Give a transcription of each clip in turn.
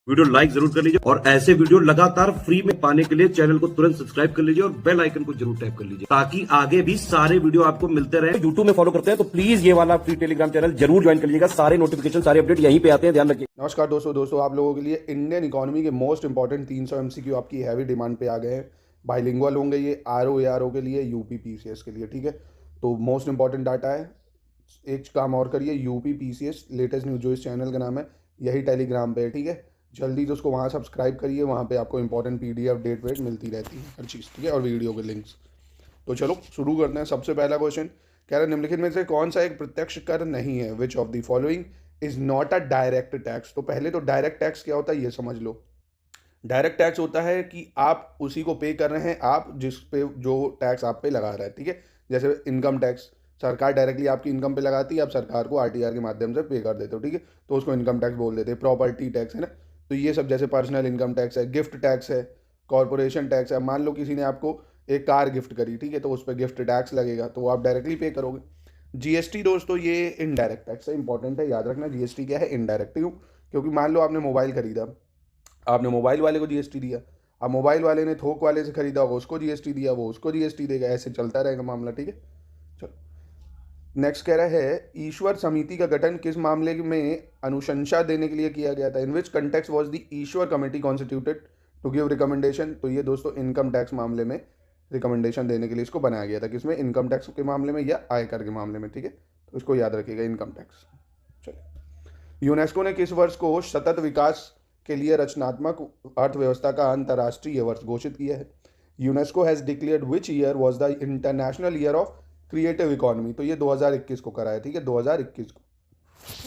Video like जरूर कर लीजिए और ऐसे वीडियो लगातार फ्री में पाने के लिए चैनल को तुरंत सब्सक्राइब कर लीजिए और बेल आइकन को जरूर टैप कर लीजिए ताकि आगे भी सारे वीडियो आपको मिलते रहे। यूट्यूब में फॉलो करते हैं तो प्लीज ये वाला फ्री टेलीग्राम चैनल जरूर ज्वाइन कर लीजिएगा। सारे नोटिफिकेशन सारे अपडेट यहीं पे आते हैं, ध्यान रखिए। नमस्कार दोस्तों आप लोगों के लिए इंडियन इकोनॉमी के मोस्ट इंपॉर्टेंट 300 एमसीक्यू आपकी हैवी डिमांड पे आ गए हैं। बाइलिंगुअल होंगे ये आरओ के लिए, यूपी पीसीएस के लिए, ठीक है। तो मोस्ट इंपॉर्टेंट डाटा है। एक काम और करिए, यूपी पीसीएस लेटेस्ट न्यूज, जो इस चैनल का नाम है, यही टेलीग्राम पे है, ठीक है। जल्दी से उसको वहाँ सब्सक्राइब करिए, वहाँ पे आपको इंपॉर्टेंट पीडीएफ डेट वेट मिलती रहती है, हर चीज़, ठीक है, और वीडियो के लिंक्स। तो चलो शुरू करते हैं। सबसे पहला क्वेश्चन कह रहा है, निम्नलिखित में से कौन सा एक प्रत्यक्ष कर नहीं है? Which of the following is not a direct tax? तो पहले तो डायरेक्ट टैक्स क्या होता है ये समझ लो। डायरेक्ट टैक्स होता है कि आप उसी को पे कर रहे हैं, आप जिस पे जो टैक्स आप पे लगा रहा है, ठीक है। जैसे इनकम टैक्स सरकार डायरेक्टली आपकी इनकम पे लगाती है, आप सरकार को आरटीआर के माध्यम से पे कर देते हो, ठीक है, तो उसको इनकम टैक्स बोल देते हैं। प्रॉपर्टी टैक्स है ना, तो ये सब जैसे पर्सनल इनकम टैक्स है, गिफ्ट टैक्स है, कॉर्पोरेशन टैक्स है। मान लो किसी ने आपको एक कार गिफ्ट करी, ठीक है, तो उस पर गिफ्ट टैक्स लगेगा, तो आप डायरेक्टली पे करोगे। जीएसटी दोस्तों ये इनडायरेक्ट टैक्स है, इंपॉर्टेंट है, याद रखना। जीएसटी क्या है? इनडायरेक्ट। क्यों? क्योंकि मान लो आपने मोबाइल खरीदा, आपने मोबाइल वाले को जीएसटी दिया, अब मोबाइल वाले ने थोक वाले से खरीदा होगा, उसको जीएसटी दिया, वो उसको जीएसटी देगा, ऐसे चलता रहेगा मामला, ठीक है। चलो नेक्स्ट कह रहा है, ईश्वर समिति का गठन किस मामले में अनुशंसा देने के लिए किया गया था? In which context was the Ishwar committee constituted to give recommendation? तो ये दोस्तों इनकम टैक्स मामले में रिकमेंडेशन देने के लिए इसको बनाया गया था। किसमें? इनकम टैक्स के मामले में या आयकर के मामले में, ठीक है, तो इसको याद रखिएगा, इनकम टैक्स। चलिए, यूनेस्को ने किस वर्ष को सतत विकास के लिए रचनात्मक अर्थव्यवस्था का अंतर्राष्ट्रीय वर्ष घोषित किया है? UNESCO has declared which year was the international year of creative economy? तो ये 2021 को कराया, ठीक है, 2021 को।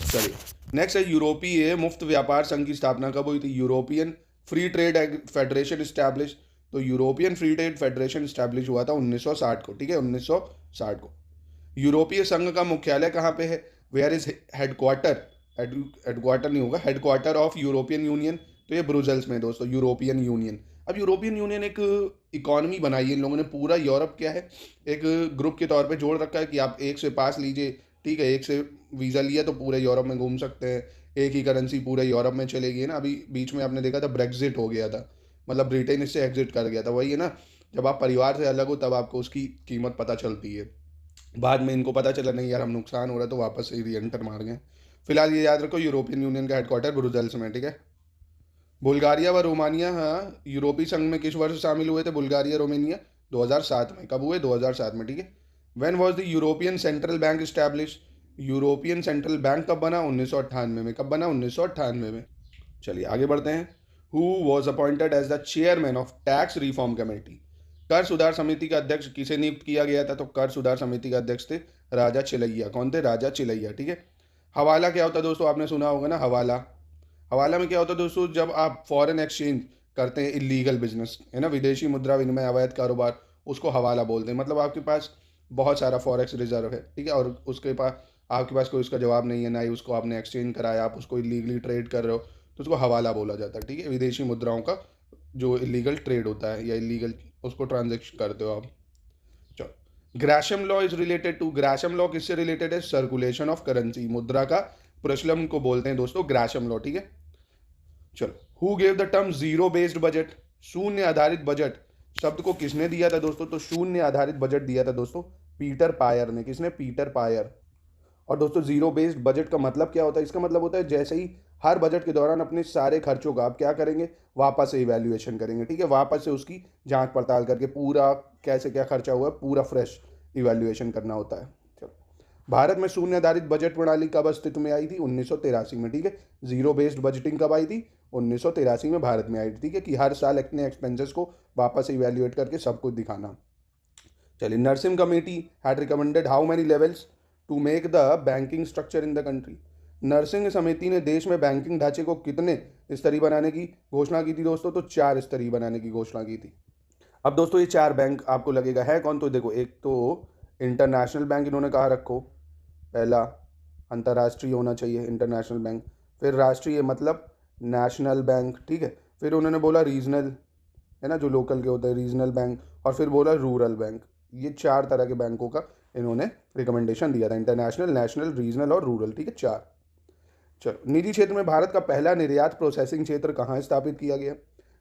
चलिए नेक्स्ट है, यूरोपीय मुफ्त व्यापार संघ की स्थापना कब हुई थी? European free trade federation establish. तो European free trade federation establish हुआ था 1960 को, ठीक है, 1960 को। यूरोपीय संघ का मुख्यालय कहाँ पे है? Where is headquarter? हेडक्वार्टर नहीं होगा, हेडक्वार्टर ऑफ यूरोपियन यूनियन। तो ये ब्रुसेल्स में दोस्तों, यूरोपियन यूनियन। अब यूरोपियन यूनियन एक इकॉनमी बनाई है इन लोगों ने, पूरा यूरोप क्या है, एक ग्रुप के तौर पे जोड़ रखा है कि आप एक से पास लीजिए, ठीक है, एक से वीज़ा लिया तो पूरे यूरोप में घूम सकते हैं, एक ही करेंसी पूरे यूरोप में चलेगी ना। अभी बीच में आपने देखा था ब्रेग्जिट हो गया था, मतलब ब्रिटेन इससे एग्जिट कर गया था। वही है ना, जब आप परिवार से अलग हो तब आपको उसकी कीमत पता चलती है। बाद में इनको पता चला नहीं यार हम नुकसान हो रहा है, तो वापस से री एंटर मार गए। फिलहाल ये याद रखो, यूरोपियन यूनियन का हेडक्वार्टर ब्रुसेल्स में, ठीक है। बुल्गारिया व रोमानिया, हाँ, यूरोपीय संघ में किस वर्ष शामिल हुए थे बुल्गारिया रोमानिया? 2007 में। कब हुए? 2007 में, ठीक है। When was the European central bank establish? European central bank कब बना? 1998 में। कब बना? 1998 में। चलिए आगे बढ़ते हैं। Who was appointed as the chairman of tax reform committee? कर सुधार समिति का अध्यक्ष किसे नियुक्त किया गया था? तो कर सुधार समिति का अध्यक्ष थे राजा चिलैया। कौन थे? राजा चिलैया, ठीक है। हवाला क्या होता है दोस्तों? आपने सुना होगा ना, हवाला। हवाला में क्या होता है दोस्तों? जब आप फॉरेन एक्सचेंज करते हैं, इलीगल बिजनेस है ना, विदेशी मुद्रा विनिमय अवैध कारोबार, उसको हवाला बोलते हैं। मतलब आपके पास बहुत सारा फॉरेक्स रिजर्व है, ठीक है, और उसके पास आपके पास कोई उसका जवाब नहीं है, ना ही उसको आपने एक्सचेंज कराया, आप उसको इलीगली ट्रेड कर रहे हो, तो उसको हवाला बोला जाता है, ठीक है। विदेशी मुद्राओं का जो इलीगल ट्रेड होता है या इलीगल उसको ट्रांजेक्शन करते हो आप। चलो, Gresham law is related to? Gresham law किससे रिलेटेड है? सर्कुलेशन ऑफ करेंसी, मुद्रा का प्रचलन को बोलते हैं दोस्तों ग्राशम लॉ, ठीक है। चलो, who gave the term zero based budget? शून्य आधारित बजट शब्द को किसने दिया था दोस्तों? तो शून्य आधारित बजट दिया था दोस्तों पीटर पायर ने। किसने? Peter Pyre. और दोस्तों जीरो बेस्ड बजट का मतलब क्या होता है? इसका मतलब होता है जैसे ही हर बजट के दौरान अपने सारे खर्चों का आप क्या करेंगे? वापस से इवैल्यूएशन करेंगे, ठीक है, वापस से उसकी जांच पड़ताल करके पूरा कैसे क्या खर्चा हुआ है पूरा फ्रेश इवैल्यूएशन करना होता है। चलो, भारत में शून्य आधारित बजट प्रणाली कब अस्तित्व में आई थी? 1983 में, ठीक है। जीरो बेस्ड बजटिंग कब आई थी? 1983 में भारत में आई थी, ठीक है, कि हर साल अपने एक्सपेंसेस को वापस से इवैल्यूएट करके सब कुछ दिखाना। चलिए, Narasimha committee had recommended how many levels to make the banking structure in the country? Narasimha समिति ने देश में बैंकिंग ढांचे को कितने स्तरीय बनाने की घोषणा की थी दोस्तों? तो 4 स्तरीय बनाने की घोषणा की थी। अब दोस्तों ये 4 बैंक आपको लगेगा है कौन? तो देखो, एक तो इंटरनेशनल बैंक इन्होंने कहा रखो, पहला अंतर्राष्ट्रीय होना चाहिए इंटरनेशनल बैंक, फिर राष्ट्रीय मतलब नेशनल बैंक, ठीक है, फिर उन्होंने बोला रीजनल, है ना, जो लोकल के होते हैं रीजनल बैंक, और फिर बोला रूरल बैंक। ये 4 तरह के बैंकों का इन्होंने रिकमेंडेशन दिया था, इंटरनेशनल, नेशनल, रीजनल और रूरल, ठीक है, 4। चलो, निजी क्षेत्र में भारत का पहला निर्यात प्रोसेसिंग क्षेत्र कहाँ स्थापित किया गया?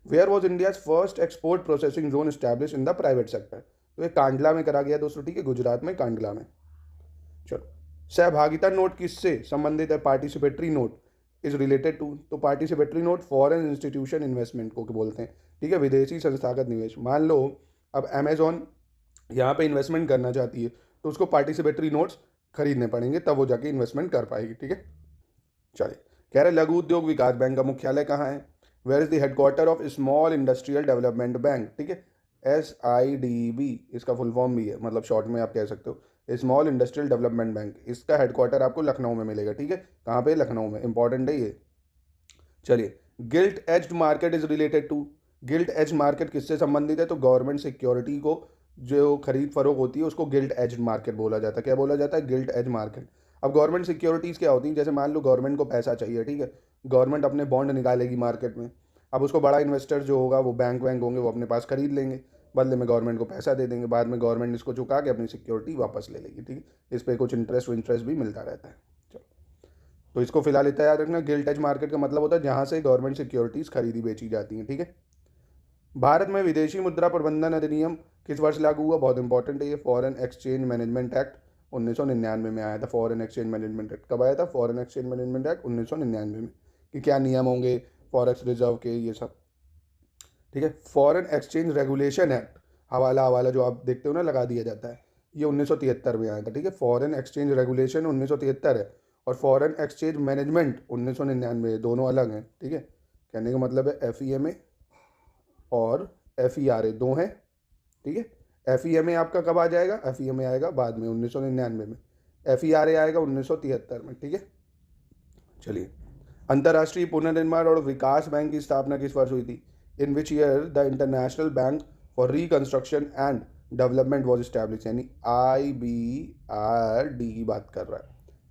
Where was India's first export processing zone stablish in the private sector? तो ये कांडला में करा गया दोस्तों, ठीक है, गुजरात में कांडला में। चलो, सहभागिता नोट किससे संबंधित है? Participatory note is related to, तो participatory note foreign institution investment को बोलते हैं, ठीक है, विदेशी संस्थागत निवेश। मान लो अब अमेजोन यहाँ पे इन्वेस्टमेंट करना चाहती है तो उसको पार्टिसिपेटरी नोट्स खरीदने पड़ेंगे, तब वो जाके इन्वेस्टमेंट कर पाएगी, ठीक है। चलिए, कह रहे लघु उद्योग विकास बैंक का मुख्यालय कहाँ है? Where is the headquarter of small industrial development bank, ठीक है, SIDB इसका फुल फॉर्म भी है, मतलब शॉर्ट में आप कह सकते हो स्मॉल इंडस्ट्रियल डेवलपमेंट बैंक। इसका हेडक्वार्टर आपको लखनऊ में मिलेगा, ठीक है। कहाँ पे? लखनऊ में, इंपॉर्टेंट है ये। चलिए, gilt edged market is related to, gilt edge market किससे संबंधित है? तो गवर्नमेंट सिक्योरिटी को जो खरीद फरोख होती है उसको गिल्ट एज मार्केट बोला जाता है। क्या बोला जाता है? Gilt edge market. अब गवर्नमेंट सिक्योरिटीज़ क्या होती हैं? जैसे मान लो गवर्नमेंट को पैसा चाहिए, ठीक है, गवर्नमेंट अपने बॉन्ड निकालेगी मार्केट में, अब उसको बड़ा इन्वेस्टर जो होगा वो बैंक वैंक होंगे, वो अपने पास खरीद लेंगे, बदले में गवर्नमेंट को पैसा दे देंगे, बाद में गवर्नमेंट इसको चुका के अपनी सिक्योरिटी वापस ले लेगी, ठीक है। इस पर कुछ इंटरेस्ट भी मिलता रहता है। चलो, तो इसको फिलहाल इतना याद रखना, गिल्ट एज मार्केट का मतलब होता है जहाँ से गवर्नमेंट सिक्योरिटीज़ खरीदी बेची जाती हैं, ठीक है। भारत में विदेशी मुद्रा प्रबंधन अधिनियम किस वर्ष लागू हुआ? बहुत इंपॉर्टेंट है ये, फॉरेन एक्सचेंज मैनेजमेंट एक्ट 1999 में आया था। फॉरेन एक्सचेंज मैनेजमेंट एक्ट कब आया था? फॉरेन एक्सचेंज मैनेजमेंट एक्ट 1999 में, कि क्या नियम होंगे फॉरेक्स रिजर्व के, ये सब, ठीक है। फॉरेन एक्सचेंज रेगुलेशन एक्ट, हवाला जो आप देखते हो ना लगा दिया जाता है, ये 1973 में आया था, ठीक है। फॉरेन एक्सचेंज रेगुलेशन 1973 है और फॉरेन एक्सचेंज मैनेजमेंट 1999, दोनों अलग हैं, ठीक है। कहने का मतलब है FEMA और FERA दो हैं, ठीक है। FEMA आपका कब आ जाएगा? FEMA आएगा बाद में 1999 में, FERA आएगा 1973 में, ठीक है। चलिए, अंतर्राष्ट्रीय पुनर्निर्माण और विकास बैंक की स्थापना किस वर्ष हुई थी? In which year the international bank for reconstruction and development was establish, यानी IBRD की बात कर रहा है,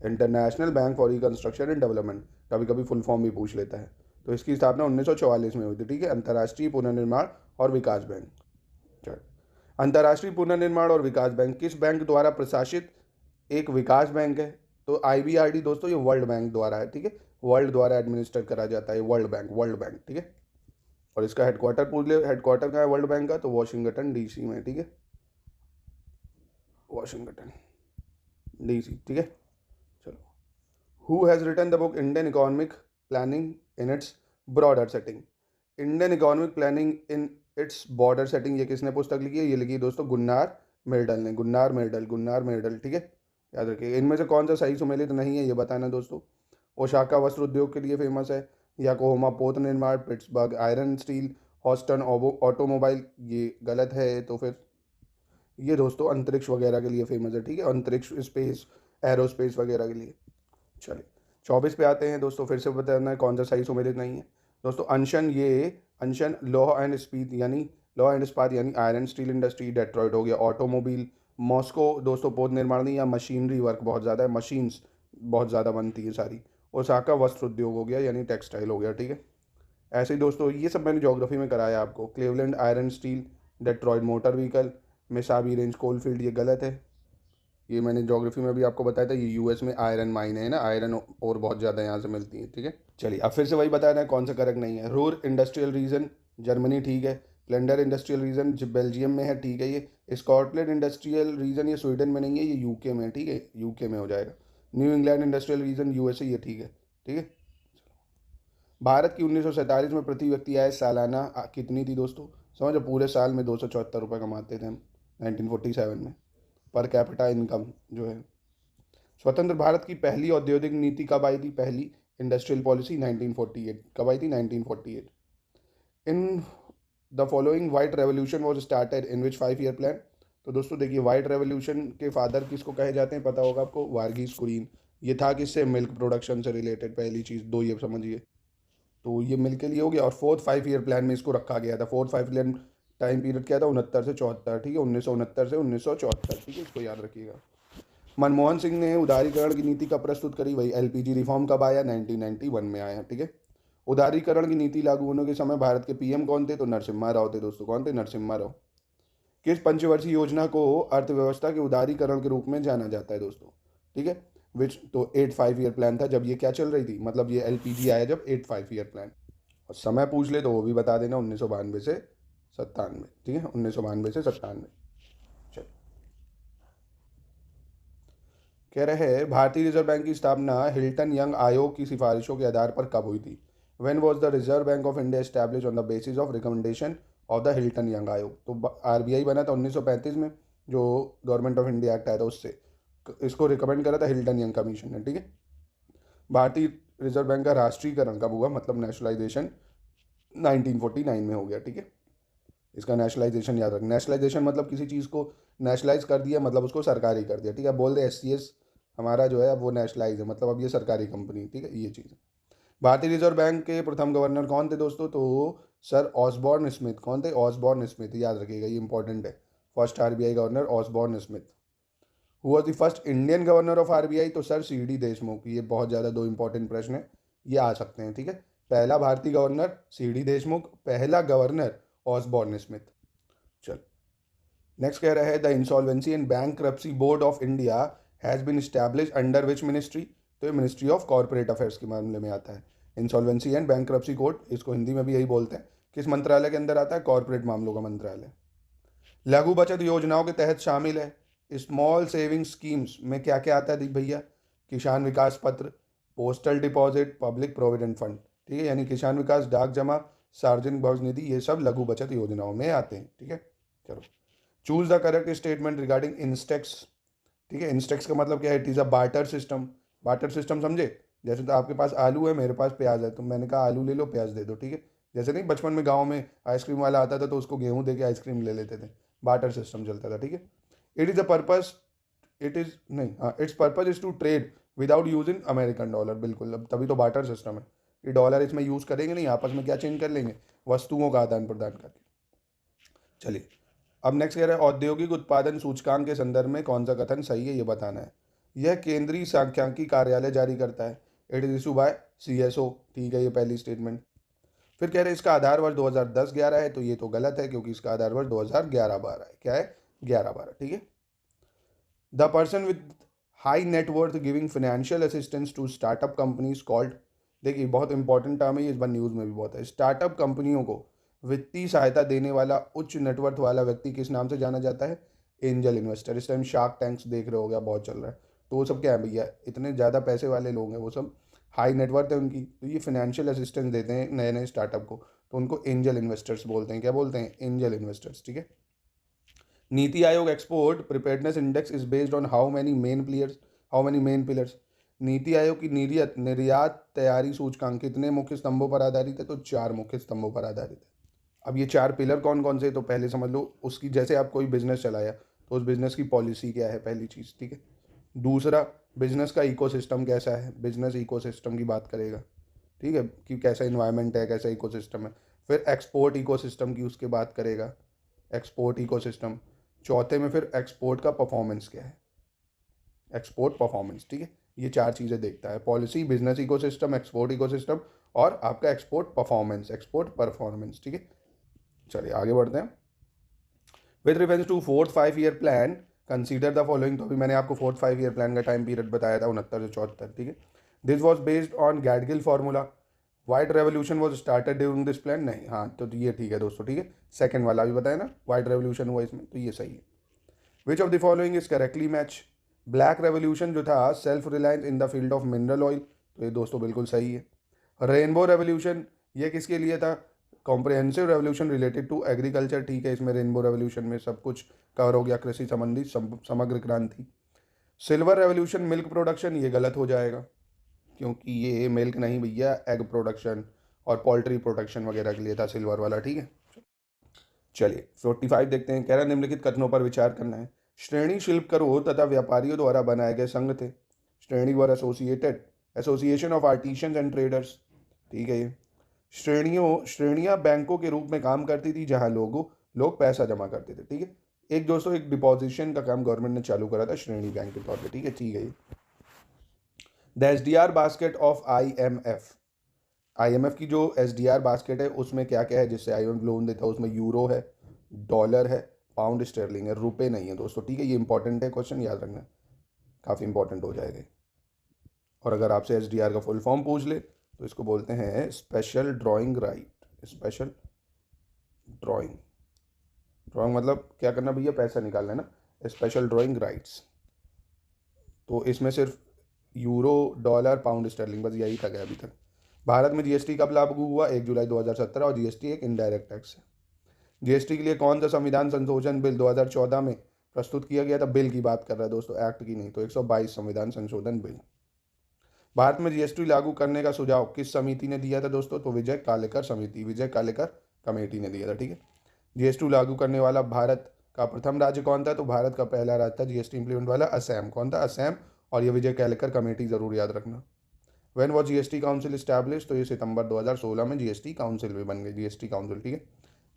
international bank for reconstruction and development, कभी कभी फुल फॉर्म भी पूछ लेता है। तो इसकी स्थापना 1944 में हुई थी, ठीक है, अंतर्राष्ट्रीय पुनर्निर्माण और विकास बैंक। चलो, अंतर्राष्ट्रीय पुनर्निर्माण और विकास बैंक किस बैंक द्वारा प्रशासित एक विकास बैंक है? तो IBRD दोस्तों ये वर्ल्ड बैंक द्वारा है, ठीक है, वर्ल्ड द्वारा एडमिनिस्टर करा जाता है वर्ल्ड बैंक, ठीक है। और इसका हेडक्वार्टर का है वर्ल्ड बैंक का? तो वॉशिंगटन DC में, ठीक है, वॉशिंगटन DC, ठीक है। चलो, who has written the book Indian economic planning in its broader setting? Indian economic planning in its border setting, ये किसने पुस्तक लिखी है? ये लिखी है दोस्तों गुन्नार मिर्डल ने, गुन्नार मिर्डल, ठीक है, याद रखिए। इनमें से कौन सा सही सुमेलित नहीं है ये बताना दोस्तों। ओसाका वस्त्र उद्योग के लिए फेमस है, याकोहामा पोत निर्माण, Pittsburgh iron steel, Houston automobile, ये गलत है। तो फिर ये दोस्तों अंतरिक्ष वगैरह के लिए फेमस है, ठीक है, अंतरिक्ष, स्पेस, एरोस्पेस वगैरह के लिए। चलिए, 24 पे आते हैं दोस्तों, फिर से बताना है कौन सा सही सुमेलित नहीं है दोस्तों। अनशन लौह एंड इस्पात यानी आयरन स्टील इंडस्ट्री, डेट्रॉइट हो गया ऑटोमोबाइल, मॉस्को दोस्तों पोत निर्माण नहीं, या मशीनरी वर्क बहुत ज़्यादा है, मशीन्स बहुत ज़्यादा बनती है सारी। ओसाका वस्त्र उद्योग हो गया यानी टेक्सटाइल हो गया, ठीक है। ऐसे ही दोस्तों ये सब मैंने ज्योग्राफी में कराया आपको। Cleveland iron steel, Detroit motor vehicle, मिसाबी range coalfield, ये गलत है। ये मैंने ज्योग्राफी में भी आपको बताया था, ये US में आयरन माइन है ना, आयरन और बहुत ज़्यादा यहाँ से मिलती है, ठीक है। चलिए, अब फिर से वही बता रहे हैं कौन सा करेक्ट नहीं है। रूर इंडस्ट्रियल रीजन जर्मनी, ठीक है। प्लेंडर इंडस्ट्रियल रीजन बेल्जियम में है, ठीक है। ये स्कॉटलैंड इंडस्ट्रियल रीजन ये स्वीडन में नहीं है, ये UK में है, ठीक है, UK में हो जाएगा। New England industrial region USA, ये ठीक है, ठीक है। भारत की 1947 में प्रति व्यक्ति आय सालाना कितनी थी दोस्तों? समझो पूरे साल में 274 रुपये कमाते थे हम 1947 में, पर कैपिटा इनकम जो है। स्वतंत्र भारत की पहली औद्योगिक नीति कब आई थी? पहली इंडस्ट्रियल पॉलिसी 1948, कब आई थी? 1948। In the following white revolution was started in which 5 year plan? तो दोस्तों देखिए, व्हाइट रेवोल्यूशन के फादर किसको कहे जाते हैं पता होगा आपको, वारगीस कुरियन। ये था किससे? मिल्क प्रोडक्शन से रिलेटेड, पहली चीज़, दो ये समझिए। तो ये मिल्क के लिए हो गया। और 4th 5 ईयर प्लान में इसको रखा गया था। 4th 5 ईयर टाइम पीरियड क्या था? 69 से 74, ठीक है, 1969 से 1974, ठीक है, इसको याद रखिएगा। मनमोहन सिंह ने उदारीकरण की नीति कब प्रस्तुत करी? वही LPG रिफॉर्म कब आया? 1991 में आया, ठीक है। उदारीकरण की नीति लागू होने के समय भारत के PM कौन थे? तो नरसिम्हा राव थे दोस्तों। कौन थे? नरसिम्हा राव। किस पंचवर्षीय योजना को अर्थव्यवस्था के उदारीकरण के रूप में जाना जाता है दोस्तों? ठीक है, विच तो 8-5 ईयर प्लान था जब ये क्या चल रही थी, मतलब ये LPG आया जब 8-5 ईयर प्लान। और समय पूछ ले तो वो भी बता देना, 1992 से 97, ठीक है, 1992 से 97। चल, कह रहे हैं भारतीय रिजर्व बैंक की स्थापना हिल्टन यंग आयोग की सिफारिशों के आधार पर कब हुई थी? When was the reserve bank of India establish on the basis of recommendation of the Hilton young आयोग? तो RBI बना था 1935 में, जो गवर्नमेंट ऑफ इंडिया एक्ट आया था उससे। इसको रिकमेंड करा था हिल्टन यंग कमीशन ने, ठीक है। भारतीय रिजर्व बैंक का राष्ट्रीयकरण कब हुआ, मतलब नेशनलाइजेशन 1949 में हो गया, ठीक है। इसका नेशनलाइजेशन याद रख, नेशनलाइजेशन मतलब किसी चीज़ को नेशनलाइज कर दिया, मतलब उसको सरकारी कर दिया, ठीक है। बोल दे SCS हमारा जो है अब वो नेशनलाइज है, मतलब अब ये सरकारी कंपनी, ठीक है, ये चीज़ है। भारतीय रिजर्व बैंक के प्रथम गवर्नर कौन थे दोस्तों? तो सर ऑसबॉर्न स्मिथ। कौन थे? ऑसबॉर्न स्मिथ, याद रखिएगा, ये इंपॉर्टेंट है। First RBI governor Osborne Smith. Who was the first Indian governor of RBI? तो सर CD देशमुख। ये बहुत ज़्यादा दो इंपॉर्टेंट प्रश्न है, ये आ सकते हैं, ठीक है। पहला भारतीय गवर्नर CD देशमुख, पहला गवर्नर ऑसबॉर्न स्मिथ। चल, नेक्स्ट कह रहा है the insolvency and bankruptcy board of India has been stablish under which ministry? तो ये मिनिस्ट्री ऑफ कॉर्पोरेट अफेयर्स के मामले में आता है। इंसॉल्वेंसी एंड बैंक्रप्सी कोड, इसको हिंदी में भी यही बोलते हैं। किस मंत्रालय के अंदर आता है? कॉर्पोरेट मामलों का मंत्रालय। लघु बचत योजनाओं के तहत शामिल है स्मॉल सेविंग स्कीम्स में क्या क्या आता है दीप भैया? किसान विकास पत्र, postal deposit, public provident fund, ठीक है। यानी किसान विकास, डाक जमा, सार्वजनिक भविष्य निधि, ये सब लघु बचत योजनाओं में आते हैं, ठीक है। चलो, choose the correct statement regarding INSTEX, ठीक है। इंस्टेक्स का मतलब क्या है? It is a barter system. Barter system समझे? जैसे तो आपके पास आलू है, मेरे पास प्याज है, तो मैंने कहा आलू ले लो, प्याज दे दो, ठीक है। जैसे नहीं बचपन में गांव में आइसक्रीम वाला आता था तो उसको गेहूं दे के आइसक्रीम ले लेते थे, बार्टर सिस्टम चलता था, ठीक है। It is a purpose, it is नहीं, हाँ, it's purpose is to trade without using American dollar. बिल्कुल, अब तभी तो बार्टर सिस्टम है। ये डॉलर इसमें यूज़ करेंगे नहीं, आपस में क्या चेंज कर लेंगे? वस्तुओं का आदान प्रदान करके। चलिए, अब नेक्स्ट कह रहा है औद्योगिक उत्पादन सूचकांक के संदर्भ में कौन सा कथन सही है, ये बताना है। यह केंद्रीय सांख्यिकी कार्यालय जारी करता है। It is issue bye CSO, ठीक है, ये पहली स्टेटमेंट। फिर कह रहे हैं इसका आधार वर्ष 2010-11 है, तो ये तो गलत है क्योंकि इसका आधार वर्ष 2011-12 है। क्या है? 11-12, ठीक है। The person with high net worth giving financial assistance to startup companies called, देखिए बहुत इंपॉर्टेंट टर्म है ये, इस बार न्यूज़ में भी बहुत है। स्टार्टअप कंपनियों को वित्तीय सहायता देने वाला उच्च नेटवर्थ वाला व्यक्ति किस नाम से जाना जाता है? Angel investor. इस टाइम शार्क टैंक्स देख रहे हो गया, बहुत चल रहा है। तो वो सब क्या है भैया? इतने ज़्यादा पैसे वाले लोग हैं, वो सब हाई नेटवर्थ है उनकी, तो ये फाइनेंशियल असिस्टेंस देते हैं नए नए स्टार्टअप को, तो उनको एंजल इन्वेस्टर्स बोलते हैं। क्या बोलते हैं? एंजल इन्वेस्टर्स, ठीक है। NITI Aayog export preparedness index is based on how many main pillars? NITI Aayog की निर्यात तैयारी सूचकांक कितने मुख्य स्तंभों पर आधारित है? तो 4 मुख्य स्तंभों पर आधारित है। अब ये 4 पिलर कौन कौन से? तो पहले समझ लो उसकी, जैसे आप कोई बिजनेस चलाया तो उस बिजनेस की पॉलिसी क्या है, पहली चीज़, ठीक है। दूसरा, बिजनेस का इकोसिस्टम कैसा है, बिजनेस इकोसिस्टम की बात करेगा, ठीक है, कि कैसा इन्वायरमेंट है, कैसा इकोसिस्टम है। फिर एक्सपोर्ट इकोसिस्टम की उसके बात करेगा, एक्सपोर्ट इकोसिस्टम। चौथे में फिर एक्सपोर्ट का परफॉर्मेंस क्या है, एक्सपोर्ट परफॉर्मेंस, ठीक है। ये 4 चीज़ें देखता है, policy, business ecosystem, export ecosystem और आपका एक्सपोर्ट परफॉर्मेंस, ठीक है। चलिए आगे बढ़ते हैं। With reference to 4th 5 year plan consider the following, तो अभी मैंने आपको 4th 5 ईयर प्लान का टाइम पीरियड बताया था 69 से 74, ठीक है। This was based on Gadgil formula. White revolution was started during this plan, नहीं, हाँ, तो ये ठीक है दोस्तों, ठीक है। सेकंड वाला भी बताया ना, वाइट रेवोल्यूशन हुआ इसमें, तो ये सही है। Which of the following is correctly match? Black revolution जो था self reliance in the field of mineral oil, तो ये दोस्तों बिल्कुल सही है। रेनबो रेवोल्यूशन ये किसके लिए था? Comprehensive revolution related to agriculture, ठीक है। इसमें रेनबो रेवोल्यूशन में सब कुछ कवर हो गया, कृषि संबंधी समग्र क्रांति। सिल्वर रेवोल्यूशन मिल्क प्रोडक्शन, ये गलत हो जाएगा क्योंकि ये मिल्क नहीं भैया, एग प्रोडक्शन और पोल्ट्री प्रोडक्शन वगैरह के लिए था सिल्वर वाला, ठीक है। चलिए 45 देखते हैं। कह रहा निम्नलिखित कथनों पर विचार करना है। श्रेणी शिल्पकारों तथा व्यापारियों द्वारा बनाए गए संघ थे। श्रेणी वर association of artisans and traders, ठीक है। ये श्रेणियां बैंकों के रूप में काम करती थी जहां लोग पैसा जमा करते थे, ठीक है। एक दोस्तों एक डिपॉजिशन का काम गवर्नमेंट ने चालू करा था श्रेणी बैंक के तौर पे, ठीक है, ठीक है। The SDR basket of IMF की जो SDR बास्केट है उसमें क्या क्या है जिससे IMF लोन देता है? उसमें यूरो है, डॉलर है, पाउंड स्टर्लिंग है, रुपए नहीं है दोस्तों, ठीक है। ये इंपॉर्टेंट है क्वेश्चन, याद रखना, काफ़ी इंपॉर्टेंट हो जाएगा। और अगर आपसे SDR का फुल फॉर्म पूछ ले तो इसको बोलते हैं special drawing right. Special drawing, drawing मतलब क्या करना भैया, पैसा निकालना है ना। स्पेशल ड्राइंग राइट्स, तो इसमें सिर्फ यूरो, डॉलर, पाउंड स्टर्लिंग, बस यही तक है अभी तक। भारत में GST कब लागू हुआ? 1 जुलाई 2017, और GST एक इनडायरेक्ट टैक्स है। GST के लिए कौन सा संविधान संशोधन बिल 2014 में प्रस्तुत किया गया था? बिल की बात कर रहा है दोस्तों, एक्ट की नहीं। तो 122 संविधान संशोधन बिल। भारत में GST लागू करने का सुझाव किस समिति ने दिया था दोस्तों? तो विजय कालेकर समिति, विजय कालेकर कमेटी ने दिया था, ठीक है। GST लागू करने वाला भारत का प्रथम राज्य कौन था? तो भारत का पहला राज्य था GST इंप्लीमेंट वाला असम। कौन था? असम। और ये विजय कालेकर कमेटी जरूर याद रखना। When was GST council establish? तो ये सितंबर 2016 में GST काउंसिल भी बन गई, GST काउंसिल, ठीक है।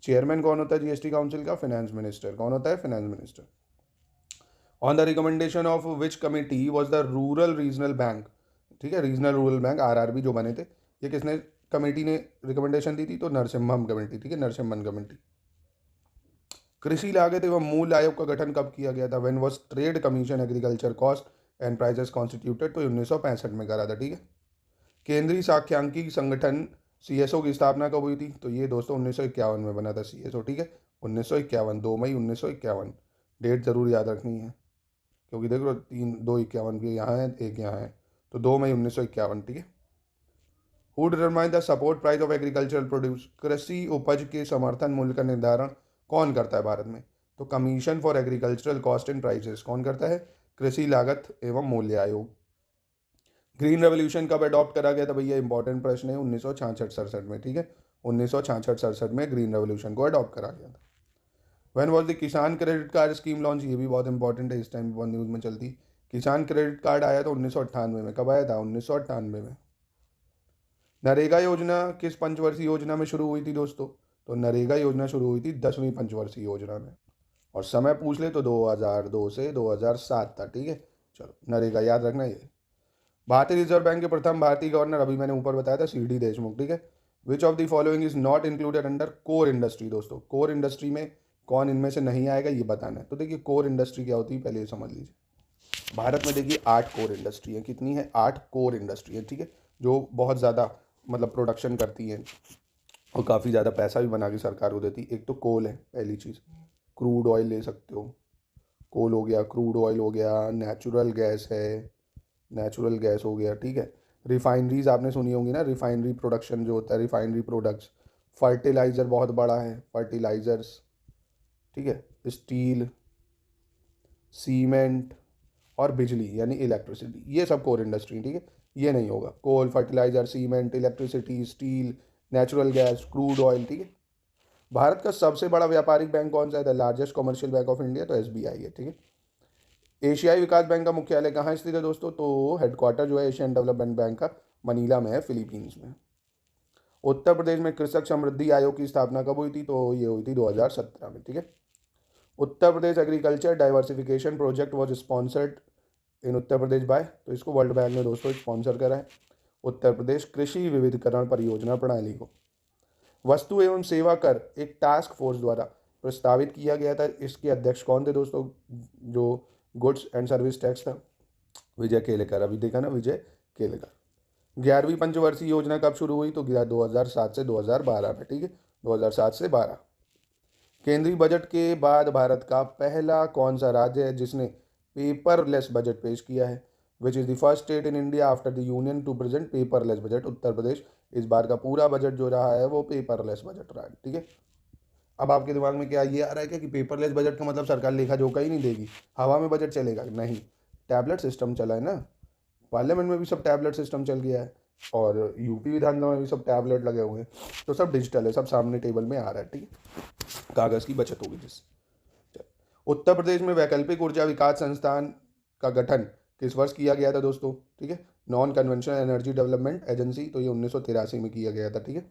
चेयरमैन कौन होता है GST काउंसिल का? Finance minister. कौन होता है? Finance minister. On the recommendation of which committee was the rural regional bank, ठीक है, रीजनल रूरल बैंक RRB जो बने थे, ये किसने कमेटी ने रिकमेंडेशन दी थी? तो नरसिम्हम कमेटी, ठीक है, नरसिम्हन कमेटी। कृषि लागत एवं मूल्य आयोग का गठन कब किया गया था? When was trade commission agriculture cost and prices constituted? तो 1965 में करा था, ठीक है। केंद्रीय सांख्यिकी संगठन CSO की स्थापना कब हुई थी? तो ये दोस्तों 1951 में बना था CSO, ठीक है। 1951, 2 मई 1951, डेट जरूर याद रखनी है, क्योंकि देखो 2 51 भी यहाँ है, एक यहाँ है, तो 2 मई 1951, ठीक है। Who determine the support price of agricultural produce? कृषि उपज के समर्थन मूल्य का निर्धारण कौन करता है भारत में? तो commission for agricultural cost and prices. कौन करता है? कृषि लागत एवं मूल्य आयोग। ग्रीन रेवोल्यूशन कब अडॉप्ट करा गया था भैया? इंपॉर्टेंट प्रश्न है, 1966-67 में, ठीक है। 1966-67 में ग्रीन रेवोल्यूशन को अडॉप्ट करा गया था। व्हेन वॉज द किसान क्रेडिट कार्ड स्कीम लॉन्च? ये भी बहुत इंपॉर्टेंट है, इस टाइम बहुत न्यूज़ में चलती। किसान क्रेडिट कार्ड आया तो 1998 में। कब आया था? 1998 में। नरेगा योजना किस पंचवर्षीय योजना में शुरू हुई थी दोस्तों? तो नरेगा योजना शुरू हुई थी 10वीं पंचवर्षीय योजना में, और समय पूछ ले तो 2002 से 2007 था, ठीक है। चलो, नरेगा याद रखना ये। भारतीय रिजर्व बैंक के प्रथम भारतीय गवर्नर, अभी मैंने ऊपर बताया था, CD देशमुख, ठीक है। Which of the following is not included under core industry? दोस्तों कोर इंडस्ट्री में कौन इनमें से नहीं आएगा, ये बताना है। तो देखिए कोर इंडस्ट्री क्या होती है पहले ये समझ लीजिए। भारत में देखिए 8 कोर इंडस्ट्री है। कितनी है? 8 कोर इंडस्ट्री है, ठीक है, जो बहुत ज़्यादा मतलब प्रोडक्शन करती हैं और काफ़ी ज़्यादा पैसा भी बना के सरकार को देती है। एक तो कोल है, पहली चीज़। क्रूड ऑयल ले सकते हो, कोल हो गया, क्रूड ऑयल हो गया, नेचुरल गैस है, नेचुरल गैस हो गया, ठीक है। रिफाइनरीज आपने सुनी होंगी ना, रिफाइनरी प्रोडक्शन जो होता है, रिफाइनरी प्रोडक्ट्स। फर्टिलाइज़र बहुत बड़ा है, फर्टिलाइज़र्स, ठीक है। स्टील, सीमेंट और बिजली यानी इलेक्ट्रिसिटी, ये सब कोर इंडस्ट्री, ठीक है। ये नहीं होगा, coal, fertiliser, cement, electricity, steel, natural gas, crude oil, ठीक है। भारत का सबसे बड़ा व्यापारिक बैंक कौन सा है? The largest commercial bank of India? तो SBI है, ठीक है। एशियाई विकास बैंक का मुख्यालय कहाँ स्थित है दोस्तों? तो हेडक्वार्टर जो है एशियन डेवलपमेंट बैंक का मनीला में है, फिलीपींस में। उत्तर प्रदेश में कृषक समृद्धि आयोग की स्थापना कब हुई थी? तो ये हुई थी 2017 में, ठीक है। Uttar Pradesh agriculture diversification project was sponsored in Uttar Pradesh by? तो इसको वर्ल्ड बैंक ने दोस्तों स्पॉन्सर करा है, उत्तर प्रदेश कृषि विविधीकरण परियोजना प्रणाली को। वस्तु एवं सेवा कर एक टास्क फोर्स द्वारा प्रस्तावित किया गया था, इसके अध्यक्ष कौन थे दोस्तों? जो गुड्स एंड सर्विस टैक्स था, विजय केलेकर। अभी देखा ना, विजय केलेकर। 11वीं पंचवर्षीय योजना कब शुरू हुई? तो 2007 से 2012 में, ठीक है, 2007 से 12। केंद्रीय बजट के बाद भारत का पहला कौन सा राज्य है जिसने पेपरलेस बजट पेश किया है? Which is the first state in India after the union to present paperless budget? Uttar Pradesh इस बार का पूरा बजट जो रहा है वो पेपरलेस बजट रहा है, ठीक है। अब आपके दिमाग में क्या ये आ रहा है क्या कि पेपरलेस बजट का मतलब सरकार लेखा जोखा ही नहीं देगी, हवा में बजट चलेगा? नहीं, टैबलेट सिस्टम चला है ना, पार्लियामेंट में भी सब टैबलेट सिस्टम चल गया है, और यूपी विधानसभा में भी सब टैबलेट लगे हुए हैं, तो सब डिजिटल है, सब सामने टेबल में आ रहा है, ठीक है, कागज़ की बचत होगी जिससे। उत्तर प्रदेश में वैकल्पिक ऊर्जा विकास संस्थान का गठन किस वर्ष किया गया था दोस्तों? ठीक है, non conventional energy development agency, तो ये 1983 में किया गया था, ठीक है।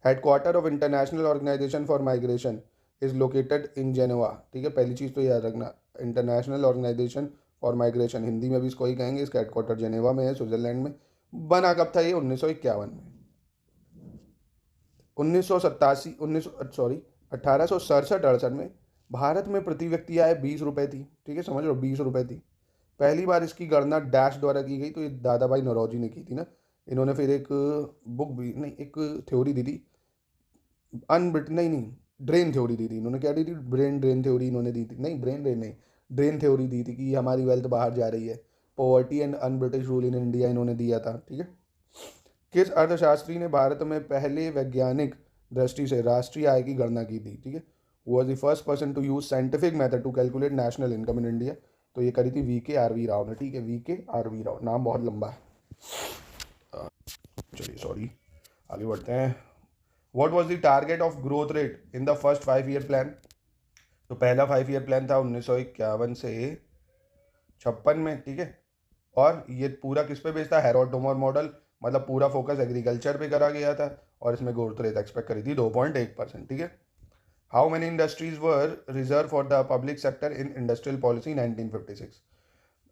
Headquarter of international organization for migration is located in Geneva, ठीक है, पहली चीज़ तो याद रखना, international organization for migration, Hindi में भी इसको ही कहेंगे, इसका हेडक्वार्टर जेनेवा में है, स्विट्जरलैंड में। बना कब था ये? 1951 में। 1867-68 में भारत में प्रति व्यक्ति आय 20 रुपये थी, ठीक है, समझ लो 20 रुपये थी। पहली बार इसकी गणना डैश द्वारा की गई, तो ये दादा भाई नौरोजी ने की थी ना। इन्होंने फिर एक बुक भी नहीं, एक थ्योरी दी थी, नहीं ड्रेन थ्योरी दी थी इन्होंने। क्या दी थी? ड्रेन थ्योरी इन्होंने दी थी, नहीं ब्रेन ड्रेन नहीं, ड्रेन थ्योरी दी थी कि हमारी वेल्थ बाहर जा रही है। Poverty and un British rule in India इन्होंने दिया था, ठीक है। किस अर्थशास्त्री ने भारत में पहले वैज्ञानिक दृष्टि से राष्ट्रीय आय की गणना की थी, ठीक है। Was the first person to use scientific method to calculate national income in India. तो ये करी थी VK RV राव ने, ठीक है। VK RV राव, नाम बहुत लंबा है। चलिए सॉरी, आगे बढ़ते हैं। What was the target of growth rate in the first 5 year plan? तो पहला 5 ईयर प्लान था 1951 से 56 में, ठीक है। और ये पूरा किस पे बेस्ड था? हैरोल्ड टोमर मॉडल, मतलब पूरा फोकस एग्रीकल्चर पे करा गया था। और इसमें ग्रोथ रेट एक्सपेक्ट करी थी 2.1%, ठीक है। How many industries were reserve for the public sector in industrial policy 1956?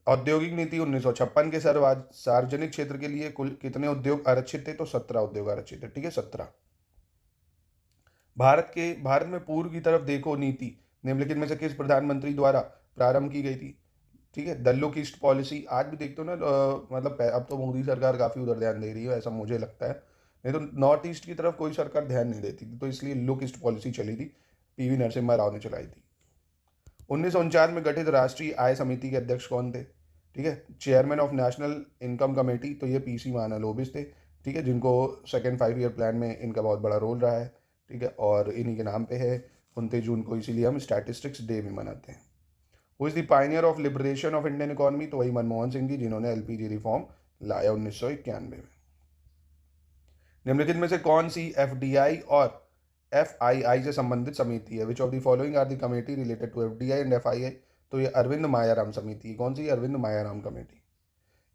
औद्योगिक नीति 1956 के सार्वजनिक क्षेत्र के लिए कुल कितने उद्योग आरक्षित थे? तो 17 उद्योग आरक्षित थे, ठीक है, 17। भारत में पूर्व की तरफ देखो नीति निम्नलिखित में से किस प्रधानमंत्री द्वारा प्रारंभ की गई थी? ठीक है, द लुक ईस्ट पॉलिसी। आज भी देखते हो ना, मतलब अब तो मोदी सरकार काफ़ी उधर ध्यान दे रही है, ऐसा मुझे लगता है। नहीं तो नॉर्थ ईस्ट की तरफ कोई सरकार ध्यान नहीं देती थी, तो इसलिए लुक ईस्ट पॉलिसी चली थी, PV नरसिम्हा राव ने चलाई थी। 1949 में गठित राष्ट्रीय आय समिति के अध्यक्ष कौन थे? ठीक है, chairman of national income committee, तो ये PC महालनोबिस थे, ठीक है, जिनको सेकेंड 5 ईयर प्लान में इनका बहुत बड़ा रोल रहा है, ठीक है, और इन्हीं के नाम पे है 29 जून को, इसीलिए हम स्टैटिस्टिक्स डे भी मनाते हैं। Who is the Pioneer of liberation of Indian economy? तो वही मनमोहन सिंह जी, जिन्होंने LPG रिफॉर्म लाया 1991 में। निम्नलिखित में से कौन सी FDI और FII से संबंधित समिति है? Which of the following are the committee related to FDI and FII? तो ये अरविंद मायाराम समिति। कौन सी? अरविंद मायाराम कमेटी।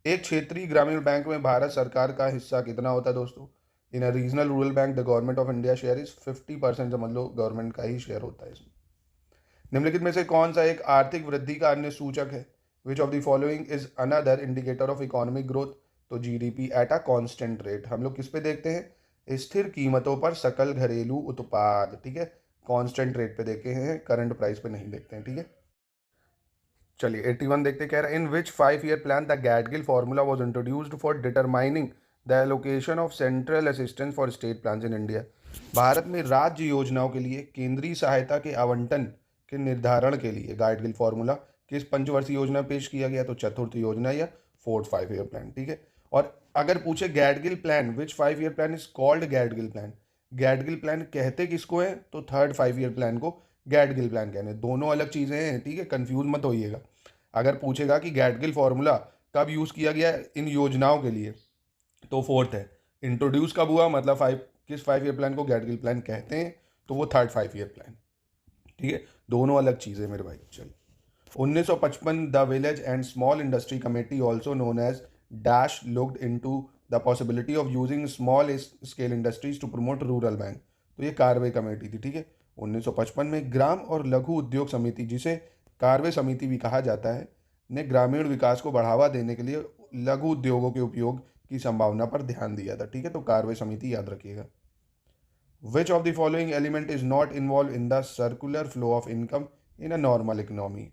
एक क्षेत्रीय ग्रामीण बैंक में भारत सरकार का हिस्सा कितना होता है दोस्तों? In a regional rural bank the government of India share is 50%, समझ लो गवर्नमेंट का ही शेयर होता है इसमें। निम्नलिखित में से कौन सा एक आर्थिक वृद्धि का अन्य सूचक है? Which of the following is another indicator of economic growth? तो GDP at a constant rate. हम लोग किस पे देखते हैं? स्थिर कीमतों पर सकल घरेलू उत्पाद, ठीक है, कांस्टेंट रेट पे देखते हैं, करंट प्राइस पे नहीं देखते हैं, ठीक है। चलिए 81 देखते, कह रहा है in which 5 year plan the Gadgil formula was introduced for determining the allocation of central assistance for state plans in India? Bharat में राज्य योजनाओं के लिए केंद्रीय सहायता के आवंटन के निर्धारण के लिए गैडगिल फार्मूला किस पंचवर्षीय योजना पेश किया गया? तो चतुर्थ योजना या फोर्थ 5 ईयर प्लान, ठीक है। और अगर पूछे Gadgil plan which 5 year plan is called Gadgil plan, Gadgil plan कहते किसको है? तो थर्ड 5 ईयर प्लान को गैडगिल प्लान कहने, दोनों अलग चीज़ें हैं, ठीक है, कंफ्यूज मत होइएगा। अगर पूछेगा कि गैडगिल फार्मूला कब यूज़ किया गया इन योजनाओं के लिए, तो फोर्थ है। इंट्रोड्यूस कब हुआ, मतलब किस 5 ईयर प्लान को गैडगिल प्लान कहते हैं? तो वो थर्ड 5 ईयर प्लान, ठीक है, दोनों अलग चीज़ें मेरे भाई। चलिए 1955 the village and small industry committee also known as dash looked into the possibility of using small scale industries to promote rural bank. तो ये कार्वे कमेटी थी, ठीक है। 1955 में ग्राम और लघु उद्योग समिति, जिसे कार्वे समिति भी कहा जाता है, ने ग्रामीण विकास को बढ़ावा देने के लिए लघु उद्योगों के उपयोग की संभावना पर ध्यान दिया था, ठीक है, तो कार्वे समिति याद रखिएगा। विच of the following element is not involve in the circular flow of income in a normal economy?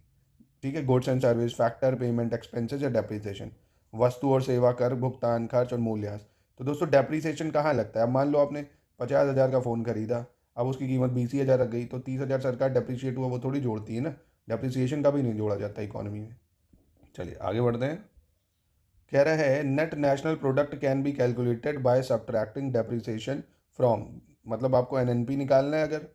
ठीक है, goods and service, factor, payment, expenses या डेप्रिसिएशन? वस्तु और सेवा कर, भुगतान, खर्च और मूल्यह्रास। तो दोस्तों डेप्रिसिएशन कहाँ लगता है? अब मान लो आपने 50,000 का फ़ोन खरीदा, अब उसकी कीमत 20,000 रख गई, तो 30,000 सरकार डेप्रिशिएट हुआ वो थोड़ी जोड़ती है ना, डेप्रिसिएशन का भी नहीं जोड़ा जाता इकोनॉमी में। चलिए आगे बढ़ते हैं। कह रहा है net national product can be calculated by subtracting depreciation from, मतलब आपको NNP निकालना है। अगर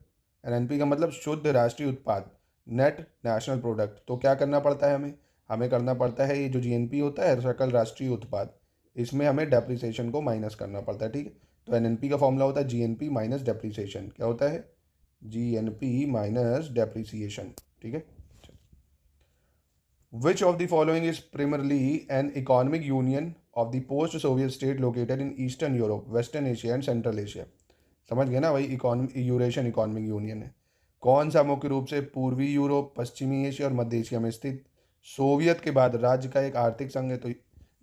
NNP का मतलब शुद्ध राष्ट्रीय उत्पाद, नेट नेशनल प्रोडक्ट, तो क्या करना पड़ता है हमें करना पड़ता है ये जो GNP होता है, सकल राष्ट्रीय उत्पाद, इसमें हमें डेप्रिसिएशन को माइनस करना पड़ता है, ठीक है। तो NNP का फॉर्मूला होता है GNP माइनस डेप्रिसिएशन। क्या होता है? GNP माइनस डेप्रिसिएशन, ठीक है। Which of the following is primarily an economic union of the post-Soviet state located in Eastern Europe, Western Asia and Central Asia? समझ गए ना, वही यूरेशियन इकोनॉमिक यूनियन है। कौन सा मुख्य रूप से पूर्वी यूरोप, पश्चिमी एशिया और मध्य एशिया में स्थित सोवियत के बाद राज्य का एक आर्थिक संघ है? तो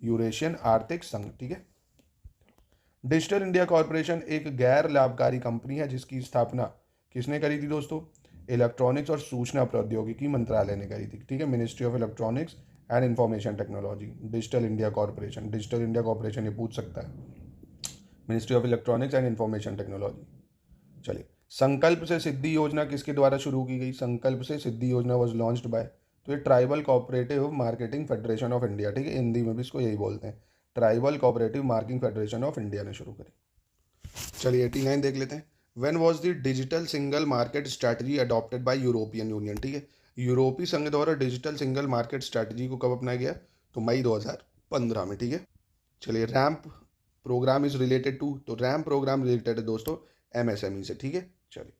यूरेशियन आर्थिक संघ, ठीक है। डिजिटल इंडिया कॉरपोरेशन एक गैर लाभकारी कंपनी है जिसकी स्थापना किसने करी थी दोस्तों? इलेक्ट्रॉनिक्स और सूचना प्रौद्योगिकी मंत्रालय ने करी थी, ठीक है, ministry of electronics and information technology, digital India corporation, digital India corporation ये पूछ सकता है, ministry of electronics and information technology. चलिए, संकल्प से सिद्धि योजना किसके द्वारा शुरू की गई? संकल्प से सिद्धि योजना वॉज लॉन्च्ड बाय, तो ये tribal cooperative marketing federation of India, ठीक है, हिंदी में भी इसको यही बोलते हैं, tribal cooperative marketing federation of India ने शुरू करी। चलिए 89 देख लेते हैं। When was the digital single market strategy adopted by European union, ठीक है, यूरोपीय संघ द्वारा डिजिटल सिंगल मार्केट स्ट्रैटेजी को कब अपनाया गया? तो मई 2015 में, ठीक है। चलिए, ramp programme is related to, तो रैम्प प्रोग्राम रिलेटेड है दोस्तों एमएसएमई से, ठीक है। चलिए,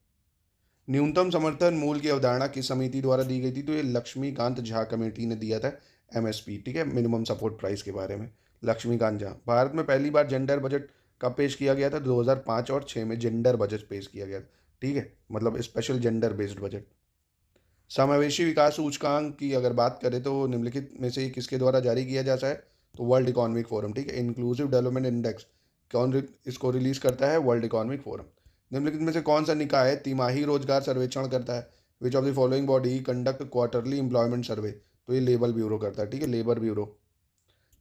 न्यूनतम समर्थन मूल्य की अवधारणा किस समिति द्वारा दी गई थी? तो ये लक्ष्मीकांत झा कमेटी ने दिया था, एमएसपी, ठीक है, मिनिमम सपोर्ट प्राइस के बारे में, लक्ष्मीकांत झा। भारत में पहली बार जेंडर बजट कब पेश किया गया था? 2005 और 6 में जेंडर बजट पेश किया गया था, ठीक है, मतलब स्पेशल जेंडर बेस्ड बजट। समावेशी विकास सूचकांक की अगर बात करें तो निम्नलिखित में से किसके द्वारा जारी किया जाता है? तो वर्ल्ड इकोनॉमिक फोरम, ठीक है, इंक्लूसिव डेवलपमेंट इंडेक्स कौन इसको रिलीज करता है? World economic forum. निम्नलिखित में से कौन सा निकाय तिमाही रोजगार सर्वेक्षण करता है? Which of the following body conduct quarterly employment survey? तो ये लेबर ब्यूरो करता है, ठीक है, लेबर ब्यूरो।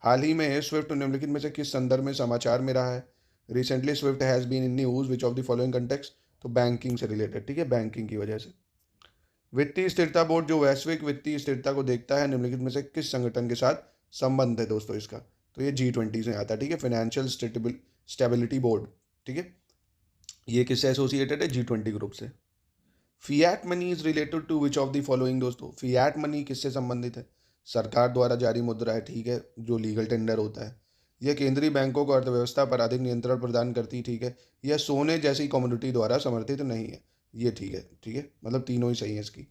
हाल ही में स्विफ्ट निम्नलिखित में से किस संदर्भ में समाचार में रहा है? Recently SWIFT has been in news which of the following context? तो बैंकिंग से रिलेटेड, ठीक है, बैंकिंग की वजह से। वित्तीय स्थिरता बोर्ड जो वैश्विक वित्तीय स्थिरता को देखता है, निम्नलिखित में से किस संगठन के साथ संबंध है दोस्तों इसका? तो ये G20 से आता है, ठीक है, फाइनेंशियल स्टेबिलिटी बोर्ड, ठीक है, ये किससे एसोसिएटेड है? G20 ग्रुप से। Fiat money is related to which of the following दोस्तों? फिएट मनी किससे संबंधित है? सरकार द्वारा जारी मुद्रा है, ठीक है, जो लीगल टेंडर होता है। यह केंद्रीय बैंकों को अर्थव्यवस्था पर अधिक नियंत्रण प्रदान करती है, ठीक है। यह सोने जैसी कमोडिटी द्वारा समर्थित नहीं है, ये ठीक है, ठीक है, मतलब तीनों ही सही है इसकी।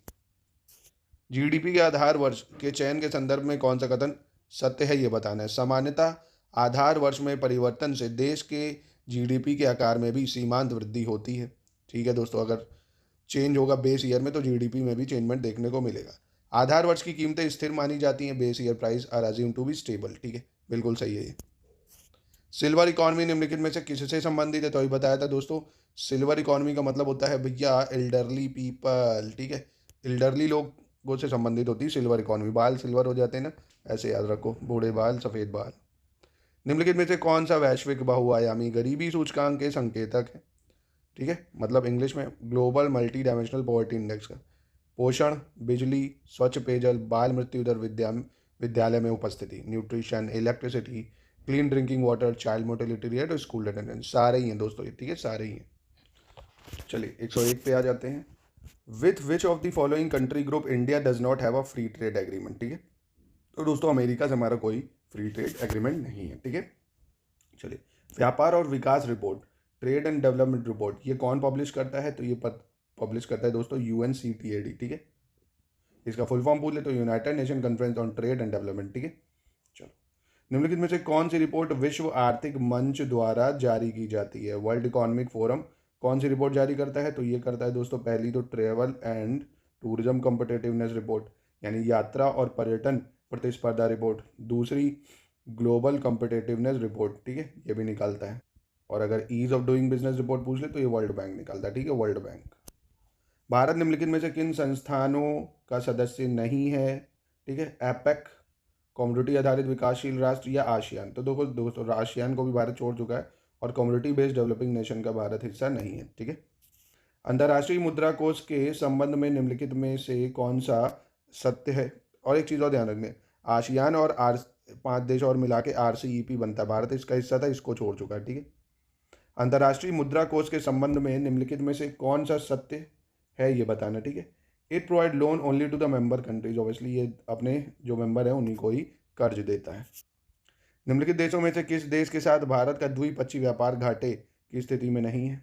जीडीपी के आधार वर्ष के चयन के संदर्भ में कौन सा कथन सत्य है, ये बताना है। सामान्यतः आधार वर्ष में परिवर्तन से देश के जीडीपी के आकार में भी सीमांत वृद्धि होती है, ठीक है दोस्तों, अगर चेंज होगा बेस ईयर में तो जीडीपी में भी चेंजमेंट देखने को मिलेगा। आधार वर्ष की कीमतें स्थिर मानी जाती हैं, base year price are assume to be stable, ठीक है, बिल्कुल सही है ये। सिल्वर इकॉनमी निम्नलिखित में से किससे संबंधित है? तो अभी बताया था दोस्तों, सिल्वर इकॉनमी का मतलब होता है भैया एल्डरली पीपल, ठीक है, एल्डरली लोगों से संबंधित होती है सिल्वर इकॉनमी। बाल सिल्वर हो जाते हैं ना, ऐसे याद रखो, बूढ़े बाल सफ़ेद बाल। निम्नलिखित में से कौन सा वैश्विक बहुआयामी गरीबी सूचकांक के संकेतक है? ठीक है, मतलब इंग्लिश में global multi dimensional poverty index का। पोषण, बिजली, स्वच्छ पेयजल, बाल मृत्यु दर, विद्यालय में उपस्थिति, nutrition, electricity, clean drinking water, child mortality rate और स्कूल अटेंडेंस, सारे ही हैं दोस्तों, ठीक है, सारे ही हैं। चलिए 101 पे आ जाते हैं। With which of the following country group India does not have a free trade agreement, ठीक है, तो दोस्तों अमेरिका से हमारा कोई फ्री ट्रेड एग्रीमेंट नहीं है, ठीक है। चलिए, व्यापार और विकास रिपोर्ट, ट्रेड एंड डेवलपमेंट रिपोर्ट, ये कौन पब्लिश करता है? तो ये पब्लिश करता है दोस्तों UNCTAD, ठीक है, इसका फुल फॉर्म पूछ ले तो United nation conference on trade and development, ठीक है। चलो, निम्नलिखित में से कौन सी रिपोर्ट विश्व आर्थिक मंच द्वारा जारी की जाती है? वर्ल्ड इकोनॉमिक फोरम कौन सी रिपोर्ट जारी करता है? तो ये करता है दोस्तों, पहली तो travel and tourism competitiveness report, यानी यात्रा और पर्यटन प्रतिस्पर्धा रिपोर्ट। दूसरी ग्लोबल कम्पिटिटिवनेस रिपोर्ट, ठीक है, ये भी निकालता है। और अगर ease of doing business report पूछ ले तो ये वर्ल्ड बैंक निकालता है, ठीक है, वर्ल्ड बैंक। भारत निम्नलिखित में से किन संस्थानों का सदस्य नहीं है? ठीक है, एपेक, कम्युनिटी आधारित विकासशील राष्ट्र या आसियान। तो दोस्तों आसियान को भी भारत छोड़ चुका है और कम्युनिटी बेस्ड डेवलपिंग नेशन का भारत हिस्सा नहीं है, ठीक है। अंतर्राष्ट्रीय मुद्रा कोष के संबंध में निम्नलिखित में से कौन सा सत्य है? और एक चीज़ और ध्यान रखना, आसियान और 5 देश और मिला के RCEP बनता है, भारत इसका हिस्सा था, इसको छोड़ चुका है, ठीक है। अंतर्राष्ट्रीय मुद्रा कोष के संबंध में निम्नलिखित में से कौन सा सत्य है, ये बताना, ठीक है। It provide loan only to the member countries, obviously ये अपने जो मेंबर है उन्हीं को ही कर्ज देता है। निम्नलिखित देशों में से किस देश के साथ भारत का द्विपक्षीय व्यापार घाटे की स्थिति में नहीं है?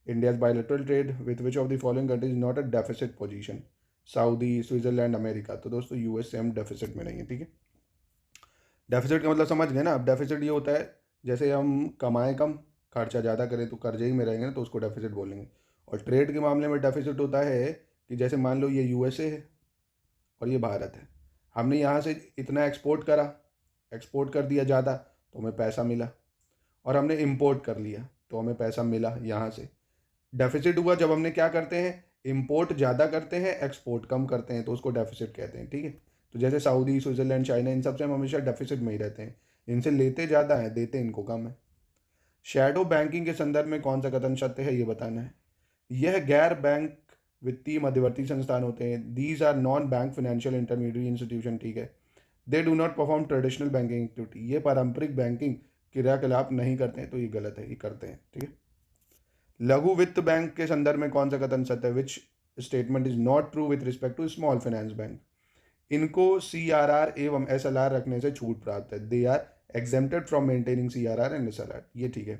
India's bilateral trade with which of the following countries not a deficit position? Saudi, Switzerland, America. तो दोस्तों US से हम डेफिसिट में नहीं है, ठीक है। डेफिसिट का मतलब समझ गए ना, अब डेफिसिट ये होता है जैसे हम कमाएं कम खर्चा ज़्यादा करें तो कर्जे ही में रहेंगे ना, तो उसको डेफिसिट बोलेंगे। और ट्रेड के मामले में डेफिसिट होता है कि जैसे मान लो ये USA है और ये भारत है, हमने यहाँ से इतना एक्सपोर्ट कर दिया ज़्यादा तो हमें पैसा मिला, और हमने इंपोर्ट कर लिया तो हमें पैसा मिला यहाँ से। डेफिसिट हुआ जब हमने क्या करते हैं, इंपोर्ट ज़्यादा करते हैं, एक्सपोर्ट कम करते हैं, तो उसको डेफिसिट कहते हैं, ठीक है। तो जैसे सऊदी, स्विट्जरलैंड, चाइना, इन सबसे हम हमेशा डेफिसिट में ही रहते हैं। इनसे लेते ज़्यादा हैं, देते इनको कम है। शैडो बैंकिंग के संदर्भ में कौन सा कथन सत्य है, ये बताना है। यह गैर बैंक वित्तीय मध्यवर्ती संस्थान होते हैं। These are non bank financial intermediate institution, ठीक है। They do not perform traditional banking activity, ये पारंपरिक बैंकिंग क्रियाकलाप नहीं करते हैं, तो ये गलत है, ये करते हैं, ठीक है। लघु वित्त बैंक के संदर्भ में कौन सा कथन सत्य है, which statement is not true with respect to small finance bank. इनको CRR एवं SLR रखने से छूट प्राप्त है। They are exempted from maintaining CRR and SLR, ये ठीक है,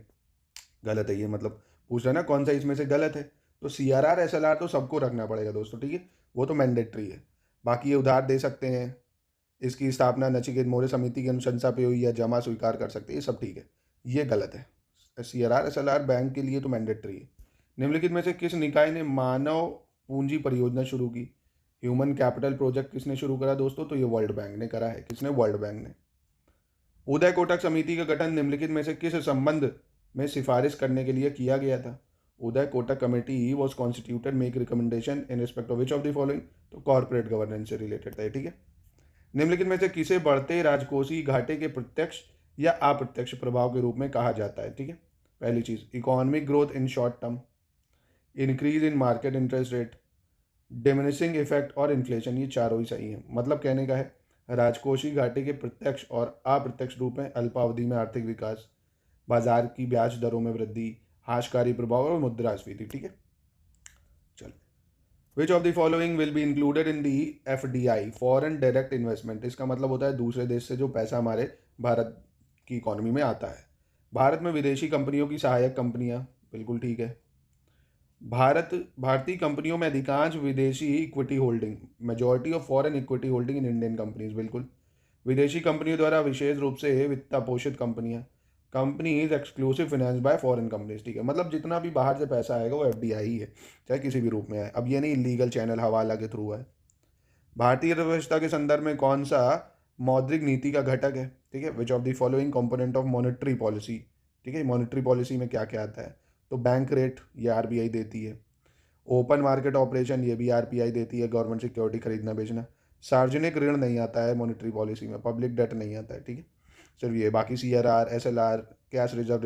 गलत है ये, मतलब पूछ रहे हैं ना कौन सा इसमें से गलत है। तो CRR SLR तो सबको रखना पड़ेगा दोस्तों, ठीक है, वो तो मैंडेटरी है। बाकी ये उधार दे सकते हैं, इसकी स्थापना नचिकेत मौर्य समिति की अनुशंसा पे हुई, या जमा स्वीकार कर सकते हैं, ये सब ठीक है। ये गलत है। CRR SLR बैंक के लिए तो मैंडेटरी है। निम्नलिखित में से किस निकाय ने मानव पूंजी परियोजना शुरू की। ह्यूमन कैपिटल प्रोजेक्ट किसने शुरू करा दोस्तों, तो ये वर्ल्ड बैंक ने करा है। किसने, वर्ल्ड बैंक ने। उदय कोटक समिति का गठन निम्नलिखित में से किस संबंध में सिफारिश करने के लिए किया गया था। Uday Kotak committee was constituted make recommendation in respect of which of the following, तो कॉर्पोरेट गवर्नेंस से रिलेटेड था, ठीक है। निम्नलिखित में से किसे बढ़ते राजकोषीय घाटे के प्रत्यक्ष या अप्रत्यक्ष प्रभाव के रूप में कहा जाता है, ठीक है। पहली चीज, economic growth in short term, increase in market interest rate, diminishing effect और इन्फ्लेशन, ये चारों ही सही है। मतलब कहने का है राजकोषीय घाटे के प्रत्यक्ष और अप्रत्यक्ष रूप में अल्पावधि में आर्थिक विकास, बाजार की ब्याज दरों में वृद्धि, हाशकारी प्रभाव और मुद्रास्फीति, ठीक है। चल, विच of the following will be included in the FDI, foreign direct investment. इसका मतलब होता है दूसरे देश से जो पैसा हमारे भारत की इकोनॉमी में आता है। भारत में विदेशी कंपनियों की सहायक कंपनियां, बिल्कुल ठीक है। भारतीय कंपनियों में अधिकांश विदेशी equity holding, majority of foreign equity holding in Indian companies, बिल्कुल। विदेशी कंपनियों द्वारा विशेष रूप से वित्त पोषित कंपनियां, companies exclusive finance by foreign companies, ठीक है। मतलब जितना भी बाहर से पैसा आएगा वो FDI ही है, चाहे किसी भी रूप में आए। अब ये नहीं लीगल चैनल हवाला के थ्रू है। भारतीय अर्थव्यवस्था के संदर्भ में कौन सा मौद्रिक नीति का घटक है, ठीक है। Which of the following component of monetary policy, ठीक है। मॉनेटरी पॉलिसी में क्या क्या आता है, तो बैंक रेट, ये RBI देती है। ओपन मार्केट ऑपरेशन, ये भी RBI देती है, गवर्नमेंट सिक्योरिटी खरीदना बेचना। सार्वजनिक ऋण नहीं आता है मॉनेटरी पॉलिसी में, पब्लिक डेट नहीं आता है, ठीक है। सिर्फ ये, बाकी CRR SLR, cash reserve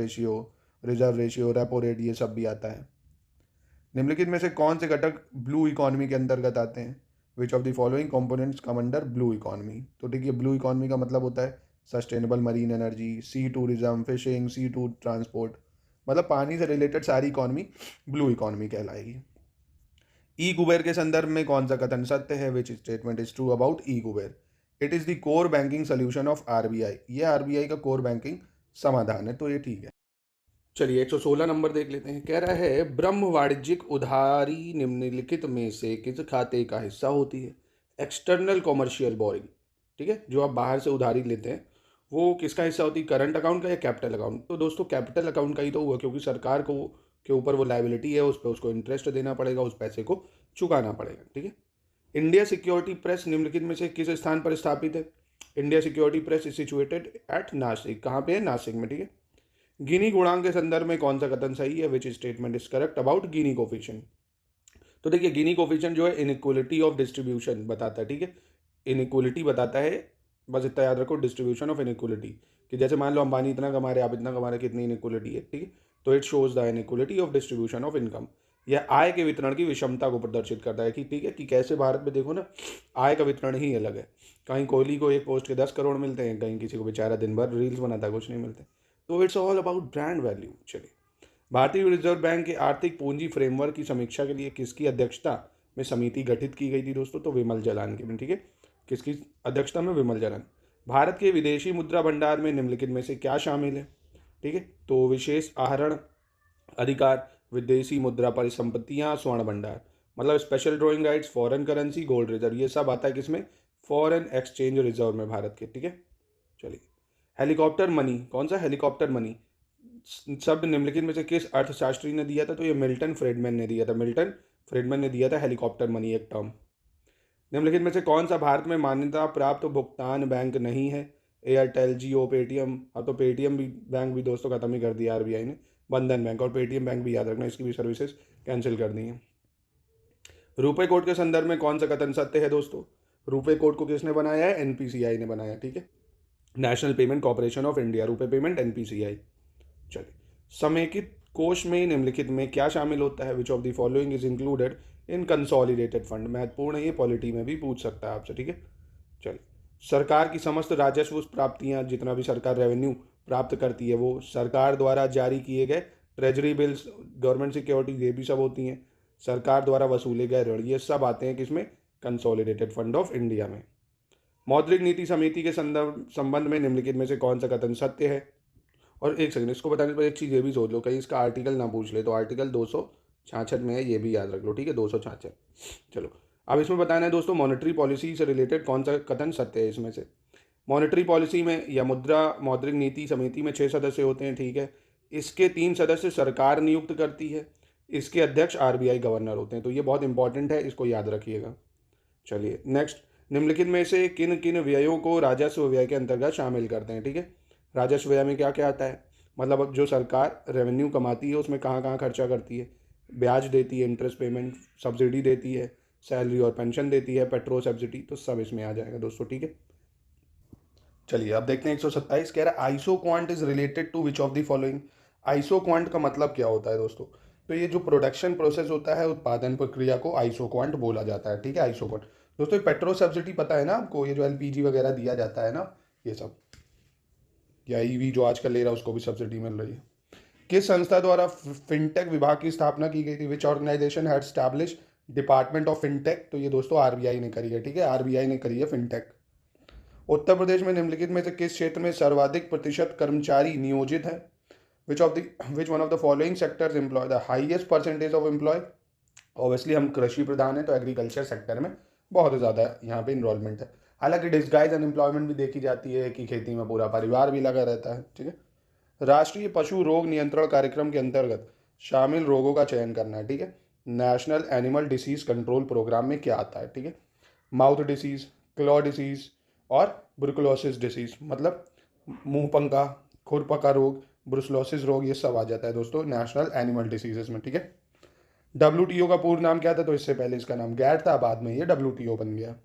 ratio, repo rate, ये सब भी आता है। निम्नलिखित में से कौन से घटक ब्लू इकोनॉमी के अंतर्गत आते हैं। Which of the following components come under blue economy, तो ठीक है, ब्लू इकोनॉमी का मतलब होता है sustainable marine energy, sea tourism, fishing, sea to transport, मतलब पानी से रिलेटेड सारी इकोनॉमी ब्लू इकोनॉमी कहलाएगी। ई कुबेर के संदर्भ में कौन सा कथन सत्य है, which statement is true about E Kuber. It is the core banking solution of RBI, ये RBI का कोर बैंकिंग समाधान है, तो ये ठीक है। चलिए 116 नंबर देख लेते हैं। कह रहा है ब्रह्म वाणिज्यिक उधारी निम्नलिखित में से किस खाते का हिस्सा होती है। एक्सटर्नल कॉमर्शियल बोरिंग, ठीक है, जो आप बाहर से उधारी लेते हैं वो किसका हिस्सा होती है, करंट अकाउंट का या कैपिटल अकाउंट। तो दोस्तों कैपिटल अकाउंट का ही तो हुआ, क्योंकि सरकार को के ऊपर वो लायबिलिटी है, उस पर उसको इंटरेस्ट देना पड़ेगा, उस पैसे को चुकाना पड़ेगा, ठीक है। इंडिया सिक्योरिटी प्रेस निम्नलिखित में से किस स्थान पर स्थापित है। India security press is situated at Nashik, कहाँ पे है, नासिक में, ठीक है। गिनी गुणांक के संदर्भ में कौन सा कथन सही है, which statement is correct about Guinea coefficient. तो देखिए गिनी कोफिशिएंट जो है इनइक्वलिटी ऑफ डिस्ट्रीब्यूशन बताता है, ठीक है, इनइक्वलिटी बताता है, बस इतना याद रखो, डिस्ट्रीब्यूशन ऑफ इनइक्वलिटी, कि जैसे मान लो अंबानी इतना कमा रहे, आप इतना कमा रहे, कितनी इनइक्वलिटी है, ठीक है। तो it shows the inequality of distribution of income, यह आय के वितरण की विषमता को प्रदर्शित करता है, कि ठीक है, कि कैसे भारत में देखो ना आय का वितरण ही अलग है। कहीं कोहली को एक पोस्ट के 10 करोड़ मिलते हैं, कहीं किसी को बेचारा दिन भर रील्स बनाता है कुछ नहीं मिलते। तो it's all about brand value. चलिए, भारतीय रिजर्व बैंक के आर्थिक पूंजी फ्रेमवर्क की समीक्षा के लिए किसकी अध्यक्षता में समिति गठित की गई थी दोस्तों, तो विमल जालान की, ठीक है। किसकी अध्यक्षता में, विमल जालान। भारत के विदेशी मुद्रा भंडार में निम्नलिखित में से क्या शामिल है, ठीक है। तो विशेष आहरण अधिकार, विदेशी मुद्रा परिसंपत्तियां, स्वर्ण भंडार, मतलब special drawing rights, foreign currency, gold reserve, ये सब आता है किसमें, फॉरेन एक्सचेंज रिजर्व में भारत के, ठीक है। चलिए, हेलीकॉप्टर मनी, कौन सा, हेलीकॉप्टर मनी शब्द निम्नलिखित में से किस अर्थशास्त्री ने दिया था, तो ये मिल्टन फ्रीडमैन ने दिया था, मिल्टन फ्रीडमैन ने दिया था हेलीकॉप्टर मनी एक टर्म। निम्नलिखित में से कौन सा भारत में मान्यता प्राप्त भुगतान बैंक नहीं है। एयरटेल, जियो, पेटीएम। अब तो पेटीएम भी बैंक भी दोस्तों खत्म ही कर दिया RBI ने, बंधन बैंक और पेटीएम बैंक भी याद रखना, इसकी भी सर्विसेज कैंसिल कर दी हैं। रुपए कोड के संदर्भ में कौन सा कथन सत्य है दोस्तों। रुपए कोड को किसने बनाया है? एनपीसीआई ने बनाया, ठीक है, national payment corporation of India, रुपए पेमेंट एनपीसीआई। चलिए, समेकित कोष में निम्नलिखित में क्या शामिल होता है? Which of the following is included in consolidated fund. महत्वपूर्ण है ये, पॉलिटी में भी पूछ सकता है आपसे, ठीक है। चलिए, सरकार की समस्त राजस्व प्राप्तियां, जितना भी सरकार रेवेन्यू प्राप्त करती है वो सरकार द्वारा जारी किए गए ट्रेजरी बिल्स, गवर्नमेंट सिक्योरिटी, ये भी सब होती हैं। सरकार द्वारा वसूले गए ऋण, ये सब आते हैं किसमें? कंसोलिडेटेड फंड ऑफ इंडिया में। मौद्रिक नीति समिति के संबंध में निम्नलिखित में से कौन सा कथन सत्य है? और एक सेकंड, इसको बताने पर एक चीज़ ये भी सोच लो, कहीं इसका आर्टिकल ना पूछ ले, तो आर्टिकल 266 में है, ये भी याद रख लो, ठीक है, 266। चलो, अब इसमें बताना है दोस्तों, मॉनेटरी पॉलिसी से रिलेटेड कौन सा कथन सत्य है इसमें से। मॉनेटरी पॉलिसी में या मौद्रिक नीति समिति में 6 सदस्य होते हैं, ठीक है। इसके 3 सदस्य सरकार नियुक्त करती है, इसके अध्यक्ष आरबीआई गवर्नर होते हैं, तो ये बहुत इंपॉर्टेंट है, इसको याद रखिएगा। चलिए नेक्स्ट, निम्नलिखित में से किन किन व्ययों को राजस्व व्यय के अंतर्गत शामिल करते हैं, ठीक है। राजस्व व्यय में क्या क्या आता है? मतलब अब जो सरकार रेवेन्यू कमाती है उसमें कहाँ कहाँ खर्चा करती है? ब्याज देती है, इंटरेस्ट पेमेंट, सब्सिडी देती है, सैलरी और पेंशन देती है, पेट्रोल सब्सिडी, तो सब इसमें आ जाएगा दोस्तों, ठीक है। चलिए अब देखते हैं 127 कह रहा है isoquant is related to which of the following. Isoquant का मतलब क्या होता है दोस्तों? तो ये जो प्रोडक्शन प्रोसेस होता है, उत्पादन प्रक्रिया को आइसो क्वांट बोला जाता है, ठीक है। आइसो क्वांट दोस्तों, पेट्रोल सब्सिडी पता है ना आपको, ये जो एलपीजी वगैरह दिया जाता है ना, ये सब, या ईवी जो आजकल ले रहा है उसको भी सब्सिडी मिल रही है। किस संस्था द्वारा फिनटेक विभाग की स्थापना की गई थी? Which organisation had establish department of fintech? तो ये दोस्तों आरबीआई ने करी है, ठीक है, आरबीआई ने करी है फिनटेक। उत्तर प्रदेश में निम्नलिखित में से किस क्षेत्र में सर्वाधिक प्रतिशत कर्मचारी नियोजित हैं? Which one of the following sectors employ the highest percentage of employ? Obviously हम कृषि प्रधान हैं, तो एग्रीकल्चर सेक्टर में बहुत ज़्यादा यहाँ पे इन्वॉल्वमेंट है। हालांकि डिस्गाइज अनएम्प्लॉयमेंट भी देखी जाती है कि खेती में पूरा परिवार भी लगा रहता है, ठीक है। राष्ट्रीय पशु रोग नियंत्रण कार्यक्रम के अंतर्गत शामिल रोगों का चयन करना है, ठीक है। National animal disease control programme में क्या आता है, ठीक है। माउथ डिसीज, क्लॉ डिसीज और ब्रुकुलोसिस डिसीज, मतलब मुंह पंखा, खुरपका रोग, ब्रुसलोसिस रोग, ये सब आ जाता है दोस्तों नेशनल एनिमल डिसीजेस में, ठीक है। डब्ल्यूटीओ का पूर्ण नाम क्या था? तो इससे पहले इसका नाम गैट था, बाद में ये डब्ल्यूटीओ बन गया।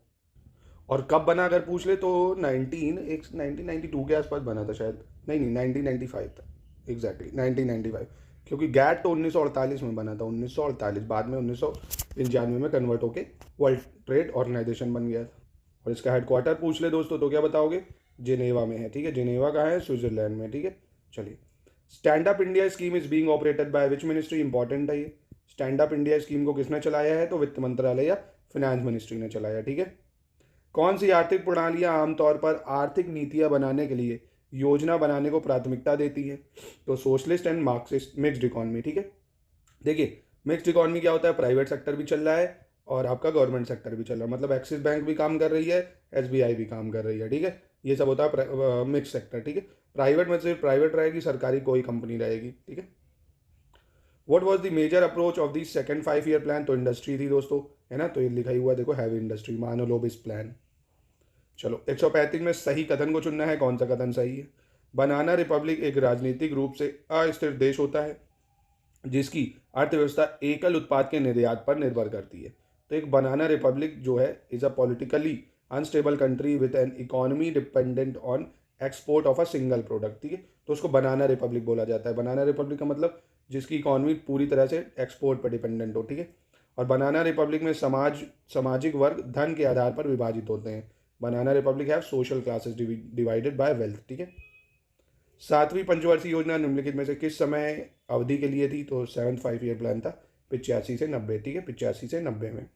और कब बना अगर पूछ ले तो 1992 के आसपास बना था शायद, नहीं 1995 था, एग्जैक्टली 1995, क्योंकि गैट तो 1948 में बना था, 1948, बाद में 1995 में कन्वर्ट होके वर्ल्ड ट्रेड ऑर्गेनाइजेशन बन गया था। और इसका हेडक्वार्टर पूछ ले दोस्तों तो क्या बताओगे? जिनेवा में है, ठीक है। जिनेवा कहाँ है? स्विट्जरलैंड में, ठीक है। चलिए, stand up India scheme is being operated by which ministry? Important है ये। स्टैंड अप इंडिया स्कीम को किसने चलाया है? तो वित्त मंत्रालय या फाइनेंस मिनिस्ट्री ने चलाया, ठीक है। कौन सी आर्थिक प्रणालियां आमतौर पर आर्थिक नीतियां बनाने के लिए योजना बनाने को प्राथमिकता देती है? तो socialist and Marxist mixed economy, ठीक है। देखिए, मिक्स्ड इकोनॉमी क्या होता है? प्राइवेट सेक्टर भी चल रहा है और आपका गवर्नमेंट सेक्टर भी चल रहा है, मतलब एक्सिस बैंक भी काम कर रही है, एसबीआई भी काम कर रही है, ठीक है। ये सब होता है मिक्स सेक्टर, ठीक है। प्राइवेट में सिर्फ प्राइवेट रहेगी, सरकारी कोई कंपनी रहेगी, ठीक है। What was the major approach of the second 5 year plan? तो इंडस्ट्री थी दोस्तों, है ना, तो ये लिखा ही हुआ देखो, हैवी इंडस्ट्री, मानोलोबिस प्लान। चलो 135 में सही कथन को चुनना है, कौन सा कथन सही है? बनाना रिपब्लिक एक राजनीतिक रूप से अस्थिर देश होता है जिसकी अर्थव्यवस्था एकल उत्पाद के निर्यात पर निर्भर करती है। तो एक बनाना रिपब्लिक जो है is a politically unstable country with an economy dependent on export of a single product, ठीक है। तो उसको बनाना रिपब्लिक बोला जाता है। बनाना रिपब्लिक का मतलब जिसकी इकोनॉमी पूरी तरह से एक्सपोर्ट पर डिपेंडेंट हो, ठीक है। और बनाना रिपब्लिक में सामाजिक वर्ग धन के आधार पर विभाजित होते हैं। Banana republic have social classes divided by wealth, ठीक है। 7वीं पंचवर्षीय योजना निम्नलिखित में से किस समय अवधि के लिए थी? तो 7th 5 ईयर प्लान था 85 से 90, ठीक है, 85 से 90 में।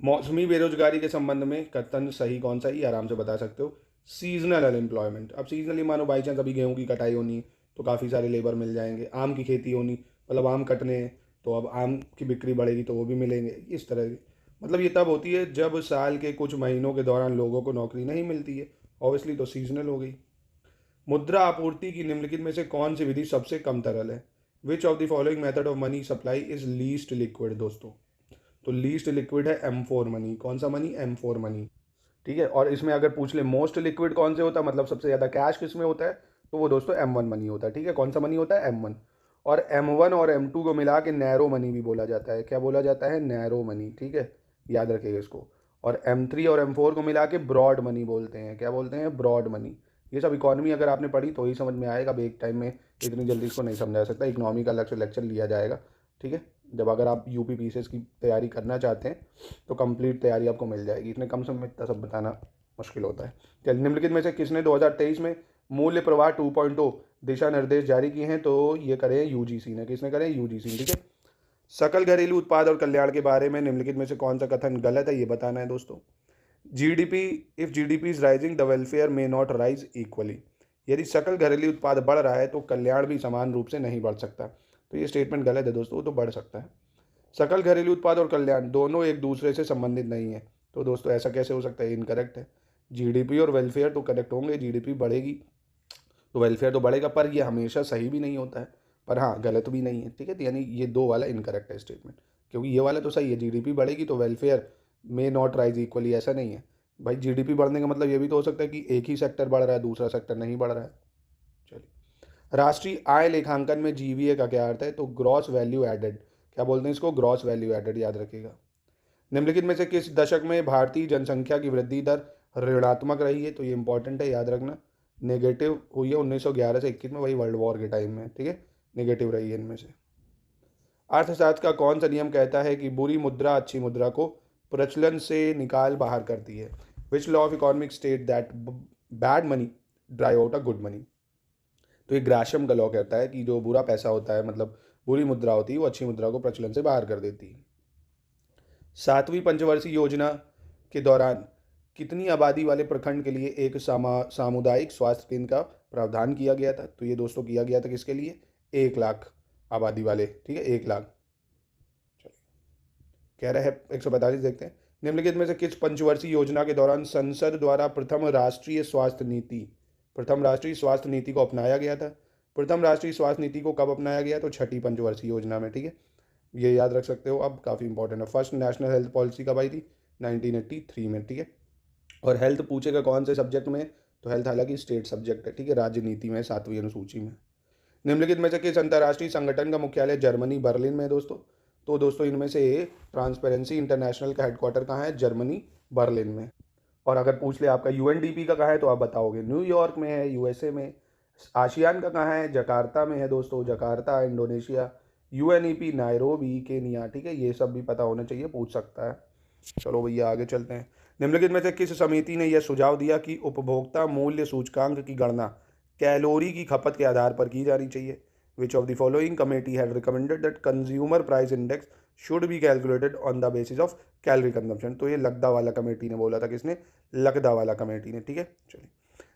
मौसमी बेरोजगारी के संबंध में कथन सही कौन सा ही आराम से बता सकते हो? Seasonal unemployment. अब सीजनली मानो बाई चांस अभी गेहूं की कटाई होनी तो काफ़ी सारे लेबर मिल जाएंगे, आम की खेती होनी मतलब आम कटने तो अब आम की बिक्री बढ़ेगी तो वो भी मिलेंगे, इस तरह की। मतलब ये तब होती है जब साल के कुछ महीनों के दौरान लोगों को नौकरी नहीं मिलती है, ऑब्वियसली तो सीजनल हो गई। मुद्रा आपूर्ति की निम्नलिखित में से कौन सी विधि सबसे कम तरल है? Which of the following method of money supply is least liquid? दोस्तों तो लीस्ट लिक्विड है M4 मनी। कौन सा मनी? M4 मनी, ठीक है। और इसमें अगर पूछ ले मोस्ट लिक्विड कौन से होता है, मतलब सबसे ज़्यादा कैश किस में होता है, तो वो दोस्तों M1 मनी होता है, ठीक है। कौन सा मनी होता है? M1। और M1 और M2 को मिला के नैरो मनी भी बोला जाता है। क्या बोला जाता है? नैरो मनी, ठीक है, याद रखिएगा इसको। और M3 और M4 को मिला के ब्रॉड मनी बोलते हैं। क्या बोलते हैं? Broad money. ये सब इकोनॉमी अगर आपने पढ़ी तो ही समझ में आएगा, अब एक टाइम में इतनी जल्दी इसको नहीं समझा सकता। इकोनॉमी का अलग से लेक्चर लिया जाएगा, ठीक है। जब अगर आप यूपी पीसीएस की तैयारी करना चाहते हैं तो कंप्लीट तैयारी आपको मिल जाएगी। इतने कम समय में इतना सब बताना मुश्किल होता है। चलिए, निम्नलिखित में से किसने 2023 में मूल्य प्रवाह 2.0 दिशा निर्देश जारी किए हैं? तो ये करें यूजीसी ने। किसने करें? यूजीसी ने, ठीक है। सकल घरेलू उत्पाद और कल्याण के बारे में निम्नलिखित में से कौन सा कथन गलत है, ये बताना है दोस्तों। GDP, if GDP is rising the welfare may not rise equally. यदि सकल घरेलू उत्पाद बढ़ रहा है तो कल्याण भी समान रूप से नहीं बढ़ सकता। तो ये स्टेटमेंट गलत है दोस्तों, वो तो बढ़ सकता है। सकल घरेलू उत्पाद और कल्याण दोनों एक दूसरे से संबंधित नहीं है। तो दोस्तों ऐसा कैसे हो सकता है? इनकरेक्ट है। जीडीपी और वेलफेयर तो कनेक्ट होंगे, जीडीपी बढ़ेगी तो वेलफेयर तो बढ़ेगा, पर ये हमेशा सही भी नहीं होता है, पर हाँ गलत भी नहीं है, ठीक है। तो यानी ये दो वाला इनकरेक्ट है स्टेटमेंट, क्योंकि ये वाला तो सही है, जीडीपी बढ़ेगी तो welfare may not rise equally, ऐसा नहीं है भाई। जीडीपी बढ़ने का मतलब ये भी तो हो सकता है कि एक ही सेक्टर बढ़ रहा है, दूसरा सेक्टर नहीं बढ़ रहा है। चलिए, राष्ट्रीय आय लेखांकन में जीवीए का क्या अर्थ है? तो ग्रॉस वैल्यू एडेड। क्या बोलते हैं इसको? ग्रॉस वैल्यू एडेड, याद रखिएगा। निम्नलिखित में से किस दशक में भारतीय जनसंख्या की वृद्धि दर ऋणात्मक रही है? तो ये इंपॉर्टेंट है, याद रखना। नेगेटिव हुई है 1911 से 21 में, वही वर्ल्ड वॉर के टाइम में, ठीक है। नेगेटिव रही है इनमें से। अर्थशास्त्र का कौन सा नियम कहता है कि बुरी मुद्रा अच्छी मुद्रा को प्रचलन से निकाल बाहर करती है? Which law of economic state that bad money drive out a good money? तो ये ग्राशम का लॉ कहता है कि जो बुरा पैसा होता है, मतलब बुरी मुद्रा होती है, वो अच्छी मुद्रा को प्रचलन से बाहर कर देती है। 7वीं पंचवर्षीय योजना के दौरान कितनी आबादी वाले प्रखंड के लिए एक सामुदायिक स्वास्थ्य केंद्र का प्रावधान किया गया था? तो ये दोस्तों किया गया था किसके लिए? 1 लाख आबादी वाले, ठीक है, 1 लाख। चलिए, कह रहा है 145, देखते हैं। निम्नलिखित में से किस पंचवर्षीय योजना के दौरान संसद द्वारा प्रथम राष्ट्रीय स्वास्थ्य नीति को अपनाया गया था? प्रथम राष्ट्रीय स्वास्थ्य नीति को कब अपनाया गया? तो 6ठी पंचवर्षीय योजना में, ठीक है। ये याद रख सकते हो, अब काफ़ी इंपॉर्टेंट है। फर्स्ट नेशनल हेल्थ पॉलिसी कब आई थी? 1983 में, ठीक है। और हेल्थ पूछेगा कौन से सब्जेक्ट में? तो हेल्थ हालांकि स्टेट सब्जेक्ट है, ठीक है, राजनीति में 7वीं अनुसूची में। निम्नलिखित में से किस अंतर्राष्ट्रीय संगठन का मुख्यालय जर्मनी बर्लिन में है दोस्तों? तो दोस्तों इनमें से ट्रांसपेरेंसी इंटरनेशनल का हेडक्वार्टर कहाँ है? जर्मनी बर्लिन में। और अगर पूछ ले आपका यूएनडीपी का कहाँ है, तो आप बताओगे न्यूयॉर्क में है, यूएसए में। आसियान का कहाँ है? जकार्ता में है दोस्तों, Jakarta Indonesia. UNEP Nairobi Kenya, ठीक है। ये सब भी पता होना चाहिए, पूछ सकता है। चलो भैया आगे चलते हैं। निम्नलिखित में से किस समिति ने यह सुझाव दिया कि उपभोक्ता मूल्य सूचकांक की गणना कैलोरी की खपत के आधार पर की जानी चाहिए? विच of the following committee had recommended that consumer price index should be calculated on the basis of calorie consumption? तो ये लकदा वाला कमेटी ने बोला था। किसने? लकदा वाला कमेटी ने, ठीक है। चलिए,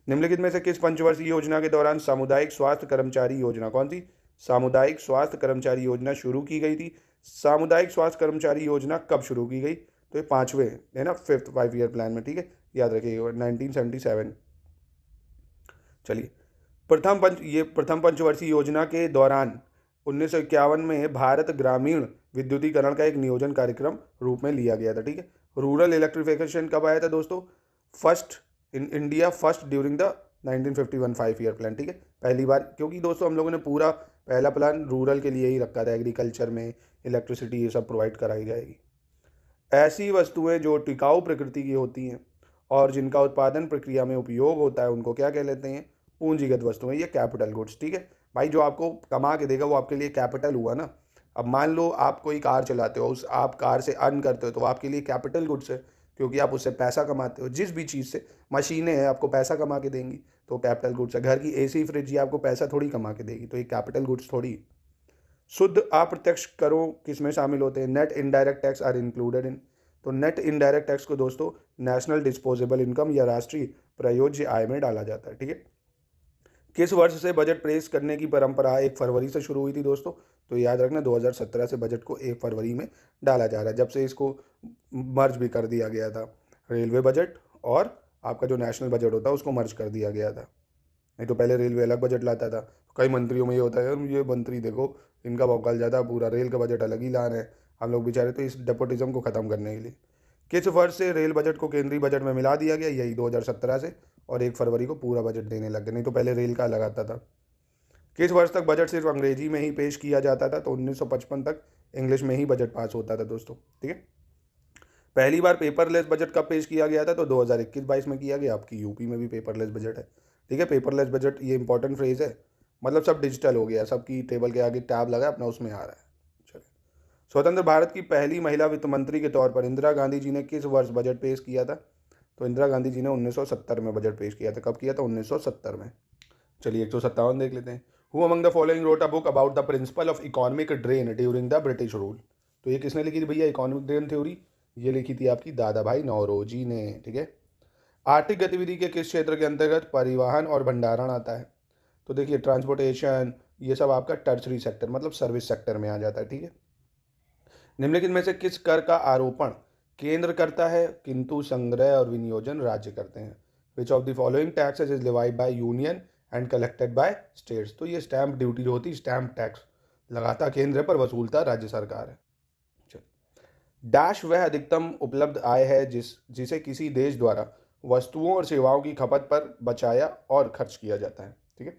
निम्नलिखित में से किस पंचवर्षीय योजना के दौरान सामुदायिक स्वास्थ्य कर्मचारी योजना, कौन सी? सामुदायिक स्वास्थ्य कर्मचारी योजना शुरू की गई थी? सामुदायिक स्वास्थ्य कर्मचारी योजना कब शुरू की गई? तो ये 5वें है ना, 5th 5 ईयर प्लान में, ठीक है, याद रखिएगा, 1977। चलिए, प्रथम पंचवर्षीय योजना के दौरान 1951 में भारत ग्रामीण विद्युतीकरण का एक नियोजन कार्यक्रम रूप में लिया गया था, ठीक है। रूरल इलेक्ट्रिफिकेशन कब आया था दोस्तों? First in India, first during the 1951 5 year plan, ठीक है, पहली बार। क्योंकि दोस्तों हम लोगों ने पूरा पहला प्लान रूरल के लिए ही रखा था, एग्रीकल्चर में इलेक्ट्रिसिटी ये सब प्रोवाइड कराई जाएगी। ऐसी वस्तुएं जो टिकाऊ प्रकृति की होती हैं और जिनका उत्पादन प्रक्रिया में उपयोग होता है उनको क्या कह लेते हैं? पूंजीगत वस्तुएं, ये कैपिटल गुड्स, ठीक है भाई। जो आपको कमा के देगा वो आपके लिए कैपिटल हुआ ना। अब मान लो आप कोई कार चलाते हो, उस आप कार से अर्न करते हो, तो आपके लिए कैपिटल गुड्स है, क्योंकि आप उससे पैसा कमाते हो। जिस भी चीज़ से, मशीनें हैं आपको पैसा कमा के देंगी तो कैपिटल गुड्स है। घर की एसी फ्रिज ये आपको पैसा थोड़ी कमा के देगी, तो ये कैपिटल गुड्स थोड़ी। शुद्ध अप्रत्यक्ष करों किसमें शामिल होते हैं? Net indirect tax are included in. तो नेट इनडायरेक्ट टैक्स को दोस्तों नेशनल डिस्पोजेबल इनकम या राष्ट्रीय प्रयोज्य आय में डाला जाता है, ठीक है। किस वर्ष से बजट पेश करने की परंपरा 1 फरवरी से शुरू हुई थी दोस्तों? तो याद रखना 2017 से बजट को 1 फरवरी में डाला जा रहा है, जब से इसको मर्ज भी कर दिया गया था। रेलवे बजट और आपका जो नेशनल बजट होता है उसको मर्ज कर दिया गया था। नहीं तो पहले रेलवे अलग बजट लाता था। कई मंत्रियों में ये होता है, यार ये मंत्री देखो इनका भौकाल ज़्यादा, पूरा रेल का बजट अलग ही ला रहे हैं हम लोग बेचारे। तो इस डेपोटिज्म को ख़त्म करने के लिए किस वर्ष से रेल बजट को केंद्रीय बजट में मिला दिया गया? यही 2017 से, और 1 फरवरी को पूरा बजट देने लग गए, नहीं तो पहले रेल का अलग आता था। किस वर्ष तक बजट सिर्फ अंग्रेजी में ही पेश किया जाता था? तो 1955 तक इंग्लिश में ही बजट पास होता था दोस्तों, ठीक है। पहली बार पेपरलेस बजट कब पेश किया गया था? तो 2021-22 में किया गया। आपकी यूपी में भी पेपरलेस बजट है, ठीक है। पेपरलेस बजट ये इंपॉर्टेंट फ्रेज है, मतलब सब डिजिटल हो गया, सबकी टेबल के आगे टैब लगा अपना, उसमें आ रहा है। चलिए, स्वतंत्र भारत की पहली महिला वित्त मंत्री के तौर पर इंदिरा गांधी जी ने किस वर्ष बजट पेश किया था? तो इंदिरा गांधी जी ने 1970 में बजट पेश किया था। कब किया था? 1970 में। चलिए 157 देख लेते हैं। Who among the following wrote a book about the principle of economic drain during the British rule? तो ये किसने लिखी थी भैया इकोनॉमिक ड्रेन थ्योरी? ये लिखी थी आपकी दादा भाई नौरोजी ने, ठीक है। आर्थिक गतिविधि के किस क्षेत्र के अंतर्गत परिवहन और भंडारण आता है? तो देखिए ट्रांसपोर्टेशन, ये सब आपका टर्सरी सेक्टर मतलब सर्विस सेक्टर में आ जाता है, ठीक है। निम्नलिखित में से किस कर का आरोपण केंद्र करता है किंतु संग्रह और विनियोजन राज्य करते हैं? Which of the following taxes is levied by union and collected by states? तो ये स्टैंप ड्यूटी जो होती है, स्टैंप टैक्स लगाता केंद्र पर, वसूलता राज्य सरकार है। डैश वह अधिकतम उपलब्ध आय है जिसे किसी देश द्वारा वस्तुओं और सेवाओं की खपत पर बचाया और खर्च किया जाता है, ठीक है।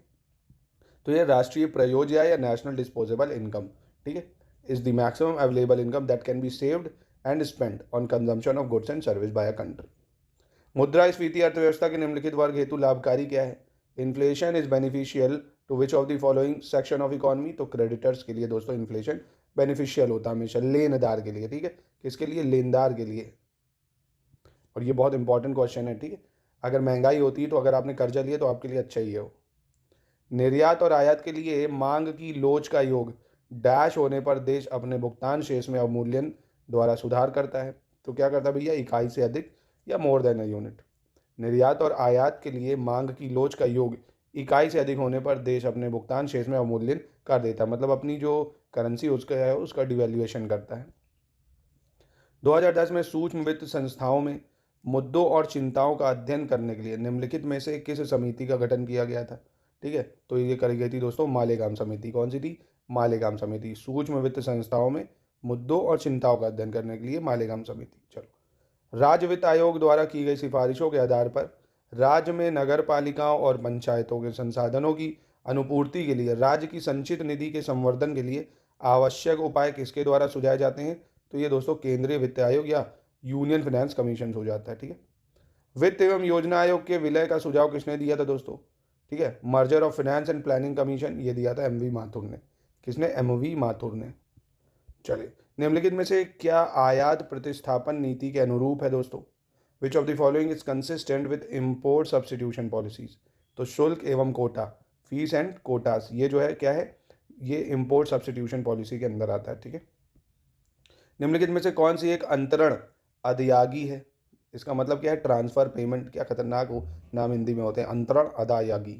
तो ये राष्ट्रीय प्रयोज्य आय या नेशनल डिस्पोजेबल इनकम, ठीक है, is the maximum available income that can be saved and spent on consumption of goods and service by a country. मुद्रास्फीति अर्थव्यवस्था के निम्नलिखित वर्ग हेतु लाभकारी क्या है? Inflation is beneficial to which of the following section of economy? तो क्रेडिटर्स के लिए दोस्तों इन्फ्लेशन बेनिफिशियल होता है हमेशा, लेनदार के लिए, ठीक है। किसके लिए? लेनदार के लिए। और ये बहुत इंपॉर्टेंट क्वेश्चन है, ठीक है। अगर महंगाई होती है तो अगर आपने कर्जा लिया तो आपके लिए अच्छा ही है वो। निर्यात और आयात के लिए मांग की लोच का योग डैश होने पर देश अपने भुगतान शेष में अवमूल्यन द्वारा सुधार करता है। तो क्या करता है भैया? इकाई से अधिक या मोर देन अ यूनिट। निर्यात और आयात के लिए मांग की लोच का योग इकाई से अधिक होने पर देश अपने भुगतान शेष में अवमूल्यन कर देता है, मतलब अपनी जो करेंसी उसका है उसका डिवैल्यूएशन करता है। 2010 में सूक्ष्म वित्त संस्थाओं में मुद्दों और चिंताओं का अध्ययन करने के लिए निम्नलिखित में से किस समिति का गठन किया गया था? ठीक है, तो ये करी गई थी दोस्तों मालेगाम समिति। कौन सी थी? मालेगाम समिति। सूक्ष्म वित्त संस्थाओं में मुद्दों और चिंताओं का अध्ययन करने के लिए मालेगाम समिति। चलो, राज्य वित्त आयोग द्वारा की गई सिफारिशों के आधार पर राज्य में नगर पालिकाओं और पंचायतों के संसाधनों की अनुपूर्ति के लिए राज्य की संचित निधि के संवर्धन के लिए आवश्यक उपाय किसके द्वारा सुझाए जाते हैं? तो ये दोस्तों केंद्रीय वित्त आयोग या यूनियन फाइनेंस कमीशन हो जाता है, ठीक है। वित्त एवं योजना आयोग के विलय का सुझाव किसने दिया था दोस्तों? ठीक है, merger of finance and planning commission, ये दिया था एमवी माथुर ने। किसने? एमवी माथुर ने। चलिए, निम्नलिखित में से क्या आयात प्रतिस्थापन नीति के अनुरूप है दोस्तों? विच of the following is consistent with import substitution policies? तो शुल्क एवं कोटा, फीस एंड कोटास, ये जो है क्या है? ये इम्पोर्ट सब्सटीट्यूशन पॉलिसी के अंदर आता है, ठीक है। निम्नलिखित में से कौन सी एक अंतरण अदायगी है? इसका मतलब क्या है? Transfer payment. क्या खतरनाक हो नाम हिंदी में होते हैं, अंतरण अदायगी,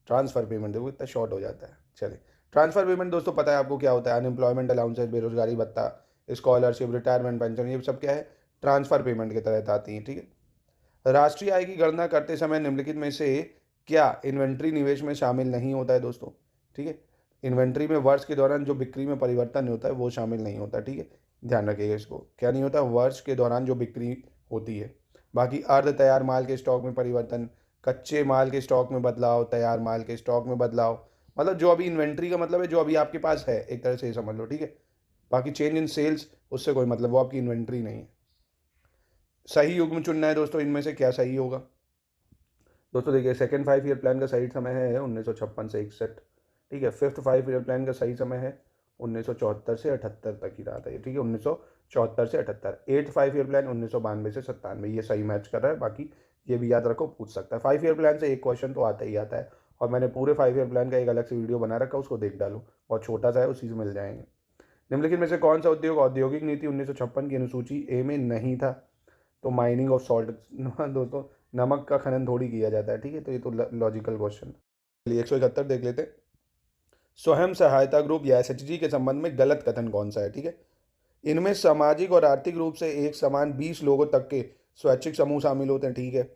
ट्रांसफर पेमेंट। देखो इतना शॉर्ट हो जाता है। चलिए, ट्रांसफर पेमेंट दोस्तों पता है आपको क्या होता है? अनएम्प्लॉयमेंट अलाउंसेज, बेरोजगारी भत्ता, स्कॉलरशिप, रिटायरमेंट पेंशन, ये सब क्या है? ट्रांसफर पेमेंट के तहत आती हैं, ठीक है। राष्ट्रीय आय की गणना करते समय निम्नलिखित में से क्या इन्वेंट्री निवेश में शामिल नहीं होता है दोस्तों? ठीक है, इन्वेंट्री में वर्ष के दौरान जो बिक्री में परिवर्तन होता है वो शामिल नहीं होता, ठीक है। ध्यान रखिएगा इसको, क्या नहीं होता? वर्ष के दौरान जो बिक्री होती है। बाकी अर्ध तैयार माल के स्टॉक में परिवर्तन, कच्चे माल के स्टॉक में बदलाव, तैयार माल के स्टॉक में बदलाव, मतलब जो अभी इन्वेंट्री का मतलब है जो अभी आपके पास है, एक तरह से समझ लो, ठीक है। बाकी चेंज इन सेल्स उससे कोई मतलब, वो आपकी इन्वेंट्री नहीं है। सही युग्म चुनना है दोस्तों, इनमें से क्या सही होगा? दोस्तों देखिए, सेकेंड 5 ईयर प्लान का सही समय है 1956 से 61, ठीक है। फिफ्थ 5 ईयर प्लान का सही समय है 1974 से 78 तक ही रहा था ये, ठीक है, 1974 से 78। एट्थ 5 ईयर प्लान 1992 से 97, ये सही मैच कर रहा है। बाकी ये भी याद रखो, पूछ सकता है। 5 ईयर प्लान से एक क्वेश्चन तो आता ही आता है, और मैंने पूरे 5 ईयर प्लान का एक अलग से वीडियो बना रखा है, उसको देख डालो, बहुत छोटा सा है, उसी से मिल जाएंगे। निम्नलिखित में से कौन सा उद्योग औद्योगिक नीति 1956 की अनुसूची ए में नहीं था? तो माइनिंग ऑफ सॉल्ट दोस्तों, नमक का खनन थोड़ी किया जाता है, ठीक है, तो ये तो लॉजिकल क्वेश्चन। चलिए 171 देख लेते हैं। स्वयं सहायता ग्रुप या एसएचजी के संबंध में गलत कथन कौन सा है? ठीक है, इनमें सामाजिक और आर्थिक रूप से एक समान 20 लोगों तक के स्वैच्छिक समूह शामिल होते हैं, ठीक है।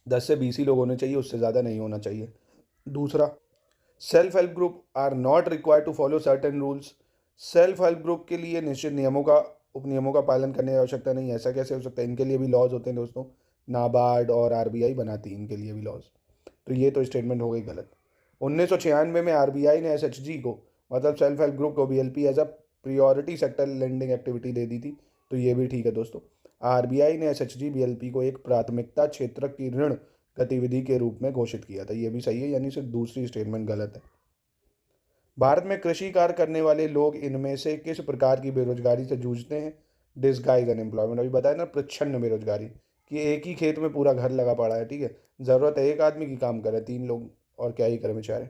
10 से 20 ही लोग होने चाहिए, उससे ज़्यादा नहीं होना चाहिए। दूसरा, self help group are not required to follow certain rules. Self help group के लिए निश्चित नियमों का उपनियमों का पालन करने की आवश्यकता नहीं है। ऐसा कैसे हो सकता है? इनके लिए भी लॉज होते हैं दोस्तों, नाबार्ड और आरबीआई बनाती है इनके लिए भी लॉज। तो ये तो स्टेटमेंट हो गई गलत। 1996 में आरबीआई ने एसएचजी को, मतलब सेल्फ हेल्प ग्रुप को, BLP as a priority sector lending activity दे दी थी, तो ये भी ठीक है दोस्तों। आरबीआई ने एसएचजी बीएलपी को एक प्राथमिकता क्षेत्र की ऋण गतिविधि के रूप में घोषित किया था। ये भी सही है, यानी सिर्फ दूसरी स्टेटमेंट गलत है। भारत में कृषि कार्य करने वाले लोग इनमें से किस प्रकार की बेरोजगारी से जूझते हैं? डिस्गाइज अनएम्प्लॉयमेंट, अभी बताया ना, प्रच्छन्न बेरोजगारी, कि एक ही खेत में पूरा घर लगा पड़ा है, ठीक है, ज़रूरत है एक आदमी की, काम करे 3 लोग, और क्या ही करे बेचारे।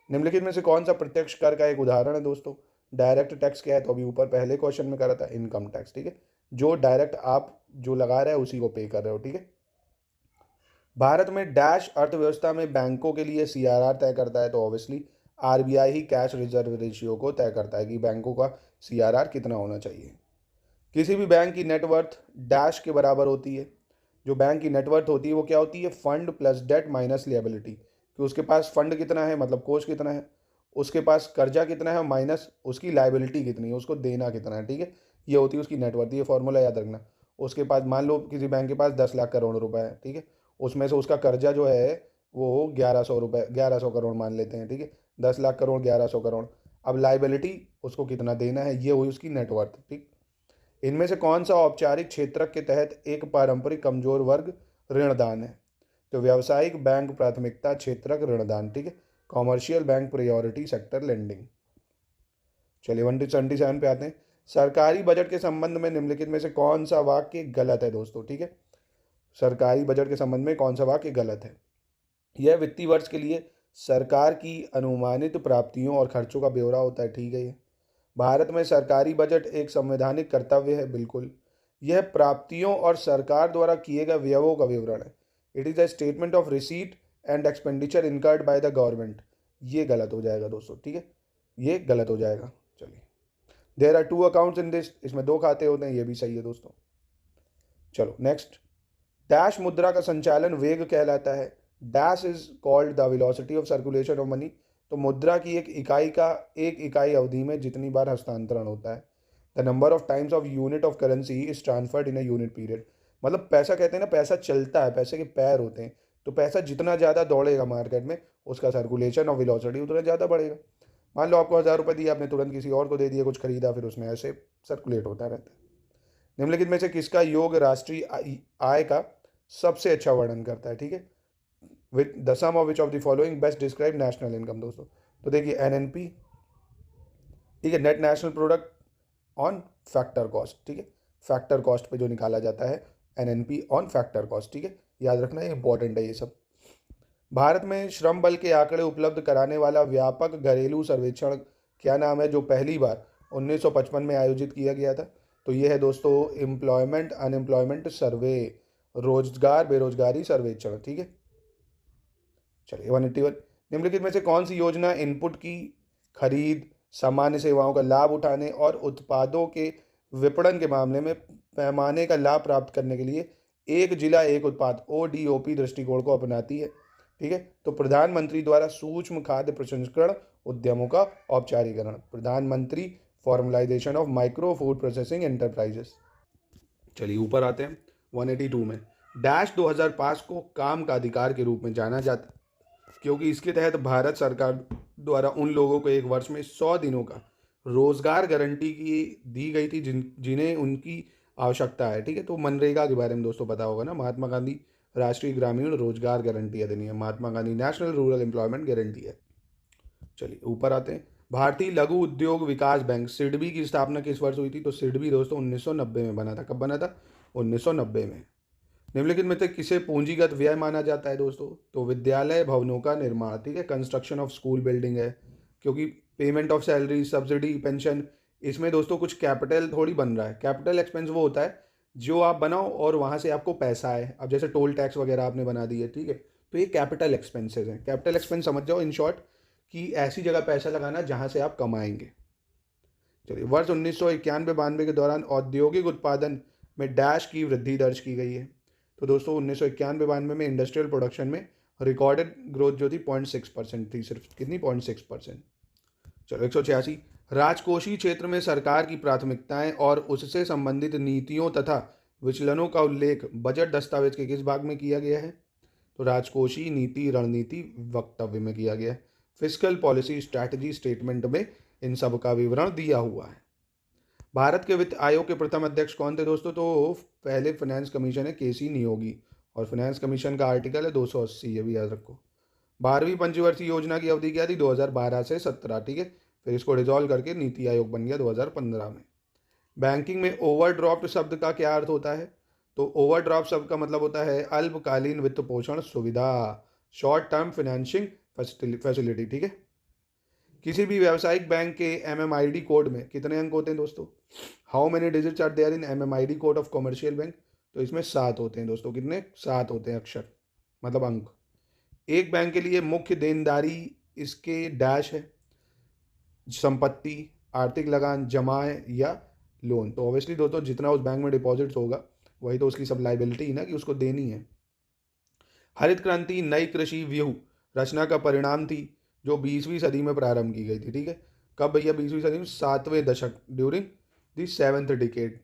निम्नलिखित में से कौन सा प्रत्यक्ष कर का एक उदाहरण है दोस्तों? डायरेक्ट टैक्स क्या है? तो अभी ऊपर पहले क्वेश्चन में करा था, इनकम टैक्स, ठीक है, जो डायरेक्ट आप जो लगा रहे हो उसी को पे कर रहे हो, ठीक है। भारत में डैश अर्थव्यवस्था में बैंकों के लिए सीआरआर तय करता है? तो ऑब्वियसली आरबीआई ही कैश रिजर्व रेशियो को तय करता है कि बैंकों का सीआरआर कितना होना चाहिए। किसी भी बैंक की नेटवर्थ डैश के बराबर होती है। जो बैंक की नेटवर्थ होती है वो क्या होती है? Fund plus debt minus liability, कि उसके पास फंड कितना है, मतलब कोष कितना है, उसके पास कर्जा कितना है, माइनस उसकी लाइबिलिटी कितनी है, उसको देना कितना है, ठीक है, ये होती है उसकी नेटवर्थ। ये फॉर्मूला याद रखना। उसके पास, मान लो किसी बैंक के पास 10 लाख करोड़ रुपए है, ठीक है, उसमें से उसका कर्जा जो है वो 1100 रुपये, 1100 करोड़ मान लेते हैं, ठीक है, 10 लाख करोड़, 1100 करोड़। अब लाइबिलिटी उसको कितना देना है, ये हुई उसकी नेटवर्थ, ठीक। इनमें से कौन सा औपचारिक क्षेत्र के तहत एक पारंपरिक कमजोर वर्ग ऋणदान है? तो व्यावसायिक बैंक प्राथमिकता क्षेत्रक ऋणदान, ठीक है, commercial bank priority sector lending. चलिए 127 पे आते हैं। सरकारी बजट के संबंध में निम्नलिखित में से कौन सा वाक्य गलत है दोस्तों? ठीक है, सरकारी बजट के संबंध में कौन सा वाक्य गलत है? यह वित्तीय वर्ष के लिए सरकार की अनुमानित प्राप्तियों और खर्चों का ब्यौरा होता है, ठीक है। ये भारत में सरकारी बजट एक संवैधानिक कर्तव्य है, बिल्कुल। यह प्राप्तियों और सरकार द्वारा किए गए व्ययों का विवरण है। It is a statement of receipt and expenditure incurred by the government. ये गलत हो जाएगा दोस्तों, ठीक है, ये गलत हो जाएगा। चलिए, there are 2 accounts in this, इसमें 2 खाते होते हैं, ये भी सही है दोस्तों। चलो नेक्स्ट। डैश मुद्रा का संचालन वेग कहलाता है। Dash is called the velocity of circulation of money. तो मुद्रा की एक इकाई अवधि में जितनी बार हस्तांतरण होता है। The number of times of unit of currency is transferred in a unit period. मतलब पैसा, कहते हैं ना, पैसा चलता है, पैसे के पैर होते हैं, तो पैसा जितना ज़्यादा दौड़ेगा मार्केट में, उसका सर्कुलेशन और वेलोसिटी उतना ज़्यादा बढ़ेगा। मान लो आपको 1000 रुपये दिए, आपने तुरंत किसी और को दे दिया, कुछ खरीदा, फिर उसमें ऐसे सर्कुलेट होता रहता है। निम्नलिखित में से किसका योग राष्ट्रीय आय का सबसे अच्छा वर्णन करता है? ठीक है, with the sum of which of the following best describe national income दोस्तों। तो देखिए एनएनपी, ठीक है, net national product on factor cost, ठीक है, फैक्टर कॉस्ट पे जो निकाला जाता है, एनएनपी ऑन फैक्टर कॉस्ट, ठीक है, याद रखना, ये इंपॉर्टेंट है ये सब। भारत में श्रम बल के आंकड़े उपलब्ध कराने वाला व्यापक घरेलू सर्वेक्षण क्या नाम है, जो पहली बार 1955 में आयोजित किया गया था? तो ये है दोस्तों एम्प्लॉयमेंट अनएम्प्लॉयमेंट सर्वे, रोजगार बेरोजगारी सर्वेक्षण, ठीक है। चलिए 181। निम्नलिखित में से कौन सी योजना इनपुट की खरीद, सामान्य सेवाओं का लाभ उठाने और उत्पादों के विपणन के मामले में पैमाने का लाभ प्राप्त करने के लिए एक जिला एक उत्पाद ODOP दृष्टिकोण को अपनाती है? ठीक है, तो प्रधानमंत्री द्वारा सूक्ष्म खाद्य प्रसंस्करण उद्यमों का औपचारीकरण, प्रधानमंत्री formalisation of micro food processing enterprises. चलिए ऊपर आते हैं 182 में। डैश 2005 को काम का अधिकार के रूप में जाना जाता है क्योंकि इसके तहत भारत सरकार द्वारा उन लोगों को एक वर्ष में 100 दिनों का रोजगार गारंटी की दी गई थी जिन्हें उनकी आवश्यकता है, ठीक है। तो मनरेगा के बारे में दोस्तों पता होगा ना, महात्मा गांधी राष्ट्रीय ग्रामीण रोजगार गारंटी अधिनियम, Mahatma Gandhi national rural employment guarantee है। चलिए ऊपर आते हैं। भारतीय लघु उद्योग विकास बैंक सिडबी की स्थापना किस वर्ष हुई थी? तो सिडबी दोस्तों 1990 में बना था। कब बना था? 1990 में। निम्नलिखित में से किसे पूंजीगत व्यय माना जाता है दोस्तों? तो विद्यालय भवनों का निर्माण, ठीक है, कंस्ट्रक्शन ऑफ स्कूल बिल्डिंग है, क्योंकि payment of salary, subsidy, pension, इसमें दोस्तों कुछ कैपिटल थोड़ी बन रहा है। कैपिटल एक्सपेंस वो होता है जो आप बनाओ और वहाँ से आपको पैसा आए। अब जैसे टोल टैक्स वगैरह आपने बना दिए, ठीक है, तो ये कैपिटल एक्सपेंसेस हैं। कैपिटल एक्सपेंस समझ जाओ इन शॉर्ट कि ऐसी जगह पैसा लगाना जहाँ से आप कमाएंगे। चलिए वर्ष 1991-92 के दौरान औद्योगिक उत्पादन में डैश की वृद्धि दर्ज की गई है। तो दोस्तों 1991-92 में इंडस्ट्रियल प्रोडक्शन में रिकॉर्डेड ग्रोथ जो थी 0.6% थी, सिर्फ कितनी? 0.6%। चलो 186। राजकोषीय क्षेत्र में सरकार की प्राथमिकताएं और उससे संबंधित नीतियों तथा विचलनों का उल्लेख बजट दस्तावेज के किस भाग में किया गया है? तो राजकोषीय नीति रणनीति वक्तव्य में किया गया है। फिस्कल पॉलिसी स्ट्रैटेजी स्टेटमेंट में इन सब का विवरण दिया हुआ है। भारत के वित्त आयोग के प्रथम अध्यक्ष कौन थे दोस्तों? तो पहले फाइनेंस कमीशन है केसी नियोगी, और फाइनेंस कमीशन का आर्टिकल है 280, ये भी याद रखो। 12वीं पंचवर्षीय योजना की अवधि क्या थी? 2012 से 17, ठीक है। फिर इसको रिजॉल्व करके नीति आयोग बन गया 2015 में। बैंकिंग में ओवरड्राफ्ट शब्द का क्या अर्थ होता है? तो ओवरड्राफ्ट शब्द का मतलब होता है अल्पकालीन वित्त पोषण सुविधा, शॉर्ट टर्म फाइनेंशिंग फैसिलिटी, ठीक है। किसी भी व्यावसायिक बैंक के एमएमआईडी कोड में कितने अंक होते हैं दोस्तों? How many digits are there in MMID code of commercial bank? तो इसमें 7 होते हैं दोस्तों। कितने? 7 होते हैं अक्षर, मतलब अंक। एक बैंक के लिए मुख्य देनदारी इसके डैश है, संपत्ति, आर्थिक लगान, जमाएं या लोन। तो ऑब्वियसली दोस्तों जितना उस बैंक में डिपॉजिट्स होगा वही तो उसकी सब लाइबिलिटी है ना, कि उसको देनी है। हरित क्रांति नई कृषि व्यूह रचना का परिणाम थी, जो 20वीं सदी में प्रारंभ की गई थी, ठीक है। कब भैया? 20वीं सदी में 7वें दशक, during the 7th decade.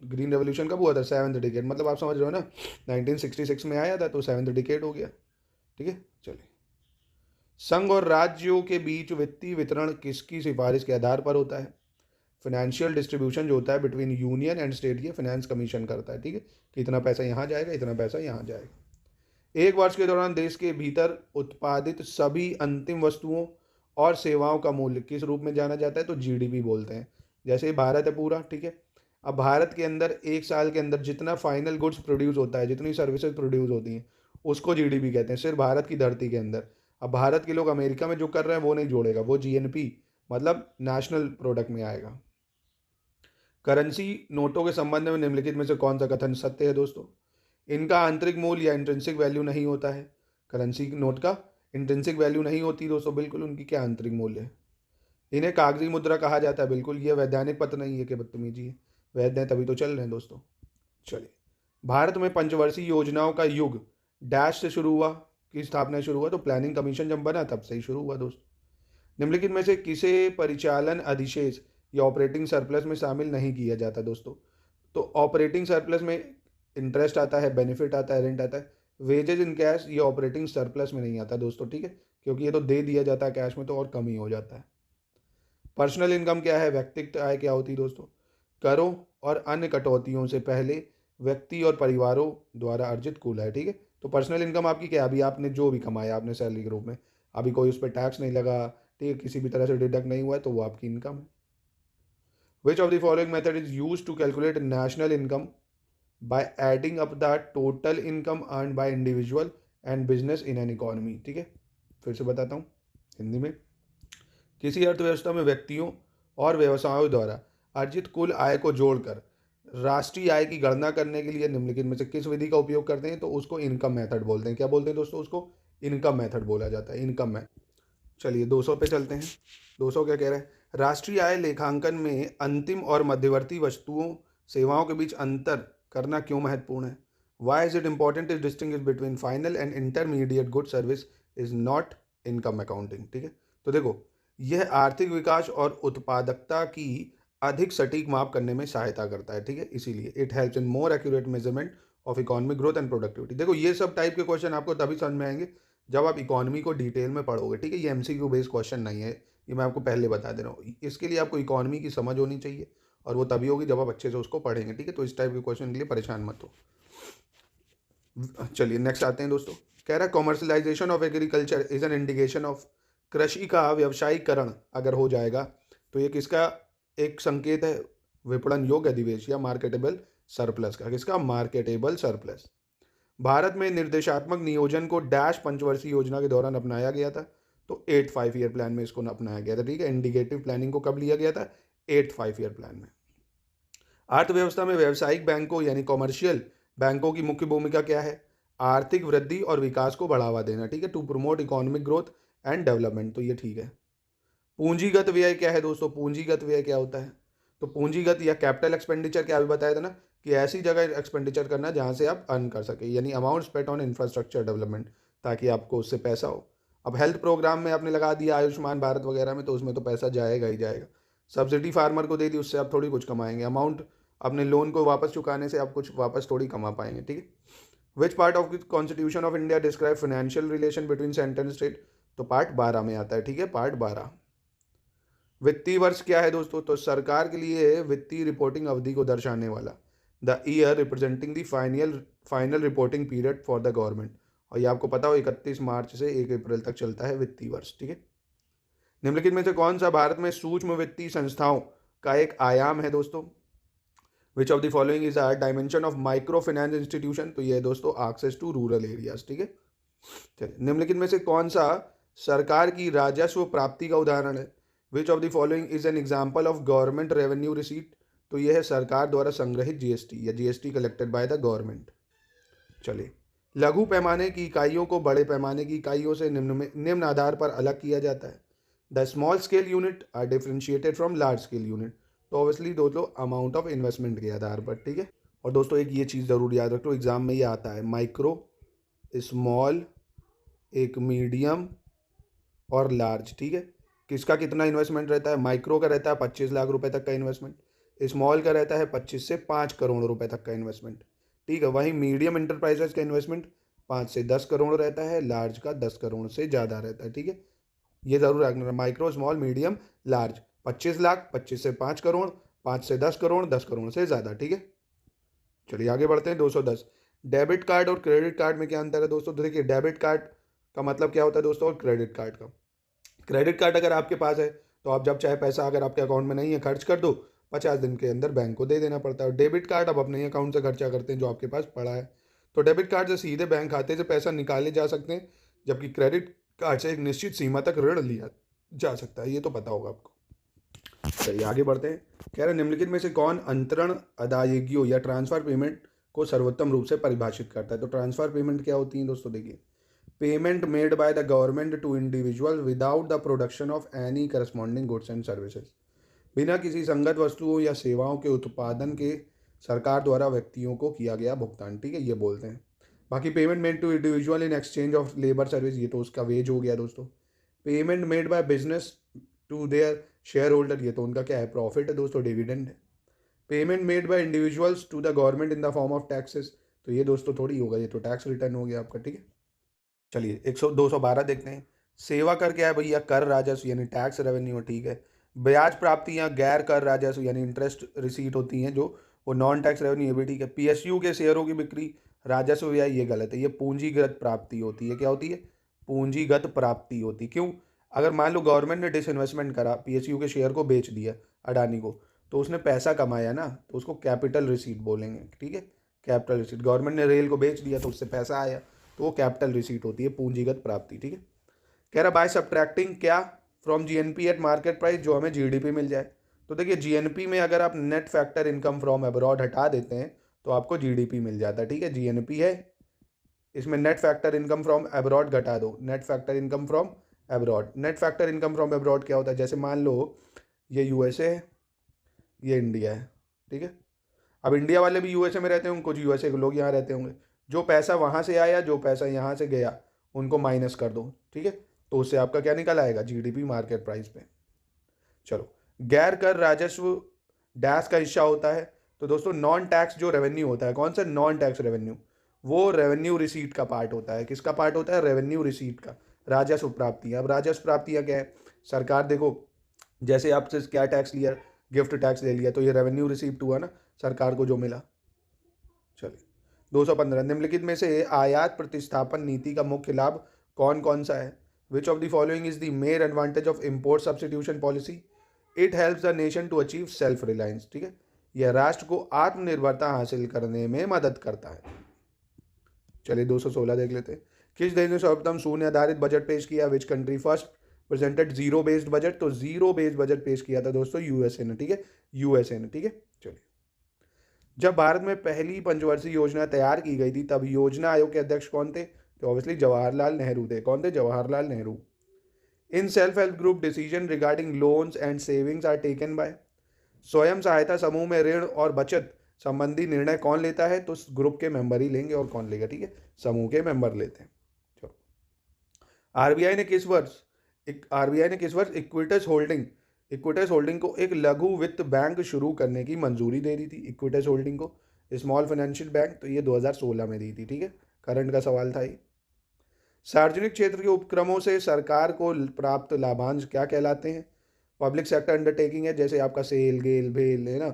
Green revolution कब हुआ था? 7th डिकेड, मतलब आप समझ रहे हो ना, 1966 में आया था तो 7th डिकेड हो गया, ठीक है। चलिए, संघ और राज्यों के बीच वित्तीय वितरण किसकी सिफारिश के आधार पर होता है? फाइनेंशियल डिस्ट्रीब्यूशन जो होता है बिटवीन यूनियन एंड स्टेट, ये फाइनेंस कमीशन करता है, ठीक है, कि इतना पैसा यहाँ जाएगा, इतना पैसा यहाँ जाएगा। एक वर्ष के दौरान देश के भीतर उत्पादित सभी अंतिम वस्तुओं और सेवाओं का मूल्य किस रूप में जाना जाता है? तो जीडीपी बोलते हैं। जैसे भारत है पूरा, ठीक है। अब भारत के अंदर एक साल के अंदर जितना फाइनल गुड्स प्रोड्यूस होता है, जितनी सर्विसेज प्रोड्यूस होती हैं, उसको जीडीपी कहते हैं, सिर्फ भारत की धरती के अंदर। अब भारत के लोग अमेरिका में जो कर रहे हैं वो नहीं जोड़ेगा, वो जीएनपी मतलब नेशनल प्रोडक्ट में आएगा। करेंसी नोटों के संबंध में निम्नलिखित में से कौन सा कथन सत्य है दोस्तों? इनका आंतरिक मूल्य या इंट्रिंसिक वैल्यू नहीं होता है। करेंसी नोट का इंट्रिंसिक वैल्यू नहीं होती दोस्तों, बिल्कुल। उनकी क्या आंतरिक मूल्य है? इन्हें कागजी मुद्रा कहा जाता है, बिल्कुल। ये वैधानिक पत्र नहीं है कि बदतमीजी है, वैध है तभी तो चल रहे हैं दोस्तों। चलिए, भारत में पंचवर्षीय योजनाओं का युग डैश से शुरू हुआ, की स्थापना शुरू हुआ? तो प्लानिंग कमीशन जब बना तब से ही शुरू हुआ दोस्तों। निम्नलिखित में से किसे परिचालन अधिशेष या ऑपरेटिंग सरप्लस में शामिल नहीं किया जाता दोस्तों? तो ऑपरेटिंग सरप्लस में इंटरेस्ट आता है, बेनिफिट आता है, रेंट आता है। वेजेज इन कैश ये ऑपरेटिंग सरप्लस में नहीं आता दोस्तों, ठीक है, क्योंकि ये तो दे दिया जाता है कैश में, तो और कम ही हो जाता है। पर्सनल इनकम क्या है? व्यक्तिगत आय क्या होती है दोस्तों? करों और अन्य कटौतियों से पहले व्यक्ति और परिवारों द्वारा अर्जित कुल है, ठीक है। तो पर्सनल इनकम आपकी क्या है? अभी आपने जो भी कमाया आपने सैलरी के रूप में, अभी कोई उस पर टैक्स नहीं लगा, ठीक है, किसी भी तरह से डिडक्ट नहीं हुआ है, तो वो आपकी इनकम है। Which of the following method is use to calculate national income by adding up the total income earn by individual and business in an economy, ठीक है। फिर से बताता हूँ हिंदी में। किसी अर्थव्यवस्था में व्यक्तियों और व्यवसायों द्वारा अर्जित कुल आय को जोड़कर राष्ट्रीय आय की गणना करने के लिए निम्नलिखित में से किस विधि का उपयोग करते हैं? तो उसको इनकम मेथड बोलते हैं। क्या बोलते हैं दोस्तों? उसको इनकम मेथड बोला जाता है, इनकम मेथड। चलिए 200 पे चलते हैं। 200 क्या कह रहा है? राष्ट्रीय आय लेखांकन में अंतिम और मध्यवर्ती वस्तुओं सेवाओं के बीच अंतर करना क्यों महत्वपूर्ण है? Why is it important is distinguish between final and intermediate good service is not income accounting, ठीक है। तो देखो, यह आर्थिक विकास और उत्पादकता की अधिक सटीक माप करने में सहायता करता है, ठीक है। इसीलिए it helps in more accurate measurement of economic growth and productivity. देखो, ये सब टाइप के क्वेश्चन आपको तभी समझ में आएंगे जब आप इकोनॉमी को डिटेल में पढ़ोगे, ठीक है। ये एमसीक्यू बेस्ड क्वेश्चन नहीं है, ये मैं आपको पहले बता दे रहा हूँ। इसके लिए आपको इकोनॉमी की समझ होनी चाहिए, और वो तभी होगी जब आप अच्छे से उसको पढ़ेंगे, ठीक है। तो इस टाइप के क्वेश्चन के लिए परेशान मत हो। चलिए नेक्स्ट आते हैं दोस्तों। कह रहा है commercialisation of agriculture is an indication of, कृषि का व्यावसायीकरण अगर हो जाएगा तो ये किसका एक संकेत है? विपणन योग्य अधिशेष या मार्केटेबल सरप्लस का। किसका? Marketable surplus. भारत में निर्देशात्मक नियोजन को डैश पंचवर्षीय योजना के दौरान अपनाया गया था? तो 8 5 ईयर प्लान में इसको अपनाया गया था, ठीक है। इंडिकेटिव प्लानिंग को कब लिया गया था? 8 5 ईयर प्लान में। अर्थव्यवस्था में व्यावसायिक बैंकों यानी कॉमर्शियल बैंकों की मुख्य भूमिका क्या है? आर्थिक वृद्धि और विकास को बढ़ावा देना, ठीक है, to promote economic growth and development. तो ये ठीक है। पूंजीगत व्यय क्या है दोस्तों? पूंजीगत व्यय क्या होता है? तो पूंजीगत या कैपिटल एक्सपेंडिचर, क्या अभी बताया था ना, कि ऐसी जगह एक्सपेंडिचर करना जहां से आप अर्न कर सके, यानी amount spent on infrastructure development, ताकि आपको उससे पैसा हो। अब हेल्थ प्रोग्राम में आपने लगा दिया आयुष्मान भारत वगैरह में, तो उसमें तो पैसा जाएगा ही जाएगा। सब्सिडी फार्मर को दे दी, उससे आप थोड़ी कुछ कमाएंगे। अमाउंट अपने लोन को वापस चुकाने से आप कुछ वापस थोड़ी कमा पाएंगे, ठीक है। Which part of constitution of India describe financial relation between centre and state? तो पार्ट 12 में आता है, ठीक है, पार्ट 12। वित्तीय वर्ष क्या है दोस्तों? तो सरकार के लिए वित्तीय रिपोर्टिंग अवधि को दर्शाने वाला, the year representing the final reporting period for the government. और ये आपको पता हो 31 मार्च से 1 अप्रैल तक चलता है वित्तीय वर्ष, ठीक है। निम्नलिखित में से कौन सा भारत में सूक्ष्म वित्तीय संस्थाओं का एक आयाम है दोस्तों? विच of the following is a dimension of micro finance institution? तो ये है दोस्तों एक्सेस टू रूरल एरियाज, ठीक है। चलिए, निम्नलिखित में से कौन सा सरकार की राजस्व प्राप्ति का उदाहरण है? Which of the following is an example of government revenue receipt? तो यह है सरकार द्वारा संग्रहित जीएसटी या GST collected by the government. चलिए, लघु पैमाने की इकाइयों को बड़े पैमाने की इकाइयों से निम्न आधार पर अलग किया जाता है। The small scale unit are differentiated from large scale unit. तो ऑब्वियसली दोस्तों अमाउंट ऑफ इन्वेस्टमेंट के आधार पर, ठीक है। और दोस्तों एक ये चीज़ ज़रूर याद रखो, एग्जाम में ये आता है माइक्रो, स्मॉल, एक मीडियम और लार्ज, ठीक है। किसका कितना इन्वेस्टमेंट रहता है? माइक्रो का रहता है 25 लाख रुपए तक का इन्वेस्टमेंट, स्मॉल का रहता है 25 से 5 करोड़ रुपए तक का इन्वेस्टमेंट, ठीक है। वहीं मीडियम इंटरप्राइजेस का इन्वेस्टमेंट 5 से 10 करोड़ रहता है, लार्ज का 10 करोड़ से ज़्यादा रहता है, ठीक है। ये ज़रूर रखना, micro, small, medium, large. 25 lakh 25 से 5 करोड़, 5 से 10 करोड़, 10 करोड़ से ज़्यादा, ठीक है। चलिए आगे बढ़ते हैं। 210, डेबिट कार्ड और क्रेडिट कार्ड में क्या अंतर है दोस्तों? तो देखिए, डेबिट कार्ड का मतलब क्या होता है दोस्तों, और क्रेडिट कार्ड का। क्रेडिट कार्ड अगर आपके पास है तो आप जब चाहे पैसा अगर आपके अकाउंट में नहीं है खर्च कर दो, 50 दिन के अंदर बैंक को दे देना पड़ता है। और डेबिट कार्ड आप अपने अकाउंट से खर्चा करते हैं जो आपके पास पड़ा है। तो डेबिट कार्ड से सीधे बैंक खाते से पैसा निकाले जा सकते हैं, जबकि क्रेडिट कार्ड से एक निश्चित सीमा तक ऋण लिया जा सकता है। ये तो पता होगा आपको। चलिए आगे बढ़ते हैं। कह रहे निम्नलिखित में से कौन अंतरण अदायगियों या ट्रांसफर पेमेंट को सर्वोत्तम रूप से परिभाषित करता है? तो ट्रांसफर पेमेंट क्या होती है दोस्तों? देखिए, payment made by the government to individual without the production of any corresponding goods and services. बिना किसी संगत वस्तुओं या सेवाओं के उत्पादन के सरकार द्वारा व्यक्तियों को किया गया भुगतान, ठीक है, ये बोलते हैं। बाकी payment made to individual in exchange of labour service, ये तो उसका वेज हो गया दोस्तों। Payment made by business to their shareholder, ये तो उनका क्या है, प्रॉफिट है दोस्तों, डिविडेंड है। Payment made by individuals to the government in the form of taxes, तो ये दोस्तों थोड़ी होगा, ये तो टैक्स रिटर्न हो गया आपका, ठीक है। चलिए 212 देखते हैं। सेवा कर क्या है भैया? कर राजस्व यानी टैक्स रेवेन्यू, ठीक है। ब्याज प्राप्ति या गैर कर राजस्व यानी इंटरेस्ट रिसीट होती हैं जो, वो नॉन टैक्स रेवेन्यू, ये भी ठीक है। पीएसयू के शेयरों की बिक्री राजस्व व्यय, ये गलत है, ये पूंजीगत प्राप्ति होती है। क्या होती है? पूंजीगत प्राप्ति होती। क्यों? अगर मान लो गवर्नमेंट ने डिसइन्वेस्टमेंट करा, पीएसयू के शेयर को बेच दिया अडानी को, तो उसने पैसा कमाया ना, तो उसको कैपिटल रिसीट बोलेंगे, ठीक है। कैपिटल रिसीट, गवर्नमेंट ने रेल को बेच दिया तो उससे पैसा आया, तो वो कैपिटल रिसीट होती है, पूंजीगत प्राप्ति, ठीक है। कह रहा बाय सब्ट्रैक्टिंग क्या from GNP eight market price, जो हमें जीडीपी मिल जाए। तो देखिए, जीएनपी में अगर आप net factor income from abroad हटा देते हैं तो आपको जीडीपी मिल जाता है, ठीक है। जीएनपी है, इसमें net factor income from abroad घटा दो, net factor income from abroad. Net factor income from abroad क्या होता है? जैसे मान लो ये यूएसए है, ये इंडिया है, ठीक है। अब इंडिया वाले भी यूएसए में रहते होंगे, कुछ यूएसए के लोग यहाँ रहते होंगे। जो पैसा वहाँ से आया, जो पैसा यहाँ से गया, उनको माइनस कर दो, ठीक है। तो उससे आपका क्या निकल आएगा? जीडीपी मार्केट प्राइस पे। चलो, गैर कर राजस्व डैश का हिस्सा होता है। तो दोस्तों नॉन टैक्स जो रेवेन्यू होता है, कौन सा? नॉन टैक्स रेवेन्यू, वो रेवेन्यू रिसीट का पार्ट होता है। किसका पार्ट होता है? रेवेन्यू रिसीट का, राजस्व प्राप्तियाँ। अब राजस्व प्राप्तियाँ क्या है? सरकार देखो, जैसे आपसे क्या टैक्स लिया, गिफ्ट टैक्स ले लिया, तो ये रेवेन्यू रिसीप्ट हुआ ना सरकार को जो मिला। चलिए 215, निम्नलिखित में से आयात प्रतिस्थापन नीति का मुख्य लाभ कौन कौन सा है? Which of the following is the main advantage of import substitution policy? It helps the nation to achieve self reliance, ठीक है। यह राष्ट्र को आत्मनिर्भरता हासिल करने में मदद करता है। चलिए 216 देख लेते हैं। किस देश ने सर्वप्रथम शून्य आधारित बजट पेश किया? Which country first presented zero based budget? तो जीरो बेस्ड बजट पेश किया था दोस्तों यूएसए ने, ठीक है, यूएसए ने, ठीक है। चलिए, जब भारत में पहली पंचवर्षीय योजना तैयार की गई थी तब योजना आयोग के अध्यक्ष कौन थे? तो ऑब्वियसली जवाहरलाल नेहरू थे। कौन थे? Jawaharlal Nehru. In self help group decision regarding loans and savings are taken by, स्वयं सहायता समूह में ऋण और बचत संबंधी निर्णय कौन लेता है? तो ग्रुप के मेंबर ही लेंगे, और कौन लेगा, ठीक है, समूह के मेंबर लेते हैं। चलो, आरबीआई ने किस वर्ष इक्विटस होल्डिंग को एक लघु वित्त बैंक शुरू करने की मंजूरी दे दी थी? इक्विटस होल्डिंग को स्मॉल फाइनेंशियल बैंक, तो ये 2016 में दी थी, ठीक है। करंट का सवाल था ये। सार्वजनिक क्षेत्र के उपक्रमों से सरकार को प्राप्त लाभांश क्या कहलाते हैं? पब्लिक सेक्टर अंडरटेकिंग है, जैसे आपका सेल, गेल, भेल है ना,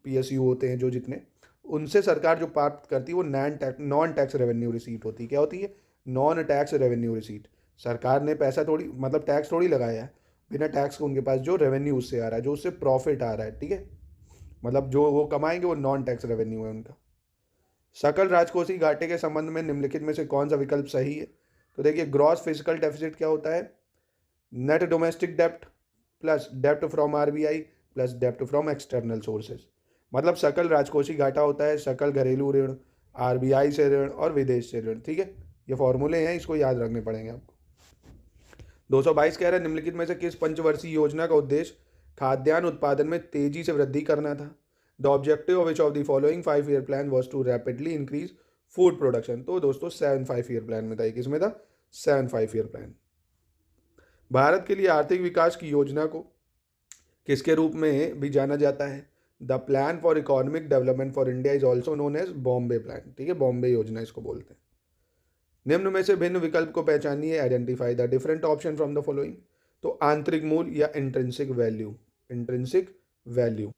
पीएसयू होते हैं जो जितने, उनसे सरकार जो प्राप्त करती है वो नॉन टैक्स रेवेन्यू रिसीट होती है। क्या होती है? Non tax revenue receipt. सरकार ने पैसा थोड़ी, मतलब टैक्स थोड़ी लगाया है, बिना टैक्स के उनके पास जो रेवेन्यू उससे आ रहा है, जो उससे प्रॉफिट आ रहा है, ठीक है, मतलब जो वो कमाएंगे वो नॉन टैक्स रेवेन्यू है उनका। सकल राजकोषीय घाटे के संबंध में निम्नलिखित में से कौन सा विकल्प सही है? तो देखिए, ग्रॉस फिजिकल डेफिसिट क्या होता है? Net domestic dept plus dept from RBI plus dept from external sources. मतलब सकल राजकोषीय घाटा होता है सकल घरेलू ऋण, आरबीआई से ऋण और विदेश से ऋण, ठीक है। ये फॉर्मूले हैं, इसको याद रखने पड़ेंगे आपको। 222 कह रहा है निम्नलिखित में से किस पंचवर्षीय योजना का उद्देश्य खाद्यान्न उत्पादन में तेजी से वृद्धि करना था? The objective of which of the following 5 year plan was to rapidly increase food production. तो दोस्तों 7 5 ईयर प्लान में था, किसमें था? 7 5 ईयर प्लान। भारत के लिए आर्थिक विकास की योजना को किसके रूप में भी जाना जाता है? The plan for economic development for India is also known as Bombay plan, ठीक है, बॉम्बे योजना इसको बोलते हैं। निम्न में से भिन्न विकल्प को पहचानिए, identify the different option from the following. तो आंतरिक मूल्य या इंट्रिंसिक वैल्यू। इंट्रिंसिक वैल्यू,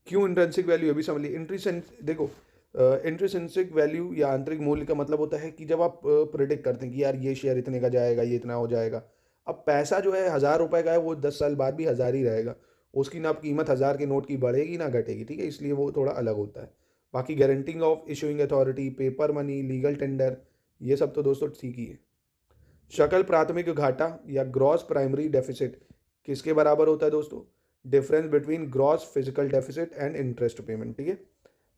क्यों इंट्रिंसिक वैल्यू अभी समझ लीजिए। देखो, इंट्रिंसिक वैल्यू या आंतरिक मूल्य का मतलब होता है कि जब आप प्रिडिक्ट करते हैं कि यार ये शेयर इतने का जाएगा, ये इतना हो जाएगा। अब पैसा जो है 1,000 रुपये का है, वो 10 साल बाद भी 1,000 ही रहेगा, उसकी ना कीमत 1,000 के नोट की बढ़ेगी ना घटेगी, ठीक है, इसलिए वो थोड़ा अलग होता है। बाकी guaranteeing of issuing authority, paper money, legal tender, ये सब तो दोस्तों ठीक ही है। शकल प्राथमिक घाटा या ग्रॉस प्राइमरी डेफिसिट किसके बराबर होता है दोस्तों? Difference between gross physical deficit and interest payment, ठीक है,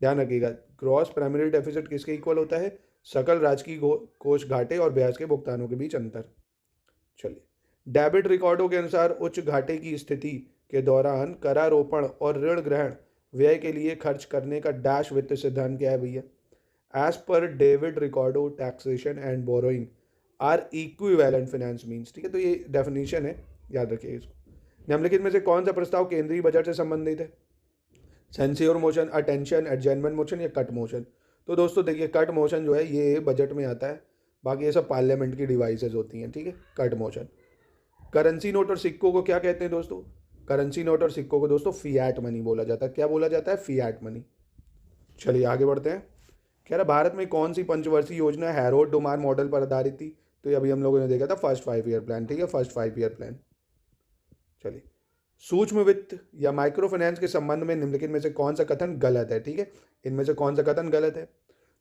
ध्यान रखिएगा। ग्रॉस प्राइमरी डेफिसिट किसके इक्वल होता है? सकल राजकीय कोष घाटे और ब्याज के भुगतानों के बीच अंतर। चलिए, डेबिट रिकॉर्डों के अनुसार उच्च घाटे की स्थिति के दौरान करारोपण और ऋण ग्रहण व्यय के लिए खर्च करने का डैश वित्त सिद्धांत क्या है भैया? As per David Ricardo, taxation and borrowing are equivalent finance means, ठीक है, तो ये डेफिनेशन है, याद रखिए इसको। निम्नलिखित में से कौन सा प्रस्ताव केंद्रीय बजट से संबंधित है? सेंसियोर मोशन, अटेंशन, एडजमेंट मोशन या कट मोशन? तो दोस्तों देखिए, कट मोशन जो है ये बजट में आता है, बाकी ये सब पार्लियामेंट की डिवाइसेज होती हैं, ठीक है, कट मोशन। करेंसी नोट और सिक्कों को क्या कहते हैं दोस्तों? करेंसी नोट और सिक्कों को दोस्तों फियाट मनी बोला जाता है। क्या बोला जाता है? Fiat money. चलिए आगे बढ़ते हैं। कह रहा भारत में कौन सी पंचवर्षीय योजना हैरोल्ड डोमार मॉडल पर आधारित थी? तो ये अभी हम लोगों ने देखा था फर्स्ट 5 ईयर प्लान, ठीक है, फर्स्ट 5 ईयर प्लान। चलिए, सूक्ष्म वित्त या माइक्रो फाइनेंस के संबंध में निम्नलिखित में से कौन सा कथन गलत है? ठीक है, इनमें से कौन सा कथन गलत है?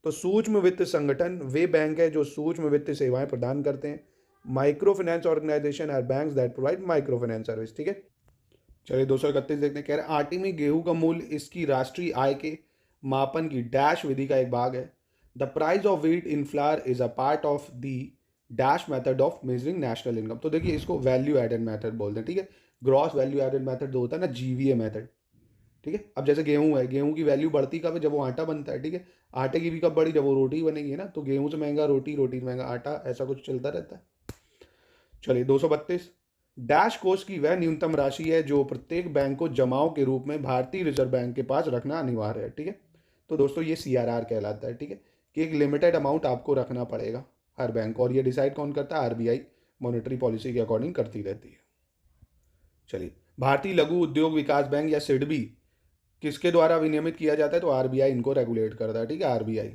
तो सूक्ष्म वित्त संगठन वे बैंक है जो सूक्ष्म वित्त सेवाएं प्रदान करते हैं। Micro finance organisation are banks that provide micro finance service, ठीक है। चलिए 231 देखते हैं। कह रहे हैं आटे में गेहूं का मूल्य इसकी राष्ट्रीय आय के मापन की डैश विधि का एक भाग है। The price of wheat in flower is a part of the dash method of measuring national income. तो देखिए इसको वैल्यू एडेड मेथड बोलते हैं, ठीक है। ग्रॉस वैल्यू एडेड मेथड जो होता है ना, जीवीए मेथड, ठीक है। अब जैसे गेहूं है, गेहूं की वैल्यू बढ़ती कब है? जब वो आटा बनता है, ठीक है। आटे की भी कब बढ़ी? जब वो रोटी बनेगी ना, तो गेहूं से महंगा रोटी, रोटी से महंगा आटा, ऐसा कुछ चलता रहता है। चलिए 232, डैश कोष की वह न्यूनतम राशि है जो प्रत्येक बैंक को जमाओं के रूप में भारतीय रिजर्व बैंक के पास रखना अनिवार्य है, ठीक है। तो दोस्तों ये सीआरआर कहलाता है, ठीक है, कि एक लिमिटेड अमाउंट आपको रखना पड़ेगा हर बैंक, और ये डिसाइड कौन करता है? आरबीआई मॉनेटरी पॉलिसी के अकॉर्डिंग करती रहती है। चलिए, भारतीय लघु उद्योग विकास बैंक या सिडबी किसके द्वारा विनियमित किया जाता है? तो आरबीआई इनको रेगुलेट करता है, ठीक है, आरबीआई।